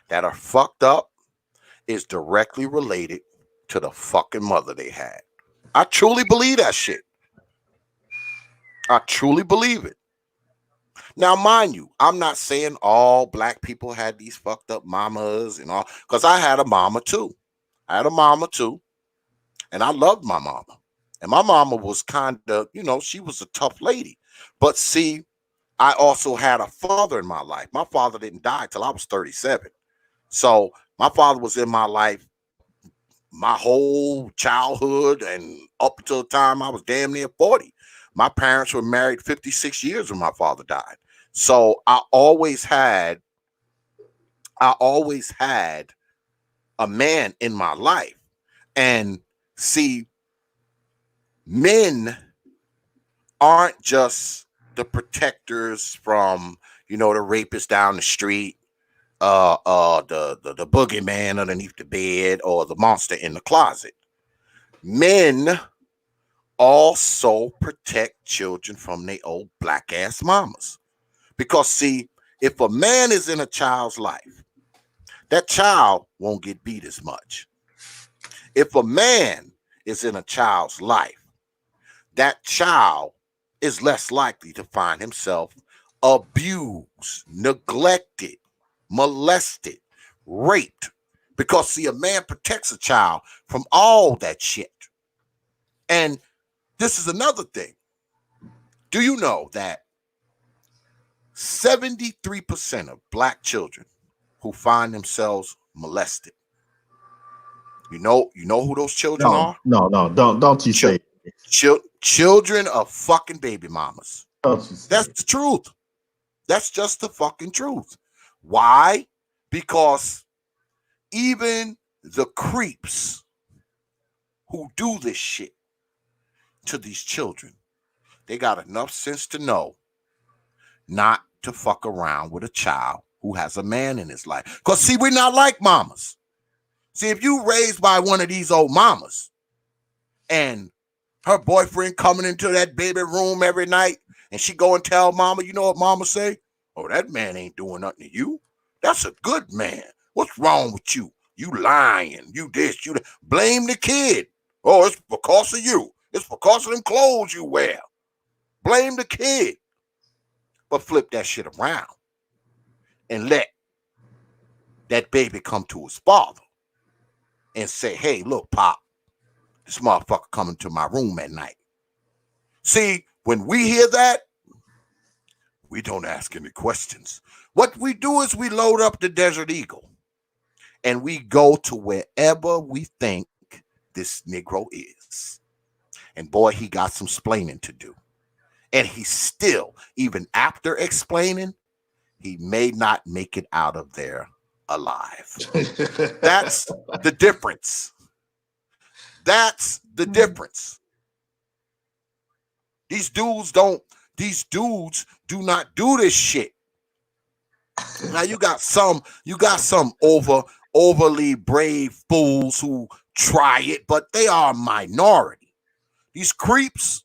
that are fucked up is directly related to the fucking mother they had. I truly believe that shit. I truly believe it. Now, mind you, I'm not saying all black people had these fucked up mamas and all, because I had a mama too. And I loved my mama. And my mama was kind of, she was a tough lady. But see, I also had a father in my life. My father didn't die till I was 37. So my father was in my life my whole childhood and up until the time I was damn near 40. My parents were married 56 years when my father died. So I always had a man in my life. And see, men aren't just the protectors from, the rapist down the street, the boogeyman underneath the bed, or the monster in the closet. Men also protect children from their old black ass mamas. Because see, if a man is in a child's life, that child won't get beat as much. If a man is in a child's life, that child is less likely to find himself abused, neglected, molested, raped. Because see, a man protects a child from all that shit. And this is another thing. Do you know that 73% of black children who find themselves molested, you know who those children are? No, don't you say it. Children of fucking baby mamas. That's the truth. That's just the fucking truth. Why? Because even the creeps who do this shit to these children, they got enough sense to know not to fuck around with a child who has a man in his life. Because see, we're not like mamas. See, if you raised by one of these old mamas and her boyfriend coming into that baby room every night and she go and tell mama, you know what mama say? Oh, that man ain't doing nothing to you. That's a good man. What's wrong with you? You lying. You this, you that. Blame the kid. Oh, it's because of you. It's because of them clothes you wear. Blame the kid. But flip that shit around and let that baby come to his father and say, hey, look, Pop, this motherfucker coming to my room at night. See, when we hear that, we don't ask any questions. What we do is we load up the Desert Eagle and we go to wherever we think this Negro is. And boy, he got some splaining to do. And he still, even after explaining, he may not make it out of there alive. That's the difference. That's the difference. These dudes do not do this shit. Now you got some overly brave fools who try it, but they are a minority. These creeps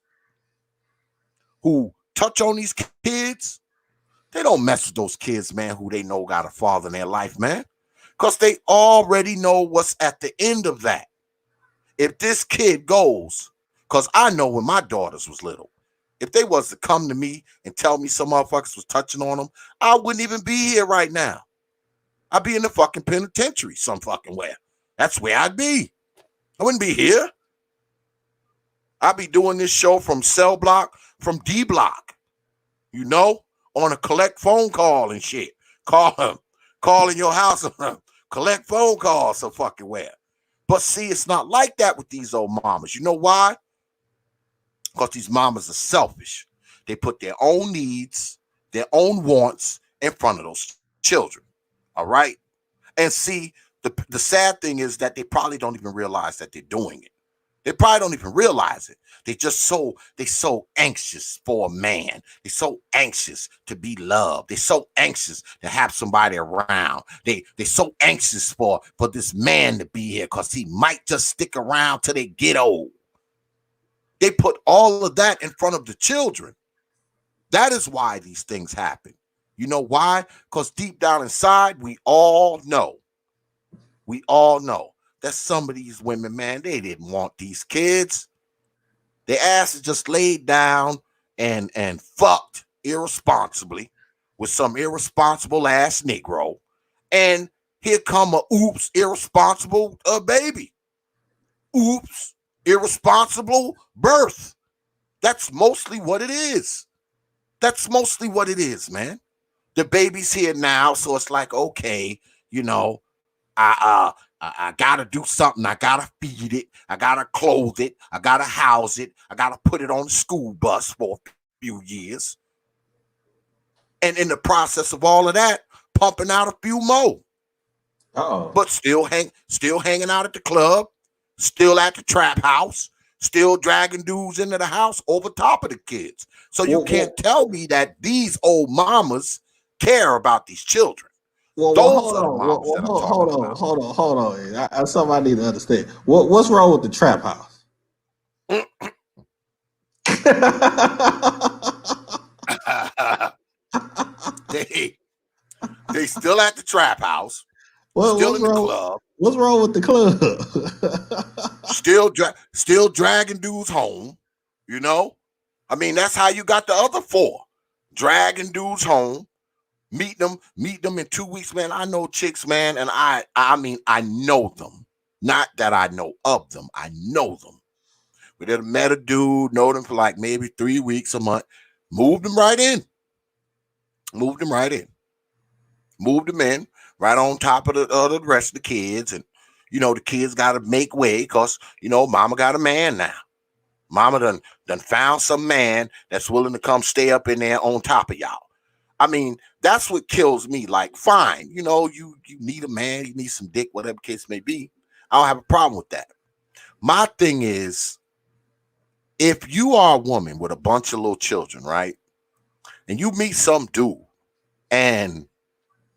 who touch on these kids, they don't mess with those kids, man, who they know got a father in their life, man. Because they already know what's at the end of that. If this kid goes, because I know when my daughters was little, if they was to come to me and tell me some motherfuckers was touching on them, I wouldn't even be here right now. I'd be in the fucking penitentiary some fucking where. That's where I'd be. I wouldn't be here. I'd be doing this show from cell block, from D block, you know, on a collect phone call and shit. Calling your house, collect phone calls some fucking where. But see, it's not like that with these old mamas. You know why? Because these mamas are selfish. They put their own needs, their own wants in front of those children. All right? And see, the sad thing is that they probably don't even realize that they're doing it. They probably don't even realize it. They so anxious for a man. They're so anxious to be loved. They're so anxious to have somebody around. They're so anxious for this man to be here because he might just stick around till they get old. They put all of that in front of the children. That is why these things happen. You know why? Because deep down inside, we all know that some of these women, man, they didn't want these kids. Their asses just laid down and fucked irresponsibly with some irresponsible ass Negro. And here come a oops, irresponsible baby. Oops, irresponsible birth. That's mostly what it is. That's mostly what it is, man. The baby's here now, so it's like, okay, you know, I gotta do something. I gotta feed it. I gotta clothe it. I gotta house it. I gotta put it on the school bus for a few years. And in the process of all of that, pumping out a few more. But still hanging out at the club, still at the trap house, still dragging dudes into the house over top of the kids. So you can't tell me that these old mamas care about these children. Hold on. Something I need to understand. What's wrong with the trap house? they still at the trap house, still in the club. What's wrong with the club? still dragging dudes home. You know, I mean that's how you got the other four dragging dudes home. Meet them in 2 weeks, man. I know chicks, man, and I mean I know them. Not that I know of them. I know them. We did met a dude, know them for like maybe 3 weeks, a month. Moved them right in. Moved them in right on top of the rest of the kids, and you know the kids got to make way because you know mama got a man now. Mama done found some man that's willing to come stay up in there on top of y'all. I mean, that's what kills me. Like, fine, you know, you need a man, you need some dick, whatever the case may be. I don't have a problem with that. My thing is, if you are a woman with a bunch of little children, right, and you meet some dude, and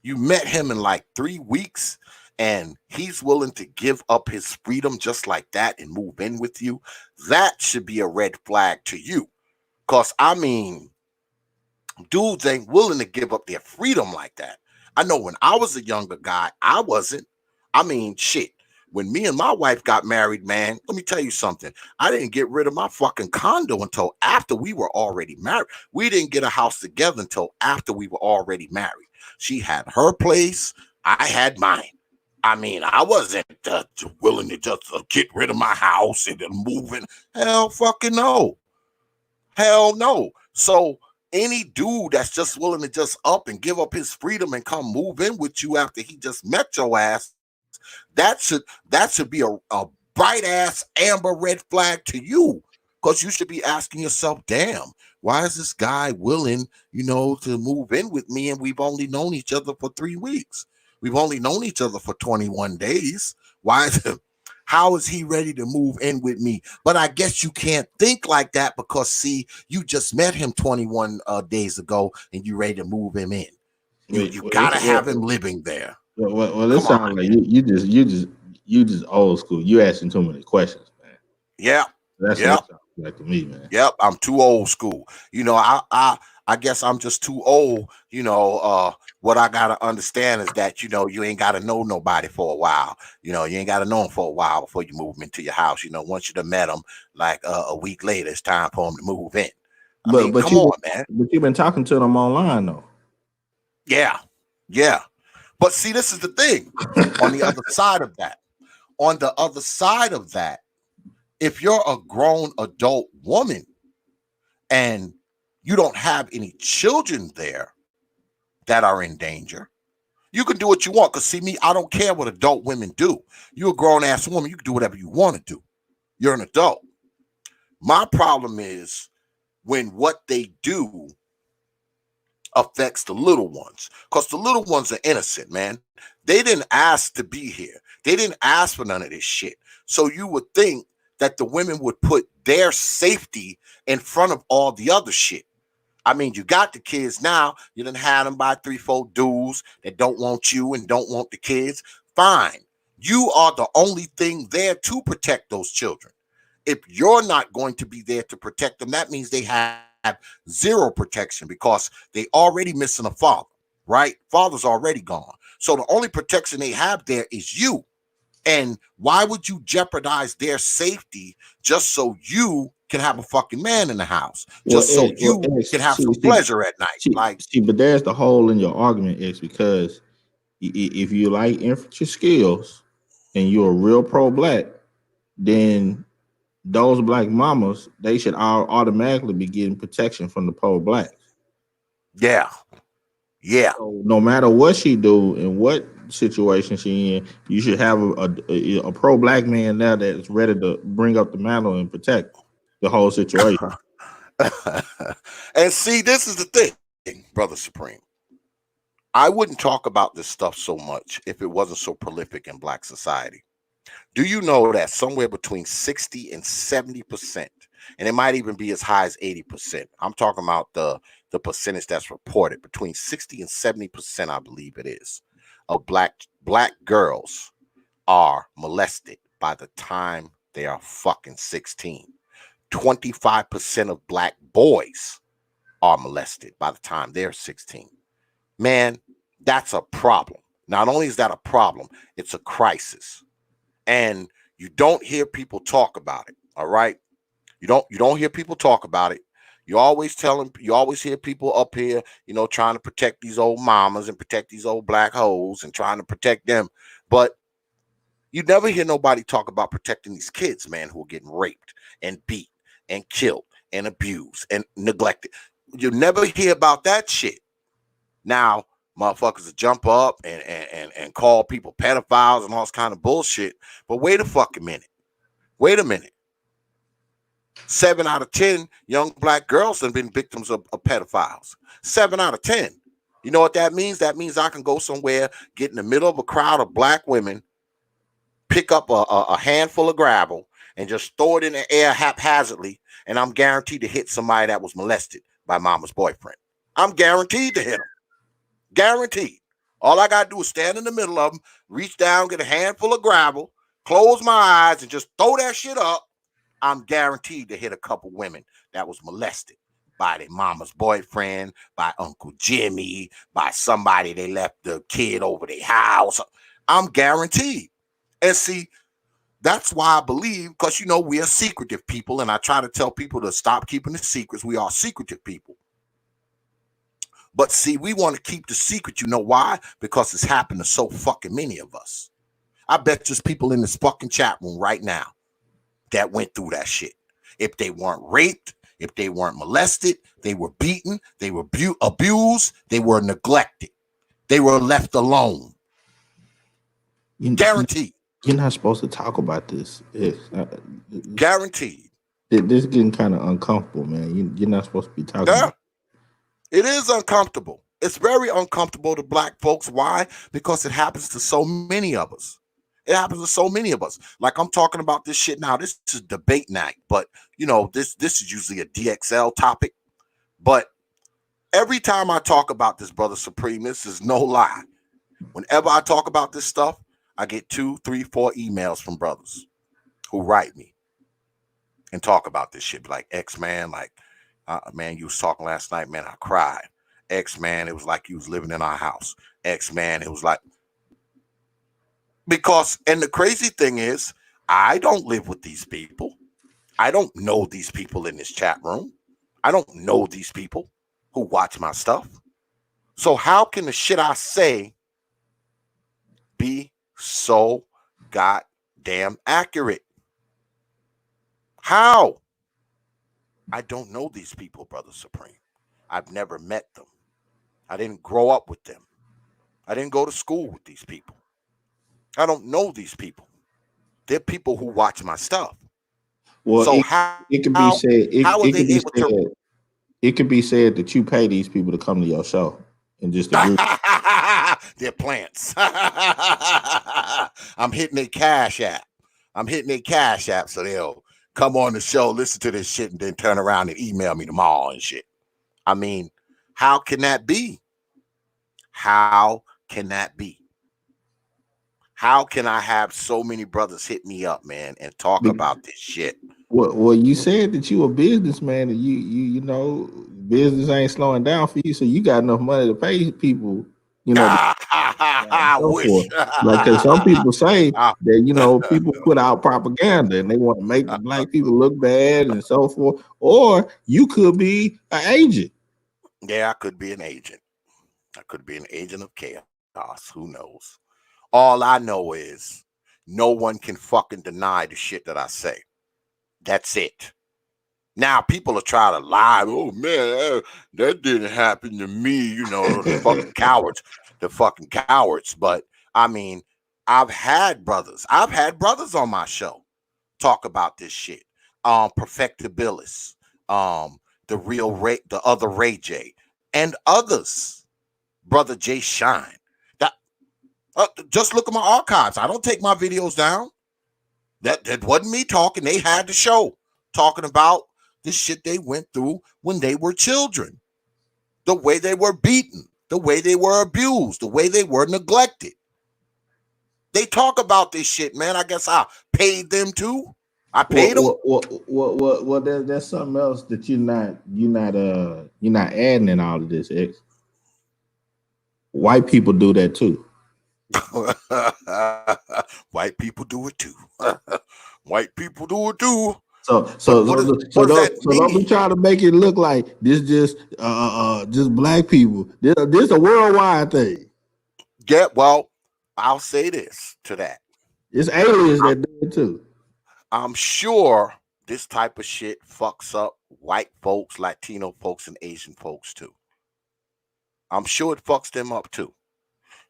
you met him in like 3 weeks, and he's willing to give up his freedom just like that and move in with you, that should be a red flag to you. Because, I mean, dudes ain't willing to give up their freedom like that. I know when I was a younger guy, I wasn't. I mean, shit. When me and my wife got married, man, let me tell you something. I didn't get rid of my fucking condo until after we were already married. We didn't get a house together until after we were already married. She had her place. I had mine. I mean, I wasn't willing to just get rid of my house and then move in. Hell fucking no. Hell no. So any dude that's just willing to just up and give up his freedom and come move in with you after he just met your ass, that should be a bright ass amber red flag to you, because you should be asking yourself, damn, why is this guy willing, to move in with me, and we've only known each other for 3 weeks, we've only known each other for 21 days, how is he ready to move in with me? But I guess you can't think like that, because see, you just met him 21 days ago and you ready to move him in. You gotta have him living there. Well, it sounds like you just old school. You asking too many questions, man. Yeah. That's what it sounds like to me, man. Yep, I'm too old school. I guess I'm just too old. What I gotta understand is that you ain't gotta know nobody for a while. You ain't gotta know them for a while before you move them into your house. Once you've met them, like a week later, it's time for them to move in. Come on, man. But you've been talking to them online, though. Yeah. But see, this is the thing. On the other side of that, if you're a grown adult woman and you don't have any children there that are in danger, you can do what you want. Because see, me, I don't care what adult women do. You're a grown-ass woman. You can do whatever you want to do. You're an adult. My problem is when what they do affects the little ones, because the little ones are innocent, man. They didn't ask to be here. They didn't ask for none of this shit. So you would think that the women would put their safety in front of all the other shit. I mean, you got the kids now. You done had them by 3-4 dudes that don't want you and don't want the kids. Fine. You are the only thing there to protect those children. If you're not going to be there to protect them, that means they have zero protection, because they already missing a father, right? Father's already gone. So the only protection they have there is you. And why would you jeopardize their safety just so you can have a fucking man in the house? Just so you can have some pleasure at night. But there's the hole in your argument, is because if you like infantry skills and you're a real pro-black, then those black mamas, they should automatically be getting protection from the pro-blacks. Yeah. So no matter what she do and what situation she in, you should have a pro-black man now that's ready to bring up the mantle and protect the whole situation. And see, this is the thing, Brother Supreme. I wouldn't talk about this stuff so much if it wasn't so prolific in Black society. Do you know that somewhere between 60 and 70%, and it might even be as high as 80%, I'm talking about the percentage that's reported, between 60 and 70%, I believe it is, of black girls are molested by the time they are fucking 16. 25% of black boys are molested by the time they're 16. Man, that's a problem. Not only is that a problem, it's a crisis. And you don't hear people talk about it. All right. You don't hear people talk about it. You always hear people up here, trying to protect these old mamas and protect these old black hoes and trying to protect them. But you never hear nobody talk about protecting these kids, man, who are getting raped and beat and killed and abused and neglected. You never hear about that shit. Now, motherfuckers will jump up and call people pedophiles and all this kind of bullshit. But wait a fucking minute. Wait a minute. 7 out of 10 young black girls have been victims of pedophiles. 7 out of 10. You know what that means? That means I can go somewhere, get in the middle of a crowd of black women, pick up a handful of gravel, and just throw it in the air haphazardly, and I'm guaranteed to hit somebody that was molested by mama's boyfriend. I'm guaranteed to hit them. Guaranteed. All I got to do is stand in the middle of them, reach down, get a handful of gravel, close my eyes, and just throw that shit up. I'm guaranteed to hit a couple women that was molested by their mama's boyfriend, by Uncle Jimmy, by somebody they left the kid over their house. I'm guaranteed. And see, that's why I believe, because, we are secretive people, and I try to tell people to stop keeping the secrets. We are secretive people. But see, we want to keep the secret. You know why? Because it's happened to so fucking many of us. I bet there's people in this fucking chat room right now that went through that shit. If they weren't raped, If they weren't molested, they were beaten, they were abused, they were neglected, they were left alone. Guaranteed. You're not supposed to talk about this. Guaranteed. This is getting kind of uncomfortable, man. You're not supposed to be talking about it. It is uncomfortable. It's very uncomfortable to black folks. Why? Because it happens to so many of us. It happens to so many of us. Like I'm talking about this shit now. This is debate night, but you know, this is usually a DXL topic. But every time I talk about this, Brother Supreme, this is no lie. Whenever I talk about this stuff, I get 2, 3, 4 emails from brothers who write me and talk about this shit. Like, X man, like, man, you was talking last night, man, I cried. X man, it was like you was living in our house. X man, it was like, because, and the crazy thing is, I don't live with these people. I don't know these people in this chat room. I don't know these people who watch my stuff. So how can the shit I say be so goddamn accurate? How? I don't know these people, Brother Supreme. I've never met them. I didn't grow up with them. I didn't go to school with these people. I don't know these people. They're people who watch my stuff. Well, so it could be said. It could be said that you pay these people to come to your show and just agree. They're plants. I'm hitting their cash app. So they'll come on the show, listen to this shit, and then turn around and email me tomorrow and shit. I mean, how can that be? How can that be? How can I have so many brothers hit me up, man, and talk about this shit? Well, you said that you a businessman and you know business ain't slowing down for you, so you got enough money to pay people. You know, I wish. Like, because some people say that, you know, people put out propaganda and they want to make the black people look bad and so forth. Or you could be an agent. Yeah, I could be an agent. I could be an agent of chaos. Who knows? All I know is no one can fucking deny the shit that I say. That's it. Now people are trying to lie. Oh man, that didn't happen to me. You know, the fucking cowards, But I mean, I've had brothers on my show talk about this shit. Perfectabilis, the real Ray, the other Ray J, and others. Brother Jay Shine. Just look at my archives. I don't take my videos down. That wasn't me talking. They had the show talking about the shit they went through when they were children, the way they were beaten, the way they were abused, the way they were neglected. They talk about this shit, man. I guess I paid them too. I paid them. Well, there's something else that you're not adding in all of this, X. White people do that too. White people do it too. White people do it too. So don't be trying to make it look like this just black people. This a worldwide thing. Yeah, well, I'll say this to that. It's aliens that do it too. I'm sure this type of shit fucks up white folks, Latino folks, and Asian folks too. I'm sure it fucks them up too.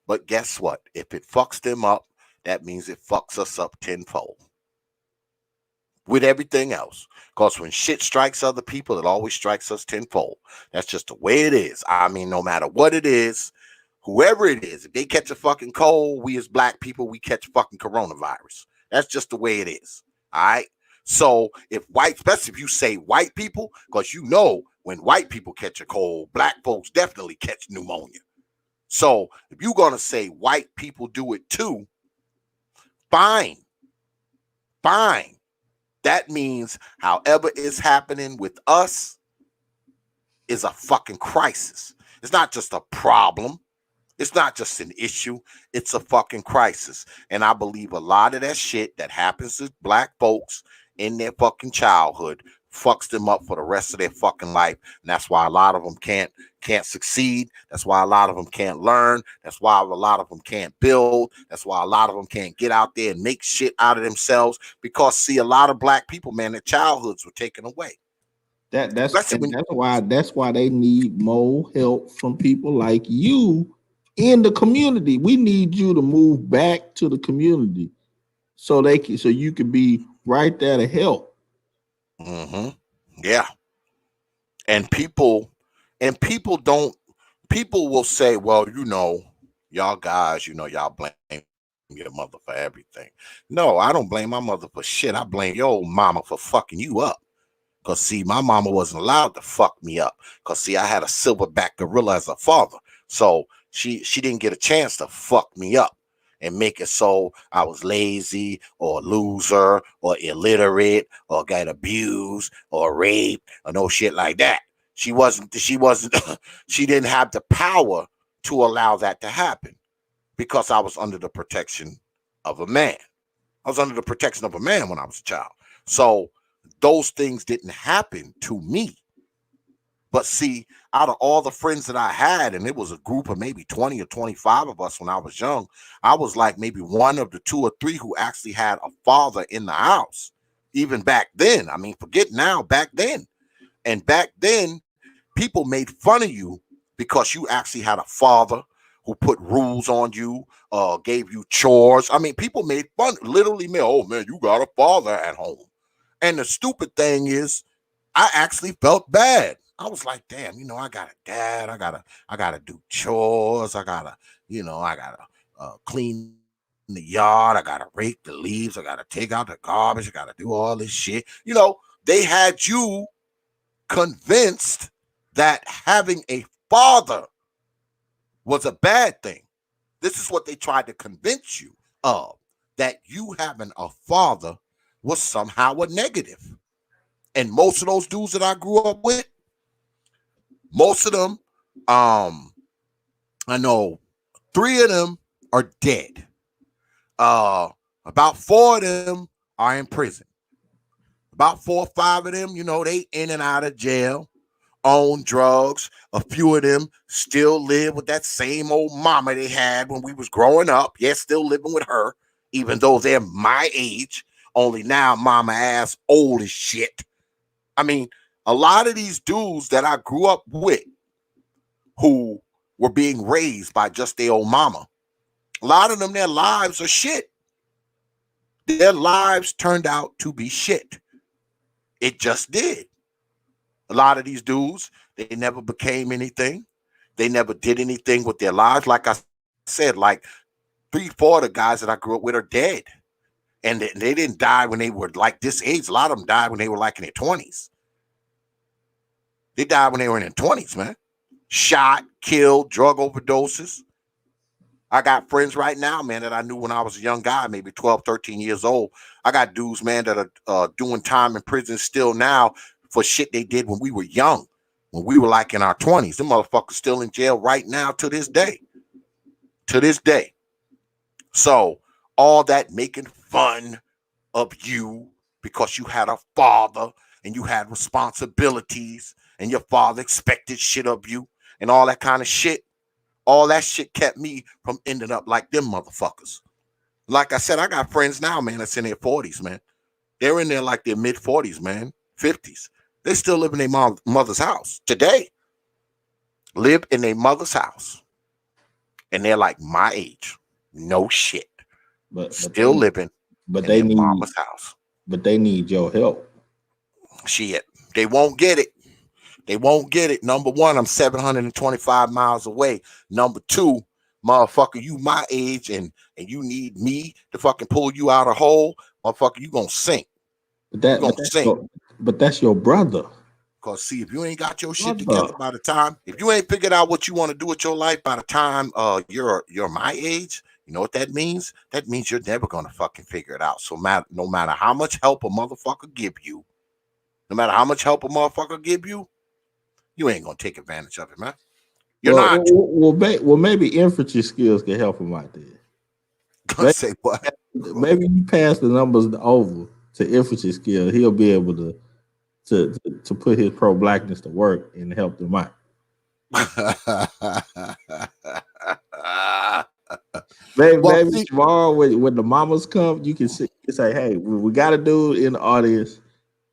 But guess what? If it fucks them up, that means it fucks us up tenfold. With everything else. Because when shit strikes other people, it always strikes us tenfold. That's just the way it is. I mean, no matter what it is, whoever it is, if they catch a fucking cold, we as black people, we catch fucking coronavirus. That's just the way it is. All right? So if especially if you say white people, because you know when white people catch a cold, black folks definitely catch pneumonia. So if you're going to say white people do it too, fine. That means however it's happening with us is a fucking crisis. It's not just a problem. It's not just an issue. It's a fucking crisis. And I believe a lot of that shit that happens to black folks in their fucking childhood fucks them up for the rest of their fucking life. And that's why a lot of them can't succeed. That's why a lot of them can't learn. That's why a lot of them can't build. That's why a lot of them can't get out there and make shit out of themselves. Because see, a lot of black people, man, their childhoods were taken away. That's why they need more help from people like you in the community. We need you to move back to the community so you can be right there to help. Mm-hmm. Yeah. And people will say, well, y'all guys, y'all blame your mother for everything. No, I don't blame my mother for shit. I blame your old mama for fucking you up. Because, see, my mama wasn't allowed to fuck me up. Because, see, I had a silverback gorilla as a father. So she didn't get a chance to fuck me up and make it so I was lazy or a loser or illiterate or got abused or raped or no shit like that. She didn't have the power to allow that to happen because I was under the protection of a man. I was under the protection of a man when I was a child. So those things didn't happen to me. But see, out of all the friends that I had, and it was a group of maybe 20 or 25 of us when I was young, I was like maybe one of the 2 or 3 who actually had a father in the house. Even back then. I mean, forget now, back then. And back then, people made fun of you because you actually had a father who put rules on you, gave you chores. I mean, people made fun, literally, oh man, you got a father at home. And the stupid thing is, I actually felt bad. I was like, damn, I got a dad. I gotta do chores. I gotta clean the yard. I gotta rake the leaves. I gotta take out the garbage. I gotta do all this shit. They had you convinced that having a father was a bad thing. This is what they tried to convince you of, that you having a father was somehow a negative. And most of those dudes that I grew up with, most of them, I know 3 of them are dead. About 4 of them are in prison. About 4 or 5 of them, they in and out of jail, on drugs. A few of them still live with that same old mama they had when we was growing up. Yes, still living with her, even though they're my age. Only now mama ass old as shit. I mean, a lot of these dudes that I grew up with who were being raised by just their old mama, a lot of them, their lives are shit. Their lives turned out to be shit. It just did. A lot of these dudes, they never became anything. They never did anything with their lives. Like I said, like 3, 4 of the guys that I grew up with are dead. And they didn't die when they were like this age. A lot of them died when they were like in their 20s. They died when they were in their 20s, man. Shot, killed, drug overdoses. I got friends right now, man, that I knew when I was a young guy, maybe 12, 13 years old. I got dudes, man, that are doing time in prison still now for shit they did when we were young, when we were like in our 20s. Them motherfuckers still in jail right now to this day. To this day. So all that making fun of you because you had a father and you had responsibilities and your father expected shit of you and all that kind of shit. All that shit kept me from ending up like them motherfuckers. Like I said, I got friends now, man, that's in their 40s, man. They're in there like their mid-40s, man, 50s. They still live in their mother's house today. Live in their mother's house. And they're like my age. No shit. But still living in their mama's house. But they need your help. Shit. They won't get it. They won't get it. Number one, I'm 725 miles away. Number 2, motherfucker, you my age and you need me to fucking pull you out of a hole. Motherfucker, you gonna sink. But that's your brother. Because see, if you ain't got your shit together by the time, if you ain't figured out what you want to do with your life by the time you're my age, you know what that means? That means you're never gonna fucking figure it out. So no matter how much help a motherfucker give you, you ain't gonna take advantage of it, man. You're not. Well, maybe infantry skills can help him out there. Say what? Maybe you pass the numbers over to infantry skills. He'll be able to put his pro-blackness to work and help them out. Maybe tomorrow when the mamas come, you can say, hey, we got a dude in the audience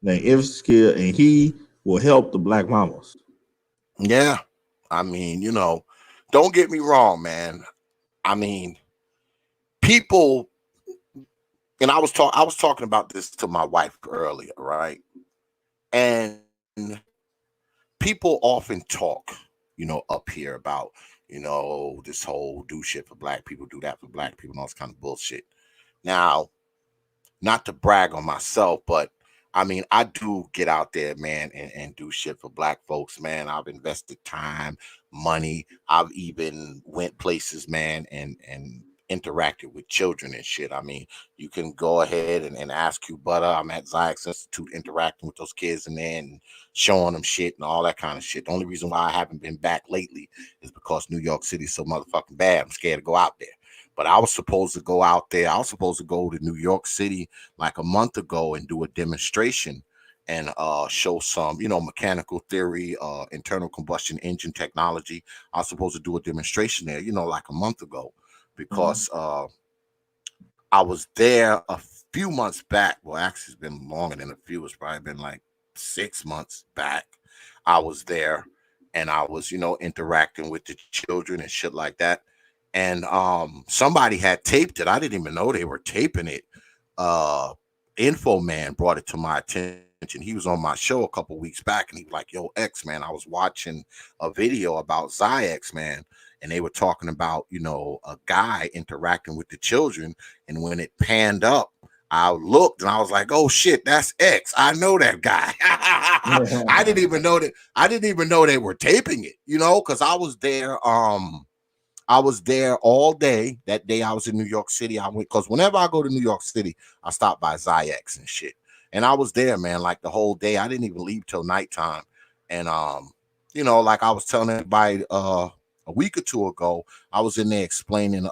named infantry skill, and he will help the black mamas. Yeah. I mean, don't get me wrong, man. I mean, people, and I was talking about this to my wife earlier, right? And people often talk, up here about, this whole do shit for black people, do that for black people, and all this kind of bullshit. Now, not to brag on myself, but I mean, I do get out there, man, and do shit for black folks, man. I've invested time, money. I've even went places, man, and interacted with children and shit. I mean, you can go ahead and ask you, Butter. I'm at Zyx Institute interacting with those kids and then showing them shit and all that kind of shit. The only reason why I haven't been back lately is because New York City's so motherfucking bad. I'm scared to go out there. But I was supposed to go out there. I was supposed to go to New York City like a month ago and do a demonstration and show some, mechanical theory, internal combustion engine technology. I was supposed to do a demonstration there, like a month ago, because I was there a few months back. Well, actually, it's been longer than a few. It's probably been like 6 months back. I was there and I was, interacting with the children and shit like that. And somebody had taped it. I didn't even know they were taping it. Info Man brought it to my attention. He was on my show a couple weeks back, and he was like, "Yo, X, man, I was watching a video about Zyx, man, and they were talking about, a guy interacting with the children. And when it panned up, I looked and I was like, oh shit, that's X. I know that guy." I didn't even know that. I didn't even know they were taping it, because I was there. I was there all day. That day I was in New York City. I went because whenever I go to New York City, I stop by Zyx and shit. And I was there, man, like the whole day. I didn't even leave till nighttime. And like I was telling everybody a week or two ago, I was in there explaining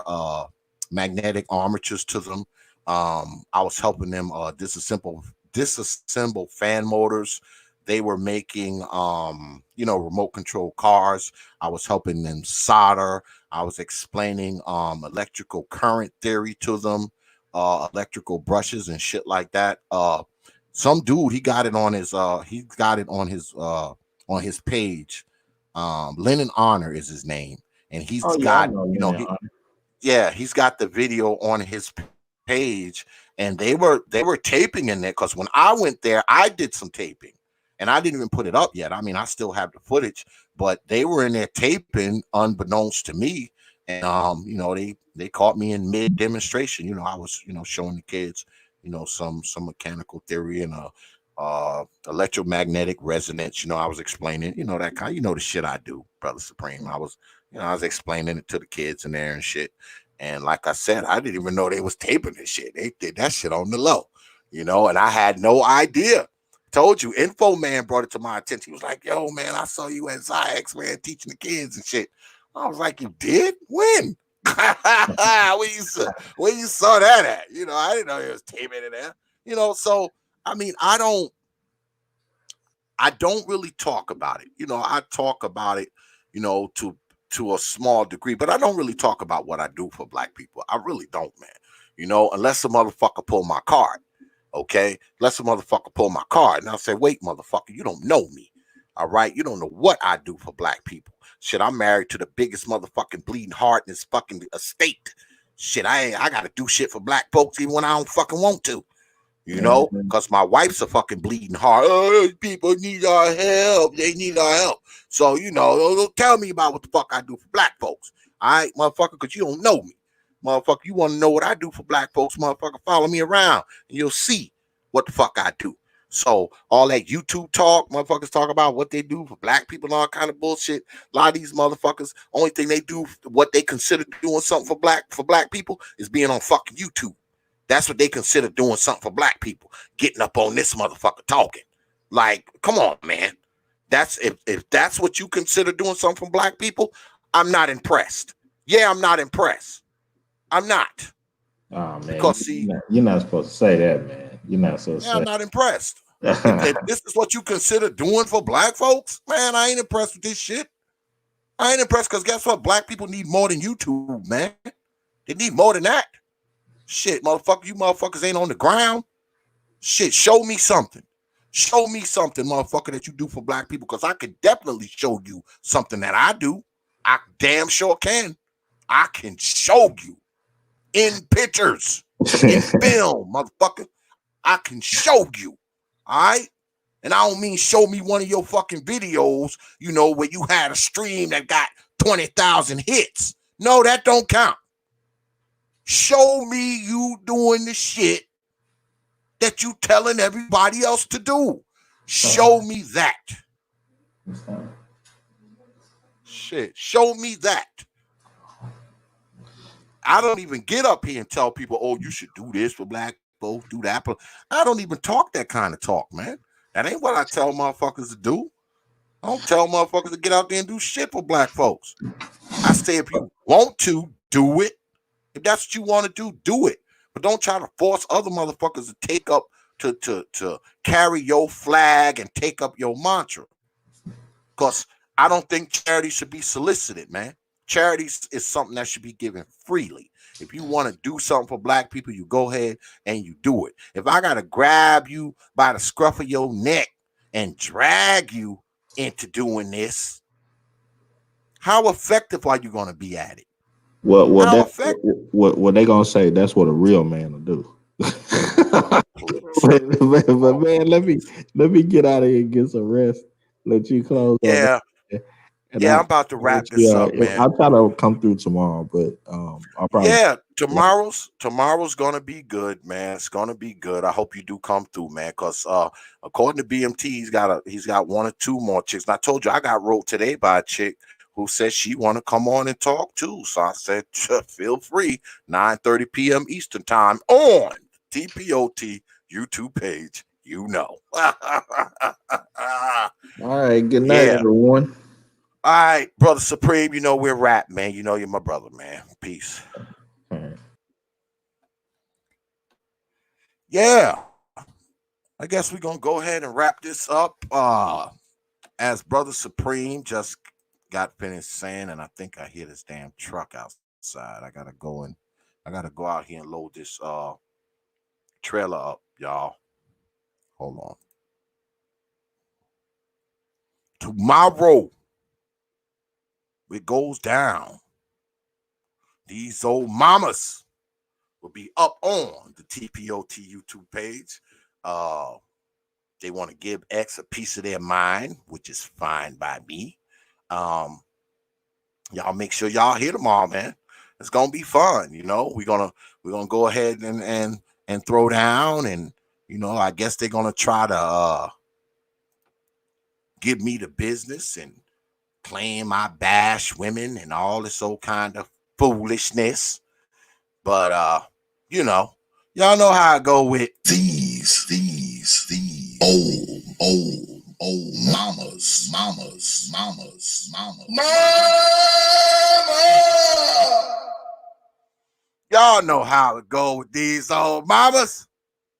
magnetic armatures to them. I was helping them disassemble fan motors. They were making remote control cars. I was helping them solder. I was explaining electrical current theory to them, electrical brushes and shit like that. Some dude, he got it on his page. Lennon Honor is his name, and he's got he's got the video on his page, and they were taping in there because when I went there, I did some taping. And I didn't even put it up yet. I mean, I still have the footage, but they were in there taping unbeknownst to me. And, they caught me in mid demonstration. I was, showing the kids, some mechanical theory and electromagnetic resonance. I was explaining, that kind, the shit I do, Brother Supreme. I was explaining it to the kids in there and shit. And like I said, I didn't even know they was taping this shit. They did that shit on the low, and I had no idea. Told you, Info Man brought it to my attention. He was like, "Yo, man, I saw you at Zyx, man, teaching the kids and shit." I was like, "You did? When? Where you saw that at?" I didn't know it was taping in there. So I mean, I don't really talk about it. I talk about it, to a small degree, but I don't really talk about what I do for black people. I really don't, man. Unless a motherfucker pull my card. Okay, let's a motherfucker pull my card. And I'll say, wait, motherfucker, you don't know me. All right, you don't know what I do for black people. Shit, I'm married to the biggest motherfucking bleeding heart in this fucking estate. Shit, I gotta do shit for black folks even when I don't fucking want to. Because my wife's a fucking bleeding heart. Oh, people need our help. They need our help. So, don't tell me about what the fuck I do for black folks. All right, motherfucker, because you don't know me. Motherfucker, you want to know what I do for black folks, motherfucker, follow me around and you'll see what the fuck I do. So all that YouTube talk, motherfuckers talk about what they do for black people and all kind of bullshit. A lot of these motherfuckers, only thing they do, what they consider doing something for black people is being on fucking YouTube. That's what they consider doing something for black people. Getting up on this motherfucker talking. Like, come on, man. That's if that's what you consider doing something for black people, I'm not impressed. Yeah, I'm not impressed. I'm not. Oh man, because you're not supposed to say that, man. You're not supposed to say. I'm not impressed. if this is what you consider doing for black folks, man, I ain't impressed with this shit. I ain't impressed because guess what? Black people need more than YouTube, man. They need more than that. Shit, motherfucker, you motherfuckers ain't on the ground. Shit, show me something. Show me something, motherfucker, that you do for black people, because I could definitely show you something that I do. I damn sure can. I can show you in pictures, in film, motherfucker. I can show you. All right? And I don't mean show me one of your fucking videos, you know, where you had a stream that got 20,000 hits. No, that don't count. Show me you doing the shit that you telling everybody else to do. Show me that. Shit, show me that. I don't even get up here and tell people, oh, you should do this for black folks, do that. But I don't even talk that kind of talk, man. That ain't what I tell motherfuckers to do. I don't tell motherfuckers to get out there and do shit for black folks. I say if you want to, do it. If that's what you want to do it. But don't try to force other motherfuckers to take up, to carry your flag and take up your mantra. Because I don't think charity should be solicited, man. Charity is something that should be given freely. If you want to do something for black people, you go ahead and you do it. If I got to grab you by the scruff of your neck and drag you into doing this, how effective are you going to be at it? What they gonna say? That's what a real man will do. but man, let me get out of here and get some rest. Let you close. Yeah. And I'm about to wrap this up, man. I'll try to come through tomorrow, but I'll probably. Yeah, tomorrow's gonna be good, man. It's gonna be good. I hope you do come through, man. Cause according to BMT, he's got one or two more chicks. And I told you I got wrote today by a chick who said she want to come on and talk too. So I said, feel free. 9:30 p.m. Eastern time on T.P.O.T. YouTube page. You know. All right. Good night, everyone. All right, Brother Supreme, you know we're rap, man. You know you're my brother, man. Peace. Yeah. I guess we're going to go ahead and wrap this up. As Brother Supreme just got finished saying, and I think I hear this damn truck outside. I got to go out here and load this trailer up, y'all. Hold on. Tomorrow, it goes down. These old mamas will be up on the T.P.O.T. YouTube page. They want to give X a piece of their mind, which is fine by me. Y'all make sure y'all hear tomorrow, man. It's gonna be fun, you know. We're gonna go ahead and throw down, and you know, I guess they're gonna try to give me the business and claim I bash women and all this old kind of foolishness. But you know, y'all know how I go with these old mamas. Y'all know how it go with these old mamas.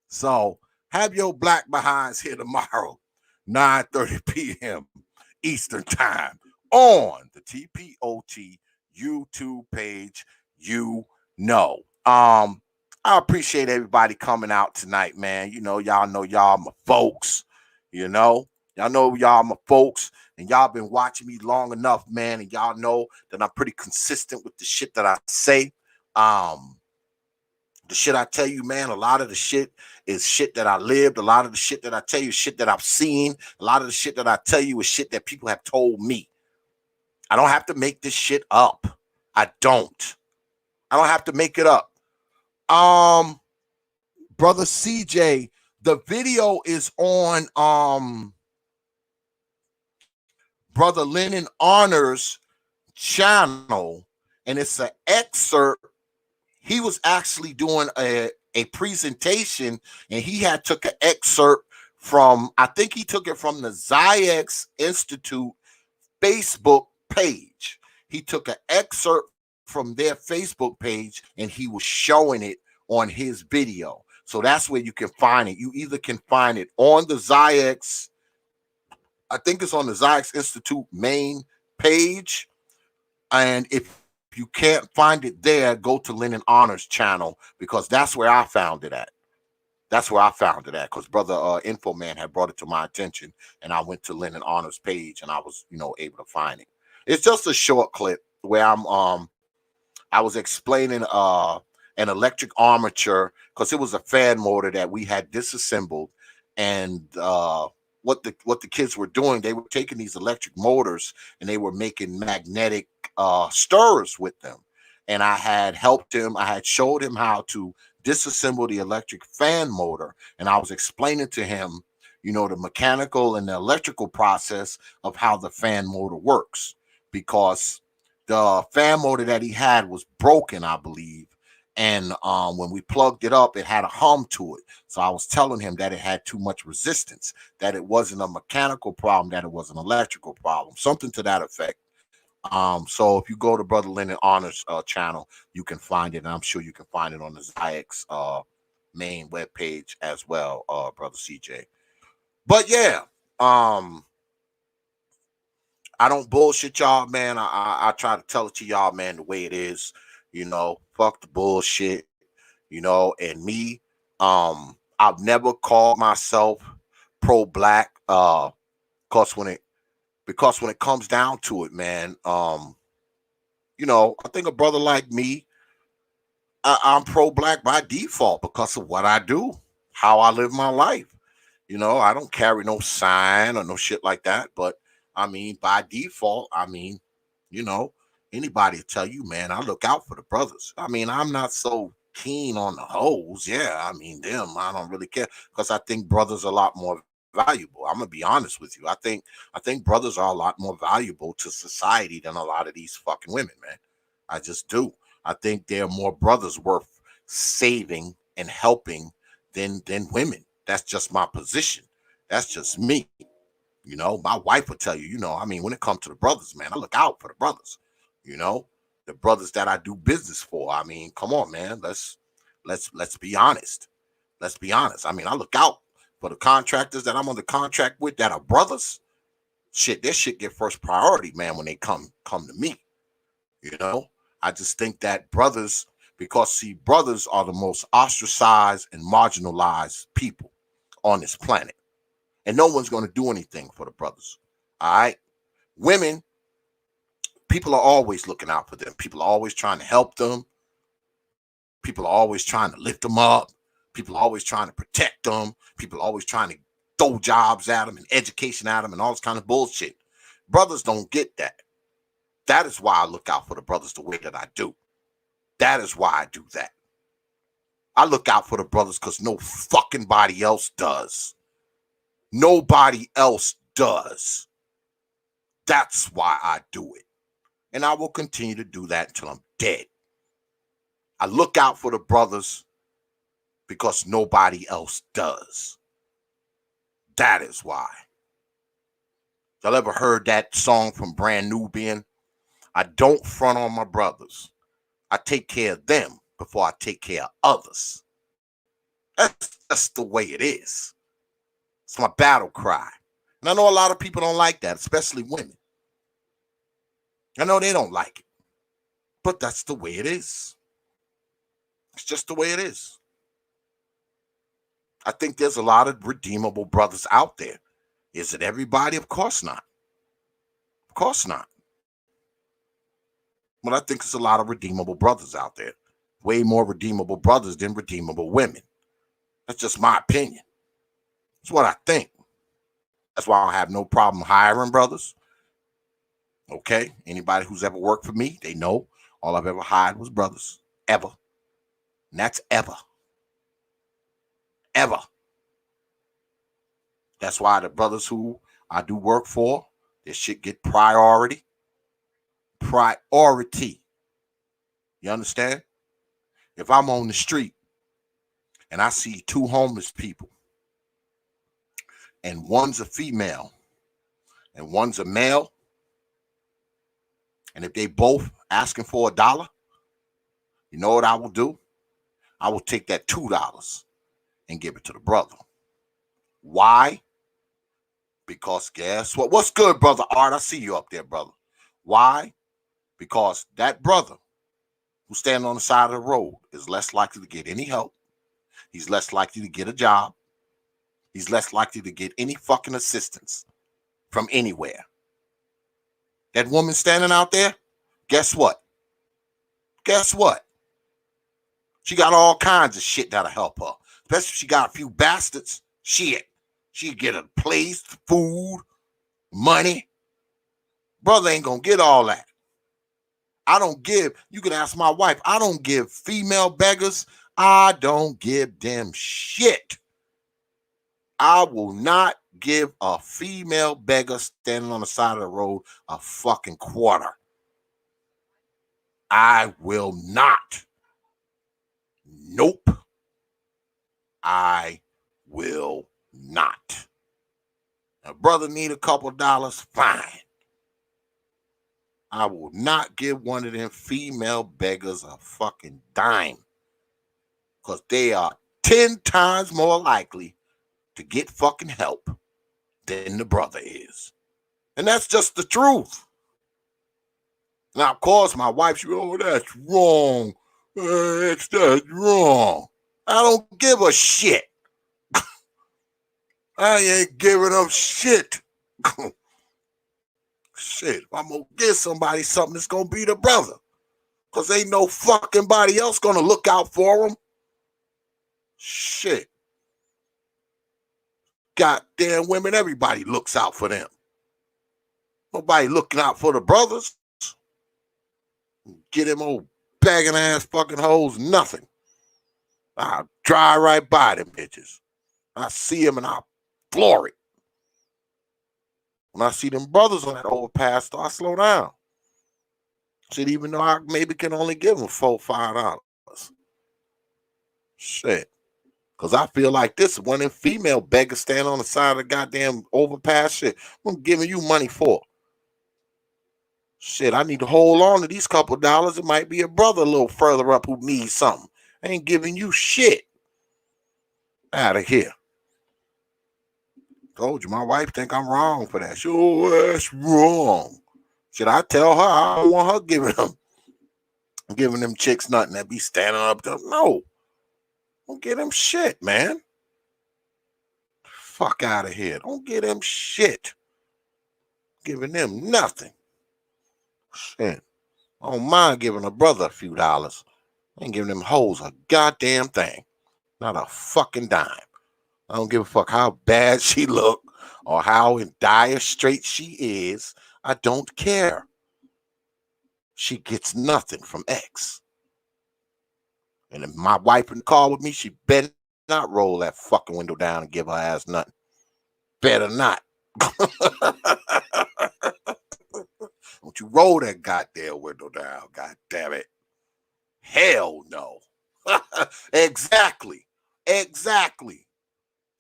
So have your black behinds here tomorrow, 9:30 p.m. Eastern time on the T.P.O.T. YouTube page. You know. I appreciate everybody coming out tonight, man. You know y'all my folks. You know, y'all know y'all my folks, and y'all been watching me long enough, man, and y'all know that I'm pretty consistent with the shit that I say. The shit I tell you, man, a lot of the shit is shit that I lived. A lot of the shit that I tell you is shit that I've seen. A lot of the shit that I tell you is shit that people have told me. I don't have to make this shit up. I don't have to make it up. Brother CJ, the video is on Brother Lennon Honor's channel, and it's an excerpt. He was actually doing a presentation, and he had took an excerpt from, I think he took it from the Zyx Institute Facebook page. He took an excerpt from their Facebook page, and he was showing it on his video. So that's where you can find it. You either can find it on the Zyx, I think it's on the Zyx Institute main page, and if you can't find it there, go to Lennon Honor's channel, because that's where I found it at. That's where I found it at, because brother Info Man had brought it to my attention, and I went to Lennon Honor's page, and I was, able to find it. It's just a short clip where I was explaining an electric armature, because it was a fan motor that we had disassembled, and what the kids were doing, they were taking these electric motors and they were making magnetic stirrers with them. And I had helped him. I had showed him how to disassemble the electric fan motor, and I was explaining to him, the mechanical and the electrical process of how the fan motor works, because the fan motor that he had was broken, I believe. And when we plugged it up, it had a hum to it. So I was telling him that it had too much resistance, that it wasn't a mechanical problem, that it was an electrical problem, something to that effect. So if you go to Brother Lennon Honor's channel, you can find it, and I'm sure you can find it on the Zayek's main webpage as well, Brother CJ. But yeah, I don't bullshit y'all, man. I try to tell it to y'all, man, the way it is. Fuck the bullshit. And me, I've never called myself pro-black. Because when it comes down to it, man, I think a brother like me, I'm pro-black by default because of what I do, how I live my life. I don't carry no sign or no shit like that. But I mean, by default, anybody tell you, man, I look out for the brothers. I mean, I'm not so keen on the hoes. Yeah, I mean, them, I don't really care, because I think brothers are a lot more valuable. I'm gonna be honest with you. I think brothers are a lot more valuable to society than a lot of these fucking women, man. I just do. I think there are more brothers worth saving and helping than women. That's just my position. That's just me. My wife would tell you, I mean, when it comes to the brothers, man, I look out for the brothers, the brothers that I do business for. I mean, come on, man. Let's be honest. Let's be honest. I mean, I look out for the contractors that I'm on the contract with that are brothers. Shit, their shit get first priority, man, when they come to me. I just think that brothers, because see, brothers are the most ostracized and marginalized people on this planet. And no one's going to do anything for the brothers. All right. Women, people are always looking out for them. People are always trying to help them. People are always trying to lift them up. People are always trying to protect them. People are always trying to throw jobs at them and education at them and all this kind of bullshit. Brothers don't get that. That is why I look out for the brothers the way that I do. That is why I do that. I look out for the brothers because no fucking body else does. Nobody else does. That's why I do it. And I will continue to do that until I'm dead. I look out for the brothers because nobody else does. That is why. Y'all ever heard that song from Brand Nubian? I don't front on my brothers. I take care of them before I take care of others. That's just the way it is. It's my battle cry. And I know a lot of people don't like that, especially women. I know they don't like it. But that's the way it is. It's just the way it is. I think there's a lot of redeemable brothers out there. Is it everybody? Of course not. Of course not. But I think there's a lot of redeemable brothers out there. Way more redeemable brothers than redeemable women. That's just my opinion. That's what I think. That's why I have no problem hiring brothers. Okay? Anybody who's ever worked for me, they know all I've ever hired was brothers. Ever. And that's ever. Ever. That's why the brothers who I do work for, this shit get priority. Priority. You understand? If I'm on the street and I see two homeless people, and one's a female and one's a male, and if they both asking for $1, you know what I will do? I will take that $2 and give it to the brother. Why? Because guess what? What's good, brother Art? I see you up there, brother. Why? Because that brother who's standing on the side of the road is less likely to get any help. He's less likely to get a job. He's less likely to get any fucking assistance from anywhere. That woman standing out there, guess what? Guess what? She got all kinds of shit that'll help her. Especially if she got a few bastards. Shit. She get a place, food, money. Brother ain't gonna get all that. I don't give, you can ask my wife, I don't give female beggars, I don't give them shit. I will not give a female beggar standing on the side of the road a fucking quarter. I will not. Nope. I will not. A brother need a couple dollars, fine. I will not give one of them female beggars a fucking dime, because they are 10 times more likely to get fucking help than the brother is. And that's just the truth. Now, of course, my wife, she, oh, that's wrong. That's wrong. I don't give a shit. I ain't giving up shit. Shit, I'm gonna give somebody something that's gonna be the brother. Because ain't no fucking body else gonna look out for them. Shit. Goddamn women, everybody looks out for them. Nobody looking out for the brothers. Get them old bagging ass fucking hoes, nothing. I'll drive right by them bitches. I see them and I'll floor it. When I see them brothers on that overpass, I slow down. Shit, even though I maybe can only give them $4, $5. Shit. Because I feel like this one of them female beggars standing on the side of the goddamn overpass shit. I'm giving you money for. Shit, I need to hold on to these couple dollars. It might be a brother a little further up who needs something. I ain't giving you shit. Out of here. Told you, my wife think I'm wrong for that. Sure, that's wrong. Should I tell her I don't want her giving them chicks nothing that be standing up there? No. Don't get them shit, man. Fuck out of here. Don't get them shit. Giving them nothing. Shit. I don't mind giving a brother a few dollars. I ain't giving them hoes a goddamn thing. Not a fucking dime. I don't give a fuck how bad she look or how in dire straits she is. I don't care. She gets nothing from X. And if my wife in the car with me, she better not roll that fucking window down and give her ass nothing. Better not. Don't you roll that goddamn window down, god damn it. Hell no. Exactly.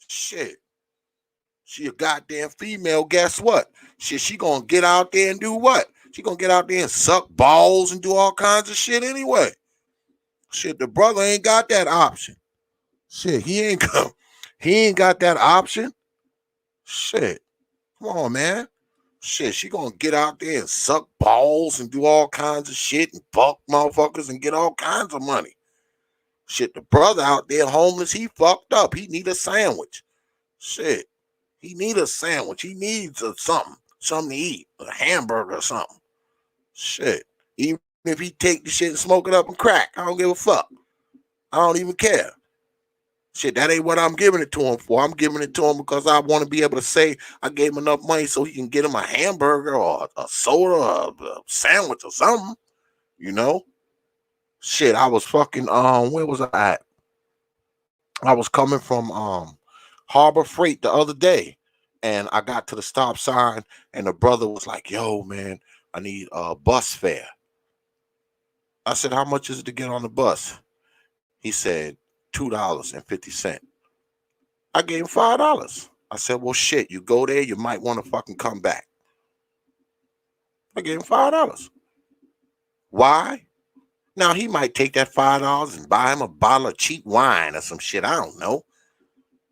Shit. She a goddamn female, guess what? Shit, she gonna get out there and do what? She gonna get out there and suck balls and do all kinds of shit anyway. Shit, the brother ain't got that option. Shit, he ain't got that option. Shit. Come on, man. Shit, she gonna get out there and suck balls and do all kinds of shit and fuck motherfuckers and get all kinds of money. Shit, the brother out there homeless, he fucked up. He need a sandwich. Shit. He need a sandwich. He needs something to eat, a hamburger or something. Shit. Even if he take the shit and smoke it up and crack, I don't give a fuck. I don't even care. Shit, that ain't what I'm giving it to him for. I'm giving it to him because I want to be able to say I gave him enough money so he can get him a hamburger or a soda or a sandwich or something. You know? Shit, I was fucking, where was I at? I was coming from Harbor Freight the other day, and I got to the stop sign, and the brother was like, yo, man, I need a bus fare. I said, how much is it to get on the bus? He said, $2.50. I gave him $5. I said, well, shit, you go there, you might want to fucking come back. I gave him $5. Why? Now, he might take that $5 and buy him a bottle of cheap wine or some shit. I don't know.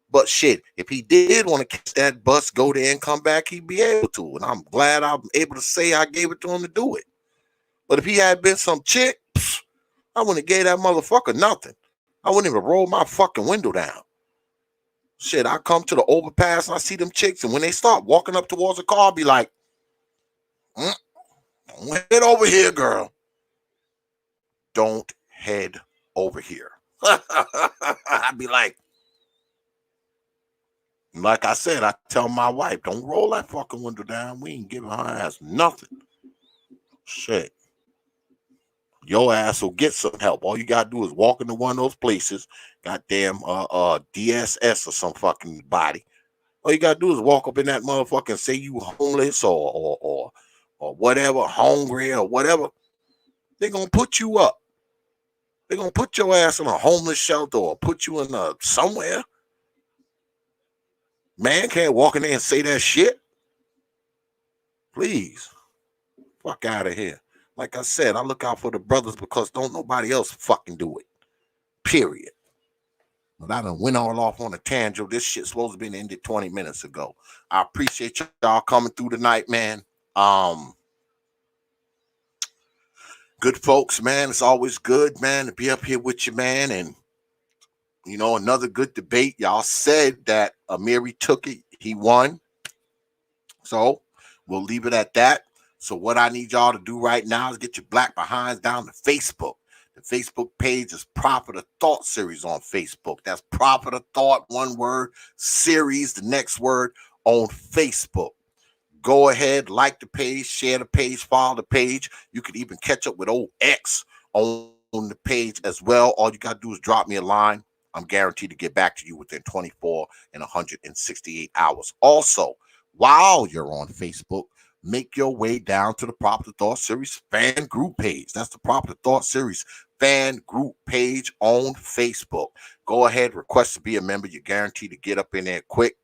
But shit, if he did want to catch that bus, go there and come back, he'd be able to. And I'm glad I'm able to say I gave it to him to do it. But if he had been some chick, I wouldn't have gave that motherfucker nothing. I wouldn't even roll my fucking window down. Shit, I come to the overpass and I see them chicks, and when they start walking up towards the car, I'll be like, don't head over here, girl. Don't head over here. I'd be like I said, I tell my wife, don't roll that fucking window down. We ain't giving her ass nothing. Shit. Your ass will get some help. All you gotta do is walk into one of those places, goddamn DSS or some fucking body. All you gotta do is walk up in that motherfucker and say you homeless or whatever, hungry or whatever. They're gonna put you up. They're gonna put your ass in a homeless shelter or put you in somewhere. Man can't walk in there and say that shit. Please. Fuck out of here. Like I said, I look out for the brothers because don't nobody else fucking do it. Period. But I done went all off on a tangent. This shit's supposed to be ended 20 minutes ago. I appreciate y'all coming through tonight, man. Good folks, man. It's always good, man, to be up here with you, man. And you know, another good debate. Y'all said that Amiri took it. He won. So we'll leave it at that. So what I need y'all to do right now is get your black behinds down to Facebook. The Facebook page is Prophet of Thought series on Facebook. That's Prophet of Thought, one word, series, the next word on Facebook. Go ahead, like the page, share the page, follow the page. You can even catch up with old X on the page as well. All you got to do is drop me a line. I'm guaranteed to get back to you within 24 and 168 hours. Also, while you're on Facebook, make your way down to the Prophet of Thought series fan group page. That's the Prophet of Thought series fan group page on Facebook. Go ahead, request to be a member. You're guaranteed to get up in there quick.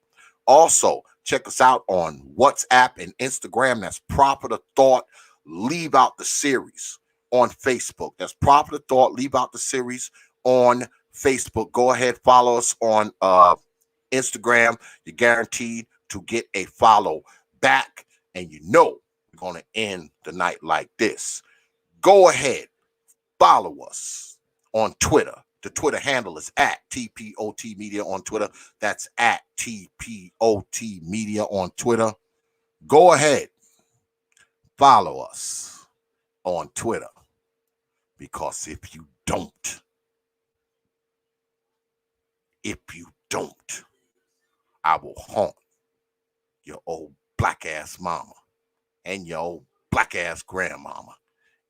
Also, check us out on WhatsApp and Instagram. That's Prophet of Thought. Leave out the series on Facebook. That's Prophet of Thought. Leave out the series on Facebook. Go ahead, follow us on Instagram. You're guaranteed to get a follow back. And you know we're going to end the night like this. Go ahead, follow us on Twitter. The Twitter handle is at T.P.O.T Media on Twitter. That's at T.P.O.T Media on Twitter. Go ahead, follow us on Twitter. Because if you don't, I will haunt your old black ass mama and your old black ass grandmama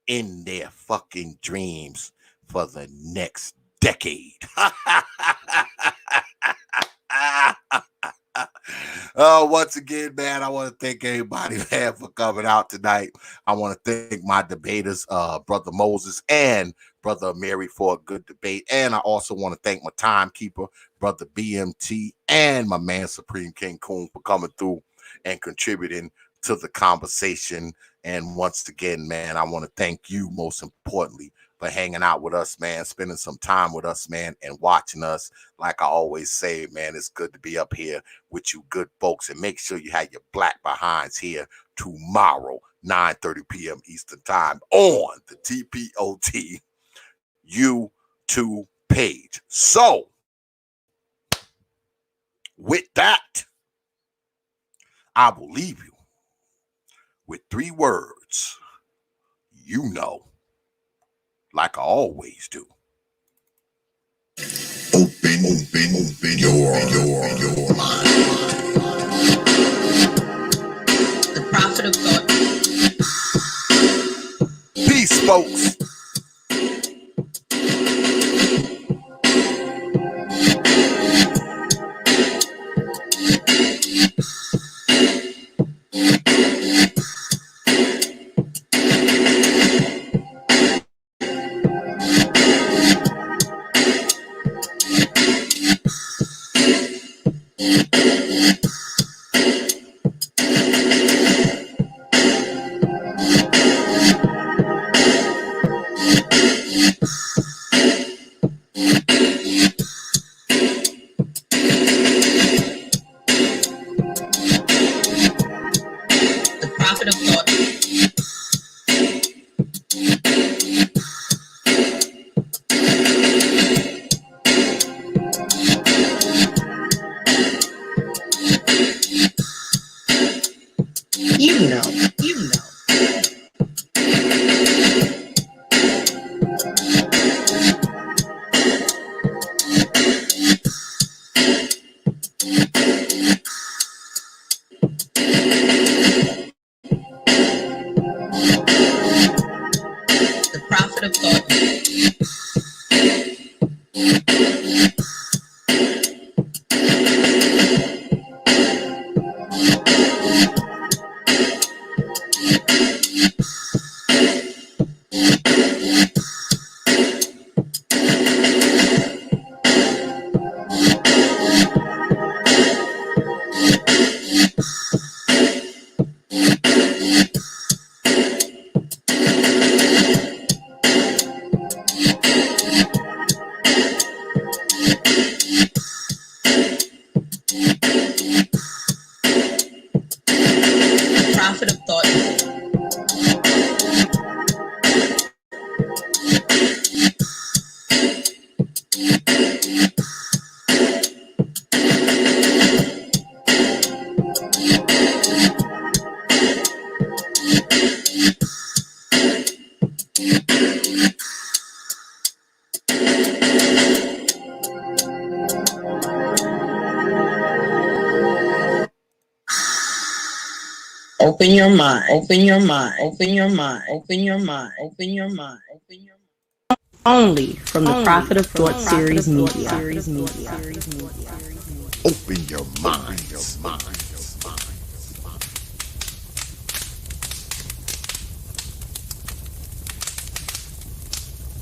in their fucking dreams for the next decade. Once again, man, I want to thank everybody, man, for coming out tonight. I want to thank my debaters, Brother Moses and Brother Amiri, for a good debate. And I also want to thank my timekeeper, Brother BMT, and my man, Supreme King Coon, for coming through and contributing to the conversation. And once again, man, I want to thank you most importantly for hanging out with us, man, spending some time with us, man, and watching us. Like I always say, man, it's good to be up here with you good folks. And make sure you have your black behinds here tomorrow, 9:30 p.m. Eastern Time on the T.P.O.T YouTube page. So, with that, I will leave you with 3 words. You know, like I always do. Open your mind. The Prophet of Thought. Peace, folks. Prophet of thought. Open your mind, open your mind, open your mind, open your mind, open your mind, open your mind. Only from the Prophet of Thought series media. Open your minds.